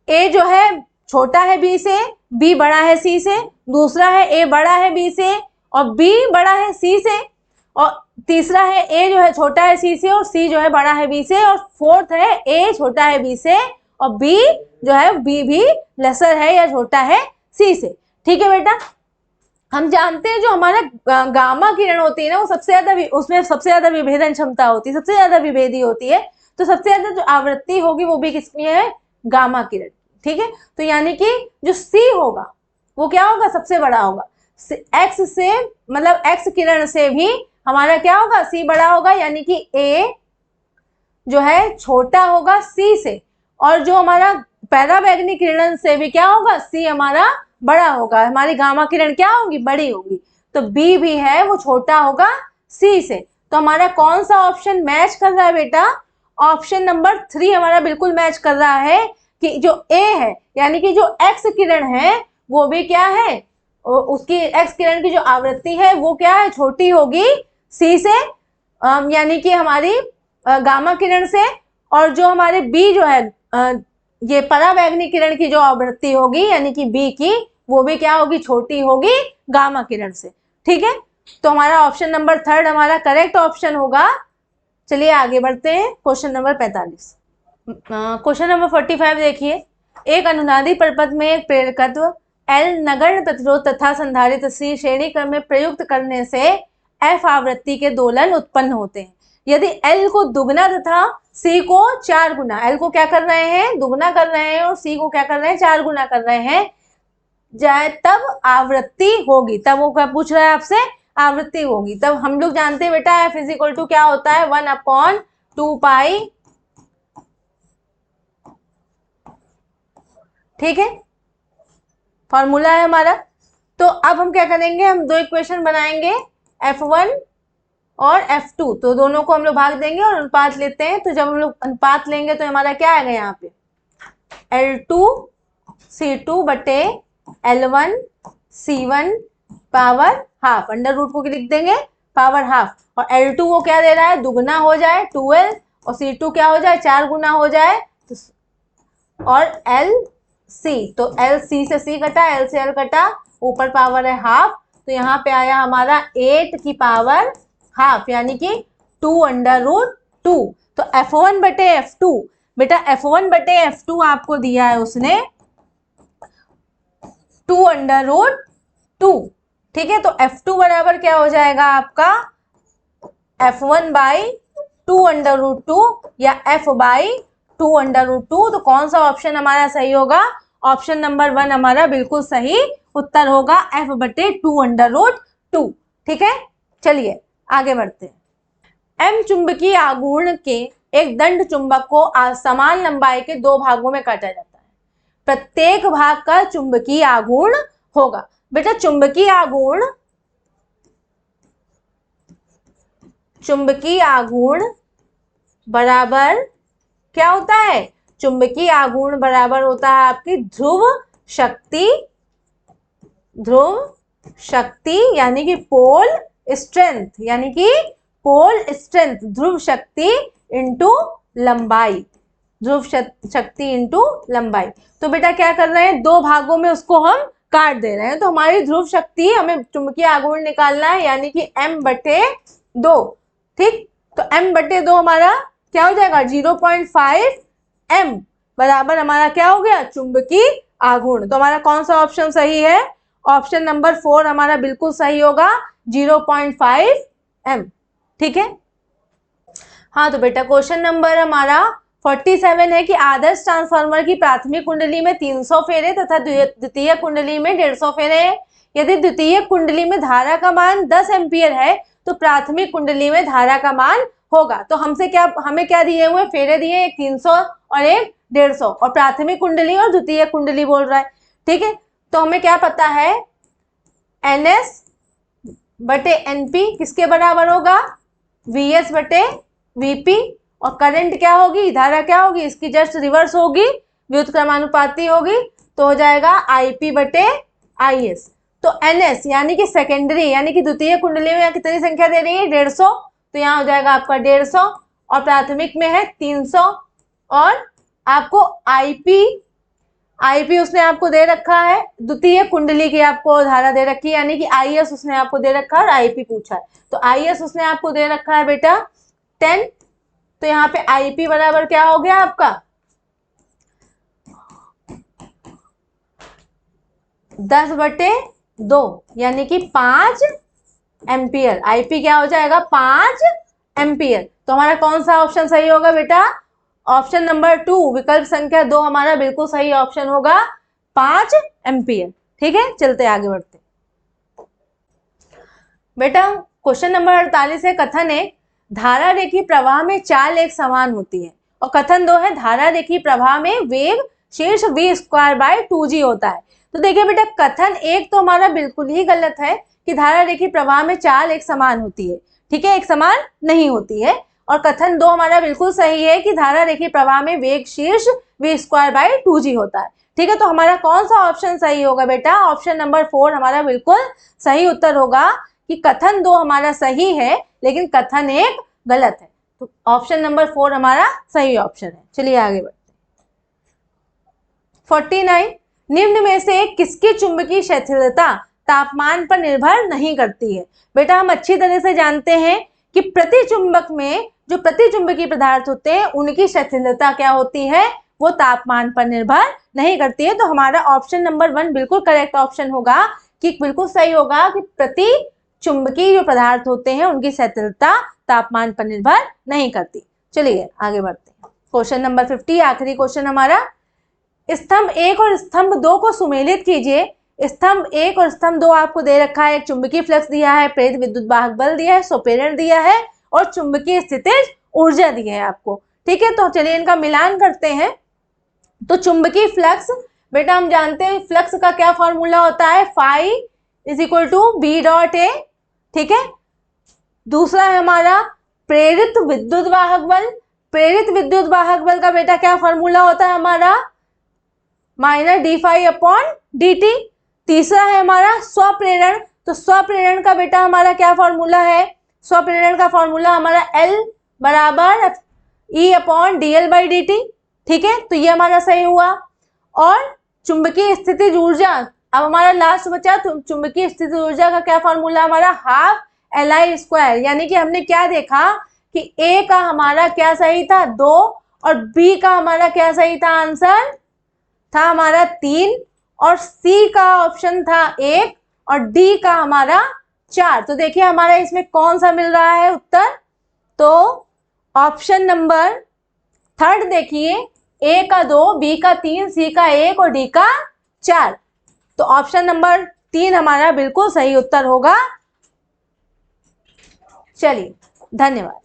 A जो है छोटा है B से, B बड़ा है C से, दूसरा है A बड़ा है B से और B बड़ा है C से, और तीसरा है A जो है छोटा है C से और C जो है बड़ा है B से, और फोर्थ है A छोटा है B से और B जो है B भी लेसर है या छोटा है C से। ठीक है बेटा, हम जानते हैं जो हमारा गामा किरण होती है ना वो सबसे ज्यादा, उसमें सबसे ज्यादा विभेदन क्षमता होती है, सबसे ज्यादा विभेदी होती है। तो सबसे ज्यादा जो आवृत्ति होगी वो भी किसकी है, गामा किरण। ठीक है, तो यानी कि जो C होगा वो क्या होगा, सबसे बड़ा होगा। X से मतलब X किरण से भी हमारा क्या होगा, C बड़ा होगा, यानी कि A जो है छोटा होगा C से, और जो हमारा पैराबैंगनी किरण से भी क्या होगा, C हमारा बड़ा होगा, हमारी गामा किरण क्या होगी, बड़ी होगी। तो B भी है वो छोटा होगा C से। तो हमारा कौन सा ऑप्शन मैच कर रहा है बेटा, ऑप्शन नंबर 3 हमारा बिल्कुल मैच कर रहा है कि जो A है यानी कि जो X किरण है वो भी क्या है, उसकी X किरण की जो आवृत्ति है वो क्या है, छोटी होगी C से, यानी कि हमारी गामा किरण से। और जो हमारे B जो है ये पराबैंगनी किरण की जो आवृत्ति होगी यानी कि B की, वो भी क्या होगी, छोटी होगी गामा किरण से। ठीक है, तो हमारा ऑप्शन नंबर 3 हमारा करेक्ट ऑप्शन होगा। चलिए आगे बढ़ते हैं, क्वेश्चन नंबर 45। क्वेश्चन नंबर 45 देखिए, एक अनुनादी परिपथ में एक प्रेरकत्व L नगण्य प्रतिरोध तथा संधारित्र C श्रेणी क्रम में प्रयुक्त करने से F आवृत्ति के दोलन उत्पन्न होते हैं। यदि L को दुगना तथा C को 4 गुना, L को क्या कर रहे हैं, दुगना कर रहे हैं, और C को क्या कर रहे हैं, 4 गुना कर रहे हैं जाए, तब आवृत्ति होगी। तब वो क्या पूछ रहा है आपसे, आवृत्ति होगी। तब हम लोग जानते हैं बेटा F इज टू क्या होता है, 1/2π। ठीक है, फॉर्मूला है हमारा। तो अब हम क्या करेंगे, हम दो इक्वेशन बनाएंगे, F1 और F2। तो दोनों को हम लोग भाग देंगे और अनुपात लेते हैं। तो जब हम लोग अनुपात लेंगे तो हमारा क्या आएगा यहाँ पे, L2C2/L1 C1 power half, under root को लिख देंगे पावर हाफ। और L2 वो क्या दे रहा है, दुगना हो जाए 12, और C2 क्या हो जाए, 4 गुना हो जाए, और LC, तो LC से C कटा, L से L कटा, ऊपर पावर है हाफ, तो यहाँ पे आया हमारा 8 की पावर हाफ, यानी कि 2/√2। तो F1/F2 बेटा, F1/F2 आपको दिया है उसने 2/√2। ठीक है, तो F2 बराबर क्या हो जाएगा आपका, F1/2/√2 या F/2/√2। तो कौन सा ऑप्शन हमारा सही होगा, ऑप्शन नंबर 1 हमारा बिल्कुल सही उत्तर होगा, F/2/√2। ठीक है, चलिए आगे बढ़ते हैं। M चुंबकीय आघूर्ण के एक दंड चुंबक को समान लंबाई के 2 भागों में काटा जाता है। प्रत्येक भाग का चुंबकीय आघूर्ण होगा। बेटा चुंबकीय आघूर्ण बराबर क्या होता है, चुंबकीय आघूर्ण बराबर होता है आपकी ध्रुव शक्ति यानी कि पोल स्ट्रेंथ, यानी कि पोल स्ट्रेंथ, ध्रुव शक्ति इंटू लंबाई, ध्रुव शक्ति इंटू लंबाई। तो बेटा क्या कर रहे हैं, दो भागों में उसको हम काट दे रहे हैं। तो हमारी ध्रुव शक्ति, हमें चुंबकीय आघूर्ण निकालना है यानी कि m/2, ठीक। तो m/2 हमारा क्या हो जाएगा, 0.5 m बराबर हमारा क्या हो गया, चुंबकीय आघूर्ण। तो हमारा कौन सा ऑप्शन सही है, ऑप्शन नंबर 4 हमारा बिल्कुल सही होगा, 0.5 m, ठीक है। हाँ तो बेटा क्वेश्चन नंबर हमारा 47 है कि आदर्श ट्रांसफार्मर की प्राथमिक कुंडली में 300 फेरे तथा द्वितीय कुंडली में 150 फेरे हैं। यदि द्वितीय कुंडली में धारा का मान 10 एम्पियर है तो प्राथमिक कुंडली में धारा का मान होगा। तो हमें क्या दिए हुए, फेरे दिए, एक 300 और एक 150, और प्राथमिक कुंडली और द्वितीय कुंडली बोल रहा है, ठीक है। तो हमें क्या पता है, NS/NP किसके बराबर होगा, VS/VP, और करंट क्या होगी, धारा क्या होगी, इसकी जस्ट रिवर्स होगी, व्युत्क्रमानुपाती होगी, तो हो जाएगा IP/IS। तो NS यानी कि सेकेंडरी यानी कि द्वितीय कुंडली में कितनी संख्या दे रही है, 150, तो यहाँ हो जाएगा आपका 150, और प्राथमिक में है 300, और आपको IP उसने आपको दे रखा है, द्वितीय कुंडली की आपको धारा दे रखी है, यानी कि IS उसने आपको दे रखा है और IP पूछा है। तो IS उसने आपको दे रखा है बेटा 10, तो यहाँ पे IP बराबर क्या हो गया आपका 10/2 यानी कि 5 एम्पियर। IP क्या हो जाएगा 5 एम्पियर। तो हमारा कौन सा ऑप्शन सही होगा बेटा, ऑप्शन नंबर 2 विकल्प संख्या 2 हमारा बिल्कुल सही ऑप्शन होगा, 5 एम्पियर, ठीक है। चलते आगे बढ़ते बेटा, क्वेश्चन नंबर 48 है, कथन 1 धारा रेखी प्रवाह में चाल एक समान होती है, और कथन 2 है धारा रेखी प्रवाह में वेग शीर्ष v²/2g होता है। तो देखिए बेटा कथन 1 तो हमारा बिल्कुल ही गलत है कि धारा रेखी प्रवाह में चाल एक समान होती है, ठीक है, एक समान नहीं होती है। और कथन 2 हमारा बिल्कुल सही है कि धारा रेखी प्रवाह में वेग शीर्ष v²/2g होता है, ठीक है। तो हमारा कौन सा ऑप्शन सही होगा बेटा, ऑप्शन नंबर 4 हमारा बिल्कुल सही उत्तर होगा कि कथन 2 हमारा सही है लेकिन कथन 1 गलत है। तो ऑप्शन नंबर 4 हमारा सही ऑप्शन है। चलिए आगे बढ़ते हैं। 49 निम्न में से किसकी चुंबकीय शिथिलता तापमान पर निर्भर नहीं करती है। बेटा हम अच्छी तरह से जानते हैं कि प्रतिचुंबक में जो प्रतिचुंबकीय पदार्थ होते हैं उनकी शिथिलता क्या होती है, वो तापमान पर निर्भर नहीं करती है। तो हमारा ऑप्शन नंबर 1 बिल्कुल करेक्ट ऑप्शन होगा, कि बिल्कुल सही होगा कि प्रतिचुंबकीय जो पदार्थ होते हैं उनकी शिथिलता तापमान पर निर्भर नहीं करती। चलिए आगे बढ़ते हैं। क्वेश्चन नंबर 50 आखिरी क्वेश्चन हमारा, स्तंभ 1 और स्तंभ 2 को सुमेलित कीजिए। स्तंभ 1 और स्तंभ 2 आपको दे रखा है, एक चुंबकीय फ्लक्स दिया है, प्रेरित विद्युत वाहक बल दिया है, स्वप्रेरण दिया है और चुंबकीय स्थितिज ऊर्जा दी है आपको, ठीक है। तो चलिए इनका मिलान करते हैं। तो चुंबकीय फ्लक्स बेटा हम जानते हैं फ्लक्स का क्या फॉर्मूला होता है, फाई = B.A, ठीक है। दूसरा है हमारा प्रेरित विद्युत वाहक बल। प्रेरित विद्युत वाहक बल का बेटा क्या फॉर्मूला होता है हमारा, -dϕ/dt। तीसरा है हमारा स्वप्रेरण। तो स्वप्रेरण का बेटा हमारा क्या फॉर्मूला है, स्वप्रेरण का फॉर्मूला हमारा L = E/dL/dt, ठीक है। तो ये हमारा सही हुआ। और चुंबकीय स्थितिज ऊर्जा, अब हमारा लास्ट बचा चुंबकीय स्थितिज ऊर्जा का क्या फॉर्मूला हमारा 12LI², यानी कि हमने क्या देखा कि A का हमारा क्या सही था 2 और B का हमारा क्या सही था, आंसर था हमारा 3 और C का ऑप्शन था 1 और D का हमारा 4। तो देखिए हमारा इसमें कौन सा मिल रहा है उत्तर, तो ऑप्शन नंबर 3 देखिए, A का 2, B का 3, C का 1 और D का 4। तो ऑप्शन नंबर 3 हमारा बिल्कुल सही उत्तर होगा। चलिए धन्यवाद।